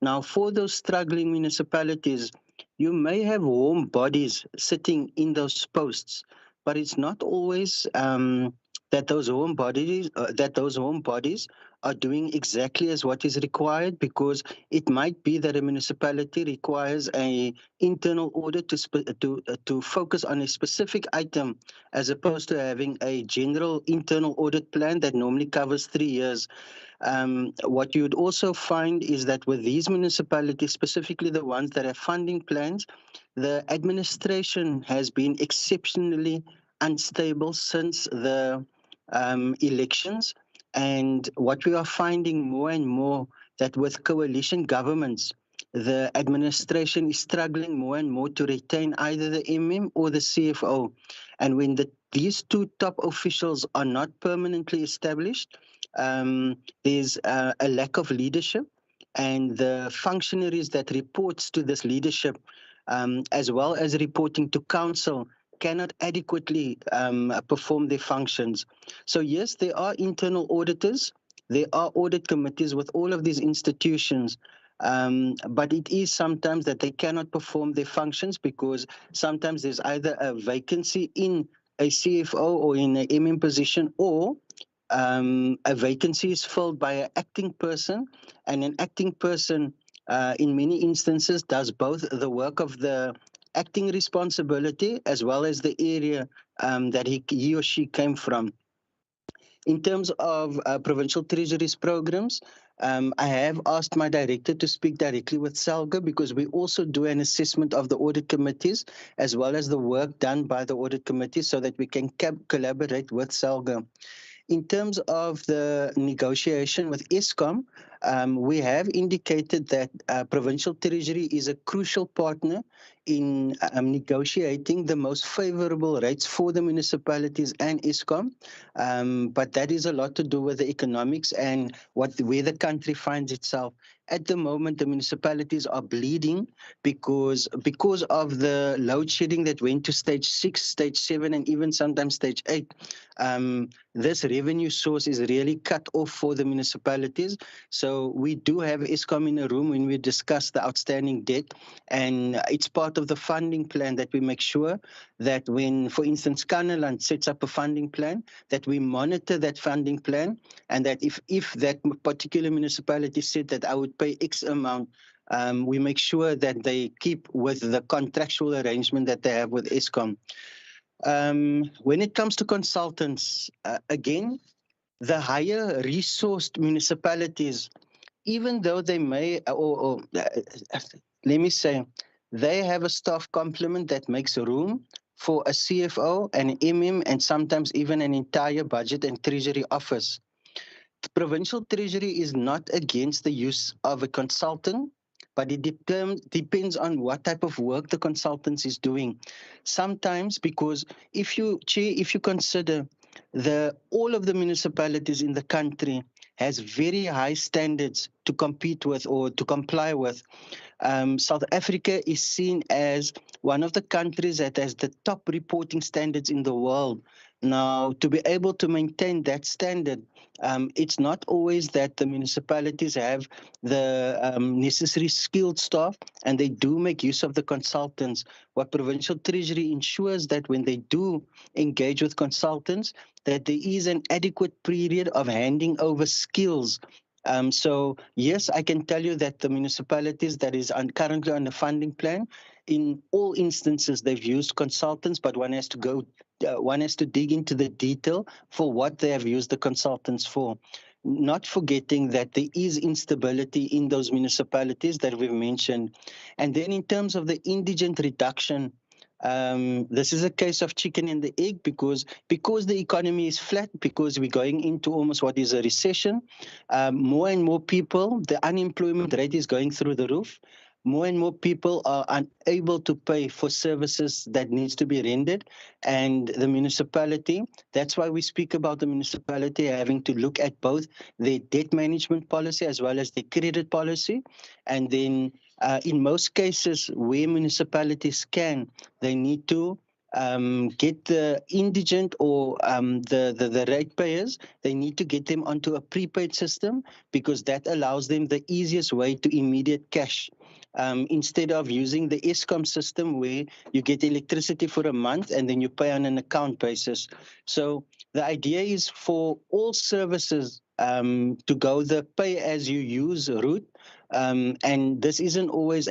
[SPEAKER 19] Now, for those struggling municipalities, you may have warm bodies sitting in those posts, but it's not always that those warm bodies are doing exactly as what is required, because it might be that a municipality requires a internal audit to focus on a specific item, as opposed to having a general internal audit plan that normally covers 3 years. What you'd also find is that with these municipalities, specifically the ones that have funding plans, the administration has been exceptionally unstable since the elections. And what we are finding more and more, that with coalition governments, the administration is struggling more and more to retain either the MM or the CFO. And when these two top officials are not permanently established, there's a lack of leadership, and the functionaries that reports to this leadership, as well as reporting to council, cannot adequately perform their functions. So yes, there are internal auditors, there are audit committees with all of these institutions, but it is sometimes that they cannot perform their functions because sometimes there's either a vacancy in a CFO or in an MM position, or a vacancy is filled by an acting person, and an acting person in many instances does both the work of the acting responsibility as well as the area that he or she came from. In terms of provincial treasuries programs, I have asked my director to speak directly with SALGA, because we also do an assessment of the audit committees as well as the work done by the audit committees, so that we can collaborate with SALGA. In terms of the negotiation with Eskom, we have indicated that Provincial Treasury is a crucial partner in negotiating the most favorable rates for the municipalities and Eskom. But that is a lot to do with the economics and where the country finds itself. At the moment, the municipalities are bleeding because of the load shedding that went to stage 6, stage 7, and even sometimes stage 8. This revenue source is really cut off for the municipalities. So we do have Eskom in a room when we discuss the outstanding debt, and it's part of the funding plan that we make sure that when, for instance, Kaneland sets up a funding plan, that we monitor that funding plan, and that if that particular municipality said that I would pay X amount, we make sure that they keep with the contractual arrangement that they have with Eskom. When it comes to consultants, again, the higher resourced municipalities, even though they may, let me say, they have a staff complement that makes room for a CFO, an MM, and sometimes even an entire budget and treasury office. The Provincial Treasury is not against the use of a consultant, but it depends on what type of work the consultant is doing. Sometimes, because if you consider all of the municipalities in the country has very high standards to compete with or to comply with. South Africa is seen as one of the countries that has the top reporting standards in the world. Now, to be able to maintain that standard, it's not always that the municipalities have the necessary skilled staff, and they do make use of the consultants. What Provincial Treasury ensures that when they do engage with consultants, that there is an adequate period of handing over skills. So yes, I can tell you that the municipalities that is currently on the funding plan, in all instances they've used consultants, but one has to dig into the detail for what they have used the consultants for. Not forgetting that there is instability in those municipalities that we've mentioned. And then in terms of the indigent reduction, this is a case of chicken and the egg, because the economy is flat, because we're going into almost what is a recession. More and more people, the unemployment rate is going through the roof. More and more people are unable to pay for services that needs to be rendered, and the municipality, that's why we speak about the municipality having to look at both their debt management policy as well as their credit policy. And then in most cases where municipalities can, they need to get the indigent or the ratepayers, they need to get them onto a prepaid system, because that allows them the easiest way to immediate cash. Instead of using the Eskom system where you get electricity for a month and then you pay on an account basis. So the idea is for all services to go the pay as you use route. And this isn't always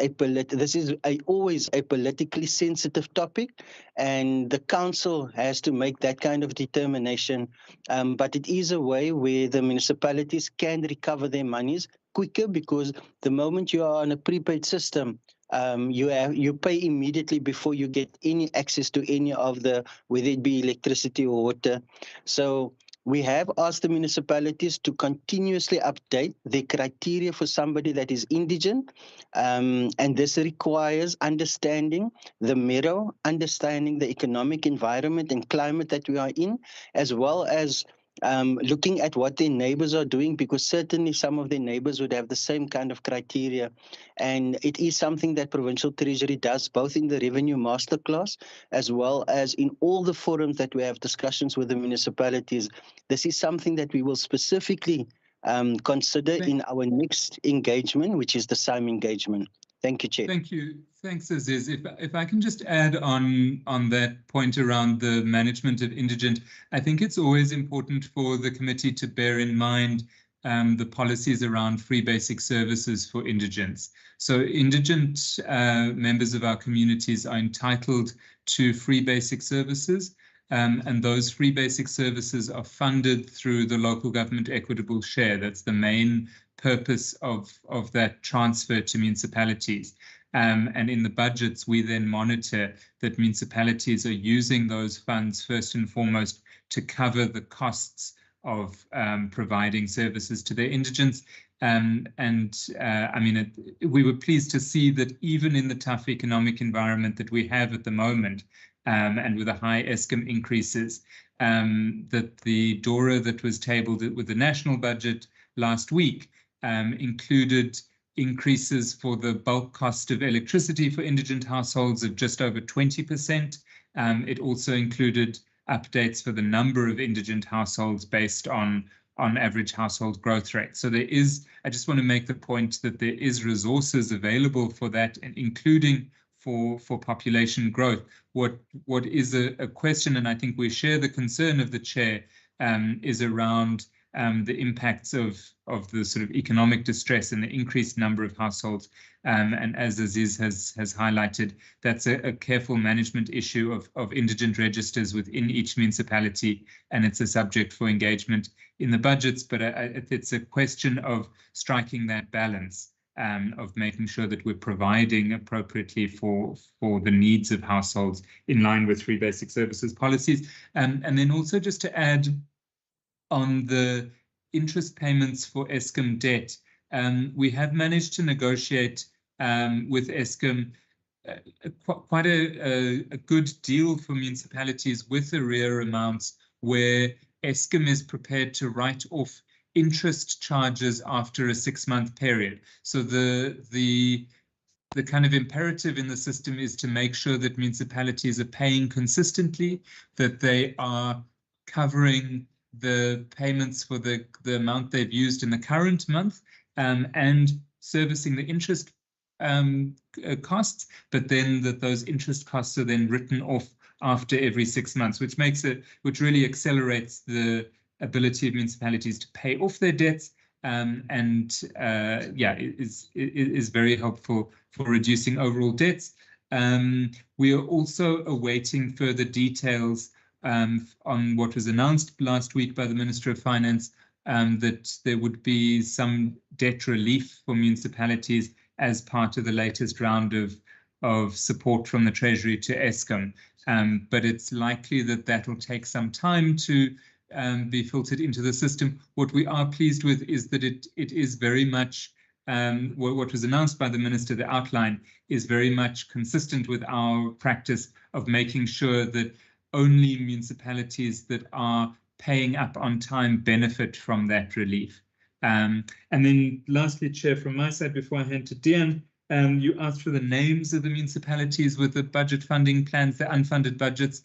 [SPEAKER 19] always a politically sensitive topic, and the council has to make that kind of determination. But it is a way where the municipalities can recover their monies quicker, because the moment you are on a prepaid system, you pay immediately before you get any access to any of the, whether it be electricity or water. So we have asked the municipalities to continuously update the criteria for somebody that is indigent, and this requires understanding the meadow, understanding the economic environment and climate that we are in, as well as looking at what their neighbors are doing, because certainly some of their neighbors would have the same kind of criteria. And it is something that Provincial Treasury does, both in the Revenue Masterclass, as well as in all the forums that we have discussions with the municipalities. This is something that we will specifically consider in our next engagement, which is the SIME engagement. Thank you, Chair.
[SPEAKER 7] Thank you. Thanks, Aziz. If I can just add on that point around the management of indigent, I think it's always important for the committee to bear in mind the policies around free basic services for indigents. So indigent members of our communities are entitled to free basic services, and those free basic services are funded through the local government equitable share. That's the main purpose of that transfer to municipalities. And in the budgets, we then monitor that municipalities are using those funds first and foremost to cover the costs of providing services to their indigents. I mean, we were pleased to see that even in the tough economic environment that we have at the moment, and with the high Eskom increases, that the DORA that was tabled with the national budget last week included increases for the bulk cost of electricity for indigent households of just over 20%. It also included updates for the number of indigent households based on average household growth rate. So there is, I just want to make the point that there is resources available for that, and including for population growth. What is a question, and I think we share the concern of the chair, is around the impacts of the sort of economic distress and the increased number of households. And as Aziz has highlighted, that's a careful management issue of indigent registers within each municipality, and it's a subject for engagement in the budgets, but it's a question of striking that balance, of making sure that we're providing appropriately for the needs of households in line with free basic services policies. And then also just to add on the interest payments for Eskom debt, we have managed to negotiate with Eskom quite a good deal for municipalities with arrear amounts, where Eskom is prepared to write off interest charges after a 6-month period. So the kind of imperative in the system is to make sure that municipalities are paying consistently, that they are covering the payments for the amount they've used in the current month, and servicing the interest costs, but then that those interest costs are then written off after every 6 months, which really accelerates the ability of municipalities to pay off their debts, is very helpful for reducing overall debts. We are also awaiting further details on what was announced last week by the Minister of Finance, that there would be some debt relief for municipalities as part of the latest round of support from the Treasury to Eskom. But it's likely that will take some time to be filtered into the system. What we are pleased with is that it is very much, what was announced by the Minister, the outline, is very much consistent with our practice of making sure that only municipalities that are paying up on time benefit from that relief. And then lastly, Chair, from my side, before I hand to Dian, you asked for the names of the municipalities with the budget funding plans, the unfunded budgets.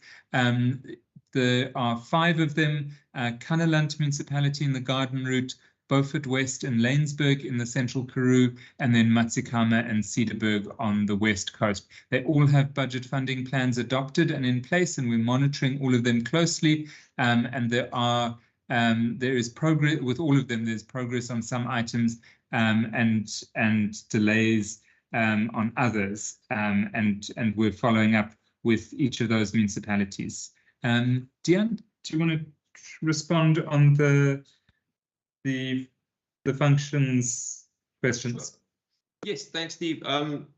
[SPEAKER 7] There are 5 of them: Kannaland Municipality in the Garden Route, Beaufort West and Lanesburg in the Central Karoo, and then Matsikama and Cedarburg on the West Coast. They all have budget funding plans adopted and in place, and we're monitoring all of them closely. And there are There is progress with all of them. There's progress on some items and delays on others, and we're following up with each of those municipalities. Dian, do you want to respond on the functions questions?
[SPEAKER 10] Yes, thanks, Steve.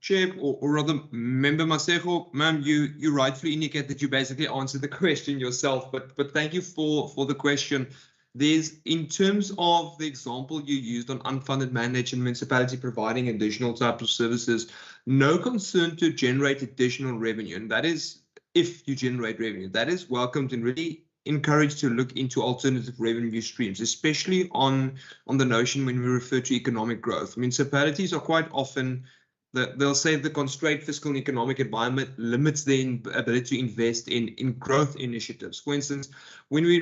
[SPEAKER 10] Chair, or rather, Member Masego, ma'am, you rightfully indicate that you basically answered the question yourself, but thank you for the question. There's, in terms of the example you used on unfunded mandate and municipality providing additional types of services, no concern to generate additional revenue, and that is if you generate revenue, that is welcomed and really encouraged to look into alternative revenue streams, especially on the notion when we refer to economic growth. Municipalities are quite often, they'll say the constrained fiscal and economic environment limits their ability to invest in growth initiatives. For instance, when we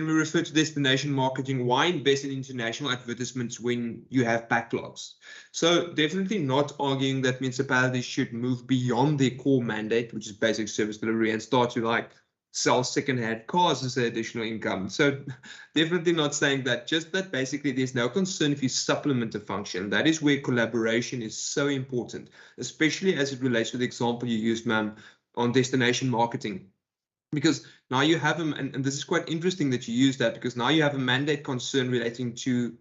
[SPEAKER 10] refer to destination marketing, why invest in international advertisements when you have backlogs? So definitely not arguing that municipalities should move beyond their core mandate, which is basic service delivery, and start to like sell second-hand cars as an additional income. So definitely not saying that, just that basically there's no concern if you supplement a function. That is where collaboration is so important, especially as it relates to the example you used, ma'am, on destination marketing. Because now you have and this is quite interesting that you use that, because now you have a mandate concern relating to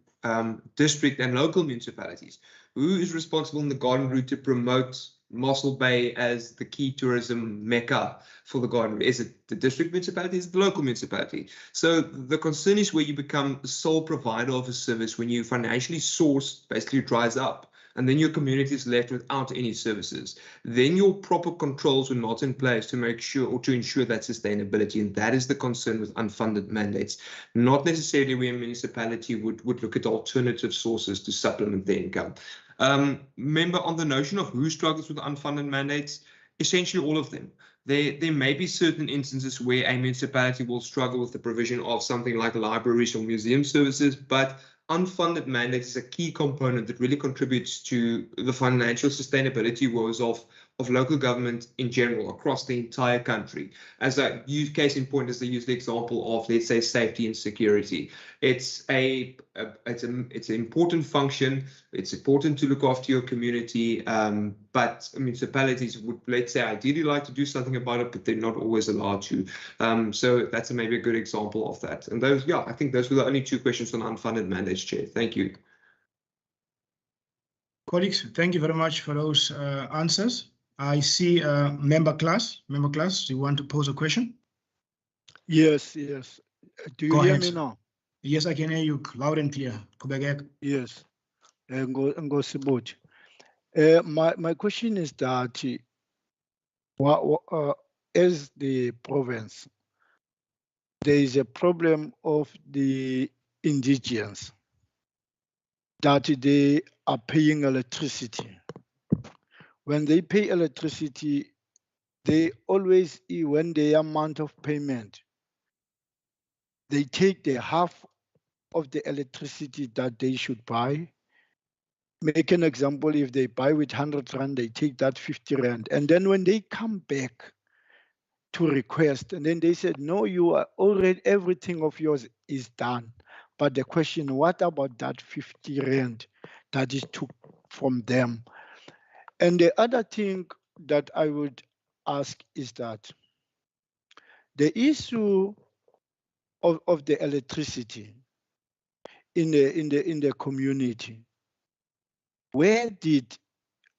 [SPEAKER 10] district and local municipalities. Who is responsible in the Garden Route to promote Mossel Bay as the key tourism mecca for the Garden Route? Is it the district municipality? Is it the local municipality? So the concern is where you become the sole provider of a service, when you financially source basically dries up, and then your community is left without any services. Then your proper controls are not in place to make sure, or to ensure that sustainability. And that is the concern with unfunded mandates, not necessarily where a municipality would look at alternative sources to supplement their income. Remember, on the notion of who struggles with unfunded mandates, essentially all of them. There may be certain instances where a municipality will struggle with the provision of something like libraries or museum services, but unfunded mandates is a key component that really contributes to the financial sustainability woes of local government in general across the entire country. As a case in point, as they use the example of, let's say, safety and security. It's an important function. It's important to look after your community, but municipalities would, let's say, ideally like to do something about it, but they're not always allowed to. So that's maybe a good example of that. And those, yeah, I think those were the only two questions on unfunded mandates, Chair. Thank you.
[SPEAKER 1] Colleagues, thank you very much for those answers. I see Member Class. Member Class, do you want to pose a question?
[SPEAKER 20] Yes, yes. Do you
[SPEAKER 1] Go
[SPEAKER 20] hear
[SPEAKER 1] ahead.
[SPEAKER 20] me now?
[SPEAKER 1] Yes, I can hear you loud and clear.
[SPEAKER 20] Yes. My question is that as the province, there is a problem of the indigents that they are paying electricity. When they pay electricity, they always, when the amount of payment, they take the half of the electricity that they should buy. Make an example, if they buy with 100 Rand, they take that 50 Rand. And then when they come back to request, and then they said, no, you are already, everything of yours is done. But the question, what about that 50 Rand that is took from them? And the other thing that I would ask is that the issue of the electricity in the community, where did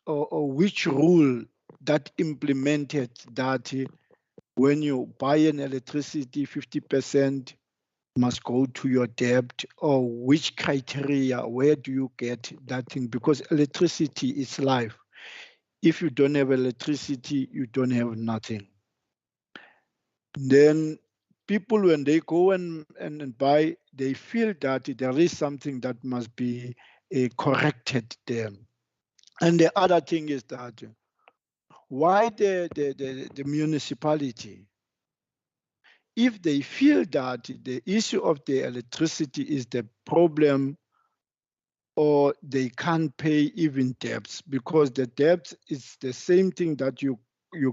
[SPEAKER 20] or which rule that implemented that when you buy an electricity, 50% must go to your debt, or which criteria, where do you get that thing? Because electricity is life. If you don't have electricity, you don't have nothing. Then people, when they go and buy, they feel that there is something that must be corrected there. And the other thing is that why the municipality, if they feel that the issue of the electricity is the problem, or they can't pay even debts, because the debt is the same thing that you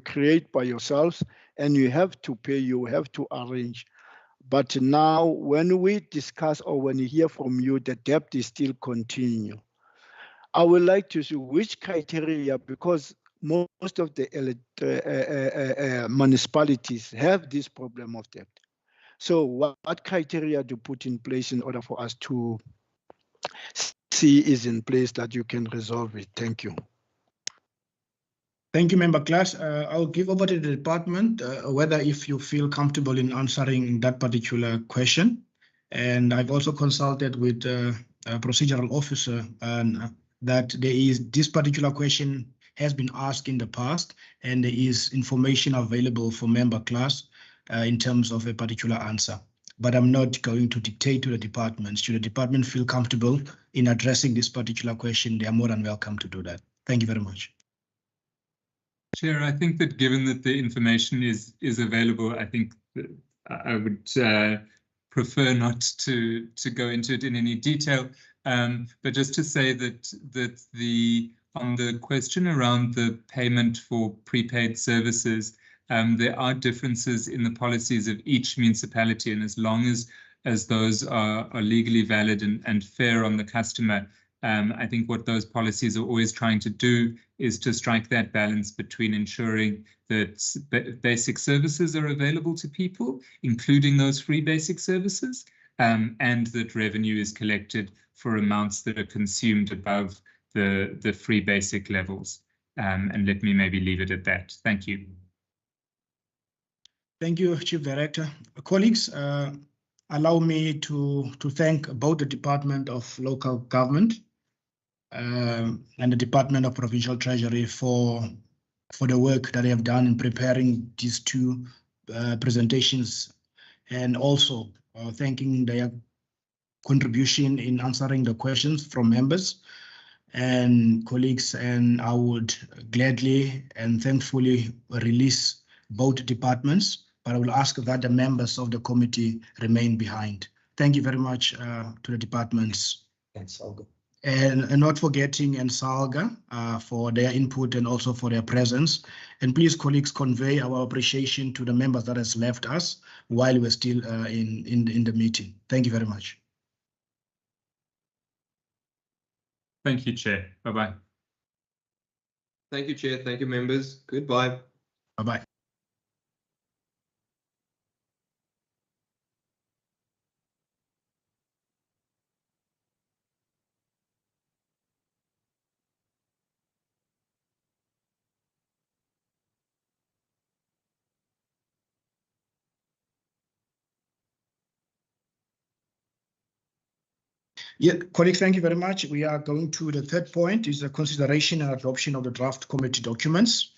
[SPEAKER 20] create by yourselves, and you have to pay, you have to arrange. But now when we discuss or when you hear from you, the debt is still continue. I would like to see which criteria, because most of the municipalities have this problem of debt. So what criteria to put in place in order for us to see is in place that you can resolve it? Thank you.
[SPEAKER 1] Thank you, Member Klaas. I'll give over to the department whether if you feel comfortable in answering that particular question. And I've also consulted with a procedural officer and that there is this particular question has been asked in the past and there is information available for Member Klaas in terms of a particular answer. But I'm not going to dictate to the department. Should the department feel comfortable in addressing this particular question, they are more than welcome to do that. Thank you very much.
[SPEAKER 7] Chair, I think that given that the information is available, I think that I would prefer not to go into it in any detail. But just to say that on the question around the payment for prepaid services, there are differences in the policies of each municipality, and as long as those are legally valid and fair on the customer, I think what those policies are always trying to do is to strike that balance between ensuring that basic services are available to people, including those free basic services, and that revenue is collected for amounts that are consumed above the free basic levels. And let me maybe leave it at that. Thank you.
[SPEAKER 1] Thank you, Chief Director. Colleagues, allow me to thank both the Department of Local Government and the Department of Provincial Treasury for the work that they have done in preparing these two presentations, and also thanking their contribution in answering the questions from members and colleagues. And I would gladly and thankfully release both departments, but I will ask that the members of the committee remain behind. Thank you very much to the departments. And not forgetting Salga for their input and also for their presence. And please, colleagues, convey our appreciation to the members that has left us while we're still in the meeting. Thank you very much.
[SPEAKER 7] Thank you, Chair. Bye-bye.
[SPEAKER 10] Thank you, Chair. Thank you, members. Goodbye.
[SPEAKER 1] Bye-bye. Yeah, colleagues, thank you very much. We are going to the third point, is the consideration and adoption of the draft committee documents.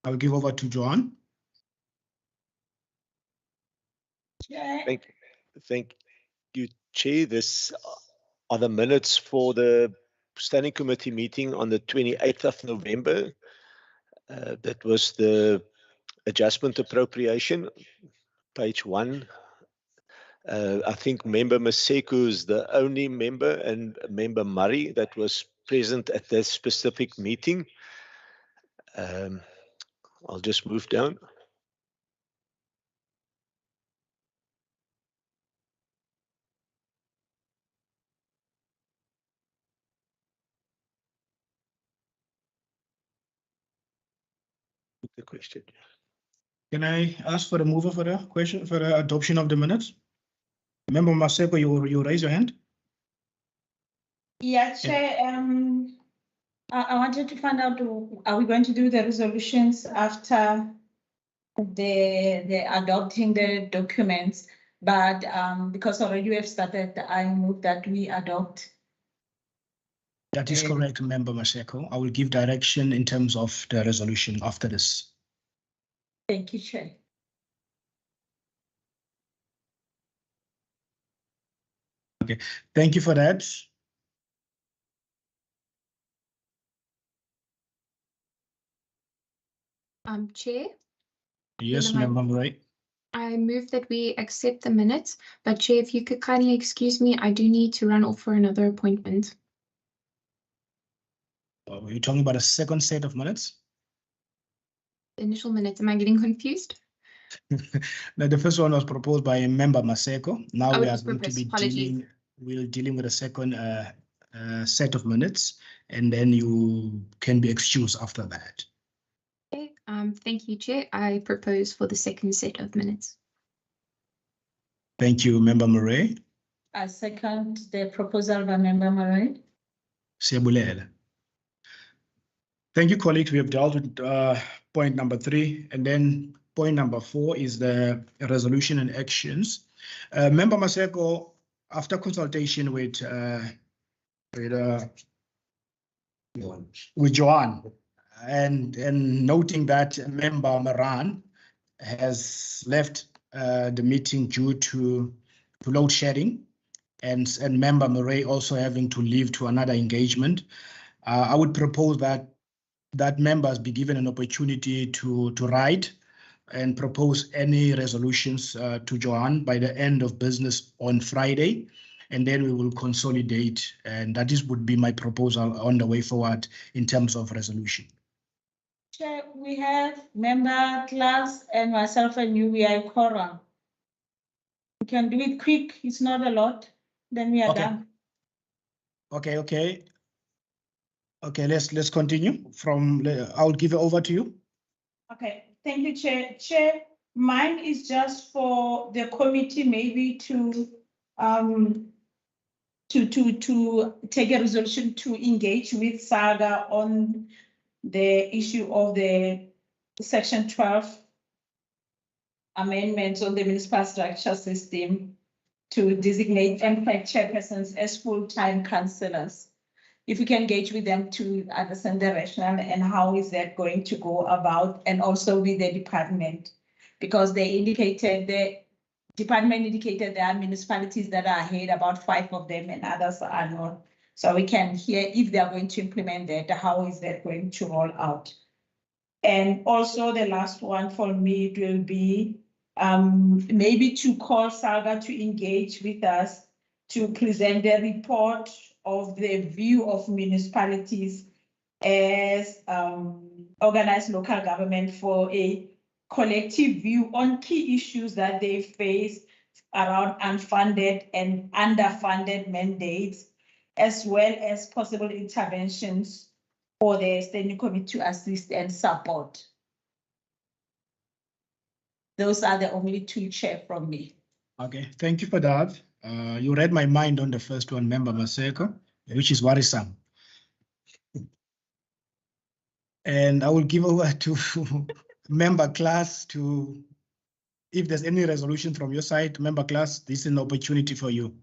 [SPEAKER 1] I'll give over to Johan.
[SPEAKER 6] Thank you, Chair. This are the minutes for the Standing Committee meeting on the 28th of November. That was the adjustment appropriation, page 1. I think Member Maseko is the only member, and Member Murray that was present at this specific meeting. I'll just move down. The question.
[SPEAKER 1] Can I ask for the mover for the question, for the adoption of the minutes? Member Maseko, you raise your hand.
[SPEAKER 3] Yeah, Chair, I wanted to find out, are we going to do the resolutions after the adopting the documents? But because already you have started, I move that we adopt.
[SPEAKER 1] That is correct, Member Maseko. I will give direction in terms of the resolution after this.
[SPEAKER 3] Thank you, Chair.
[SPEAKER 1] Okay, thank you for that.
[SPEAKER 2] Chair?
[SPEAKER 1] Yes, Member Murray.
[SPEAKER 2] I move that we accept the minutes, but Chair, if you could kindly excuse me, I do need to run off for another appointment.
[SPEAKER 1] Are you talking about a second set of minutes?
[SPEAKER 2] The initial minutes, am I getting confused?
[SPEAKER 1] Now, the first one was proposed by Member Maseko. Now
[SPEAKER 12] Oh,
[SPEAKER 1] we
[SPEAKER 12] it
[SPEAKER 1] are
[SPEAKER 12] was
[SPEAKER 1] going to be
[SPEAKER 12] proposed.
[SPEAKER 1] we're dealing with a second set of minutes, and then you can be excused after that.
[SPEAKER 2] Okay, thank you, Chair. I propose for the second set of minutes.
[SPEAKER 1] Thank you, Member Murray.
[SPEAKER 3] I second the proposal by Member Murray.
[SPEAKER 1] Siyabulela. Thank you, colleagues. We have dealt with point number 3, and then point number 4 is the resolution and actions. Member Maseko, after consultation with Joanne, and noting that Member Maran has left the meeting due to load shedding, and Member Murray also having to leave to another engagement, I would propose that members be given an opportunity to write and propose any resolutions to Joanne by the end of business on Friday, and then we will consolidate, and that would be my proposal on the way forward in terms of resolution.
[SPEAKER 3] Chair, we have Member Class and myself and you, we are a quorum. We can do it quick, it's not a lot, then we are done.
[SPEAKER 1] Okay, let's continue from, I'll give it over to you.
[SPEAKER 3] Okay, thank you, Chair. Chair, mine is just for the committee maybe to take a resolution to engage with SAGA on the issue of the Section 12 amendments on the municipal structure system to designate MPAC chairpersons as full-time councillors. If we can engage with them to understand the rationale and how is that going to go about, and also with the department, because they indicated, the department indicated there are municipalities that are ahead, about 5 of them, and others are not. So we can hear if they are going to implement that, how is that going to roll out? And also the last one for me, it will be maybe to call SAGA to engage with us to present the report of the view of municipalities as organized local government for a collective view on key issues that they face around unfunded and underfunded mandates, as well as possible interventions for the standing committee to assist and support. Those are the only 2, Chair, from me.
[SPEAKER 1] Okay, thank you for that. You read my mind on the first one, Member Maseko, which is worrisome. And I will give over to Member Class to, if there's any resolution from your side, Member Class, this is an opportunity for you.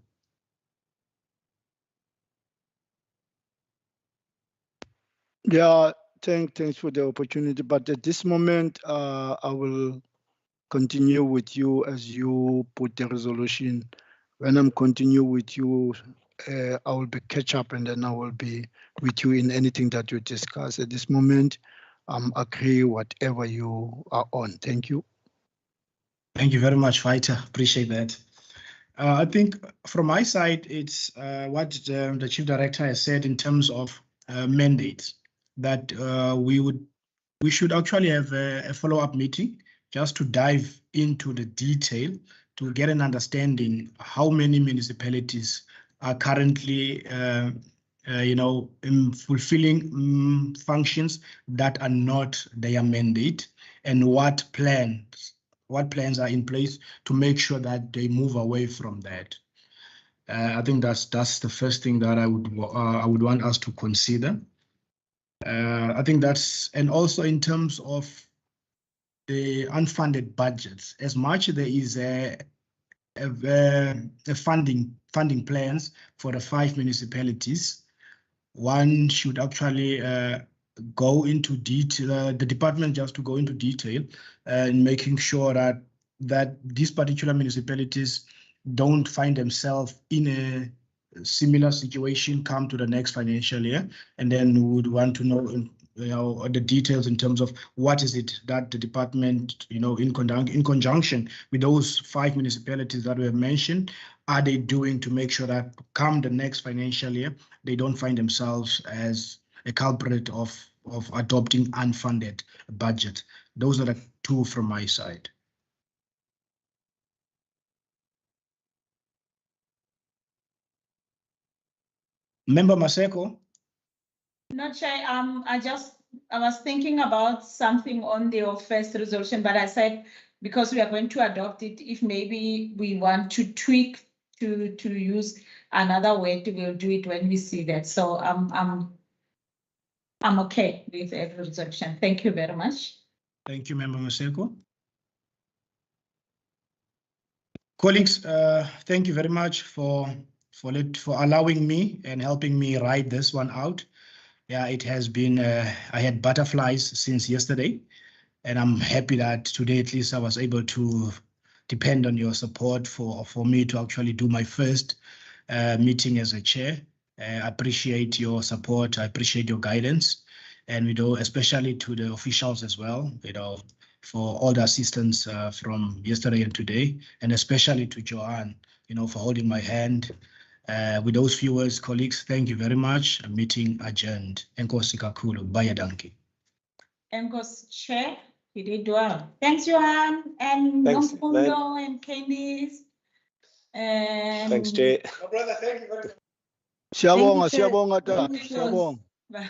[SPEAKER 20] Yeah, thanks for the opportunity. But at this moment, I will continue with you as you put the resolution. When I'm continue with you, I will be catch up, and then I will be with you in anything that you discuss. At this moment, agree whatever you are on. Thank you.
[SPEAKER 1] Thank you very much, Fighter. Appreciate that. I think from my side, it's what the Chief Director has said in terms of mandates, that we should actually have a follow-up meeting just to dive into the detail to get an understanding how many municipalities are currently fulfilling functions that are not their mandate, and what plans are in place to make sure that they move away from that. I think that's the first thing that I would want us to consider. I think that's, and also in terms of the unfunded budgets, as much as there is a funding plans for the 5 municipalities, one should actually go into detail, the department just to go into detail and making sure that these particular municipalities don't find themselves in a similar situation come to the next financial year, and then we would want to know the details in terms of what is it that the department, in conjunction with those 5 municipalities that we have mentioned, are they doing to make sure that come the next financial year, they don't find themselves as a culprit of adopting unfunded budget. Those are the 2 from my side. Member Maseko?
[SPEAKER 3] No, Chair, I was thinking about something on the first resolution, but I said, because we are going to adopt it, if maybe we want to tweak to use another word, we'll do it when we see that. So I'm okay with the resolution. Thank you very much.
[SPEAKER 1] Thank you, Member Maseko. Colleagues, thank you very much for allowing me and helping me write this one out. Yeah, it has been, I had butterflies since yesterday, and I'm happy that today at least I was able to depend on your support for me to actually do my first meeting as a chair. I appreciate your support. I appreciate your guidance, and especially to the officials as well, for all the assistance from yesterday and today, and especially to Joanne, for holding my hand. With those few words, colleagues, thank you very much. A meeting adjourned. Enkosi kakhulu. Bye, danki.
[SPEAKER 3] Enkosi Chair, you did well. Thanks, Johan, and Nomfundo and Candice.
[SPEAKER 6] Thanks, Chair.
[SPEAKER 20] Siyabonga, siyabonga, Bye.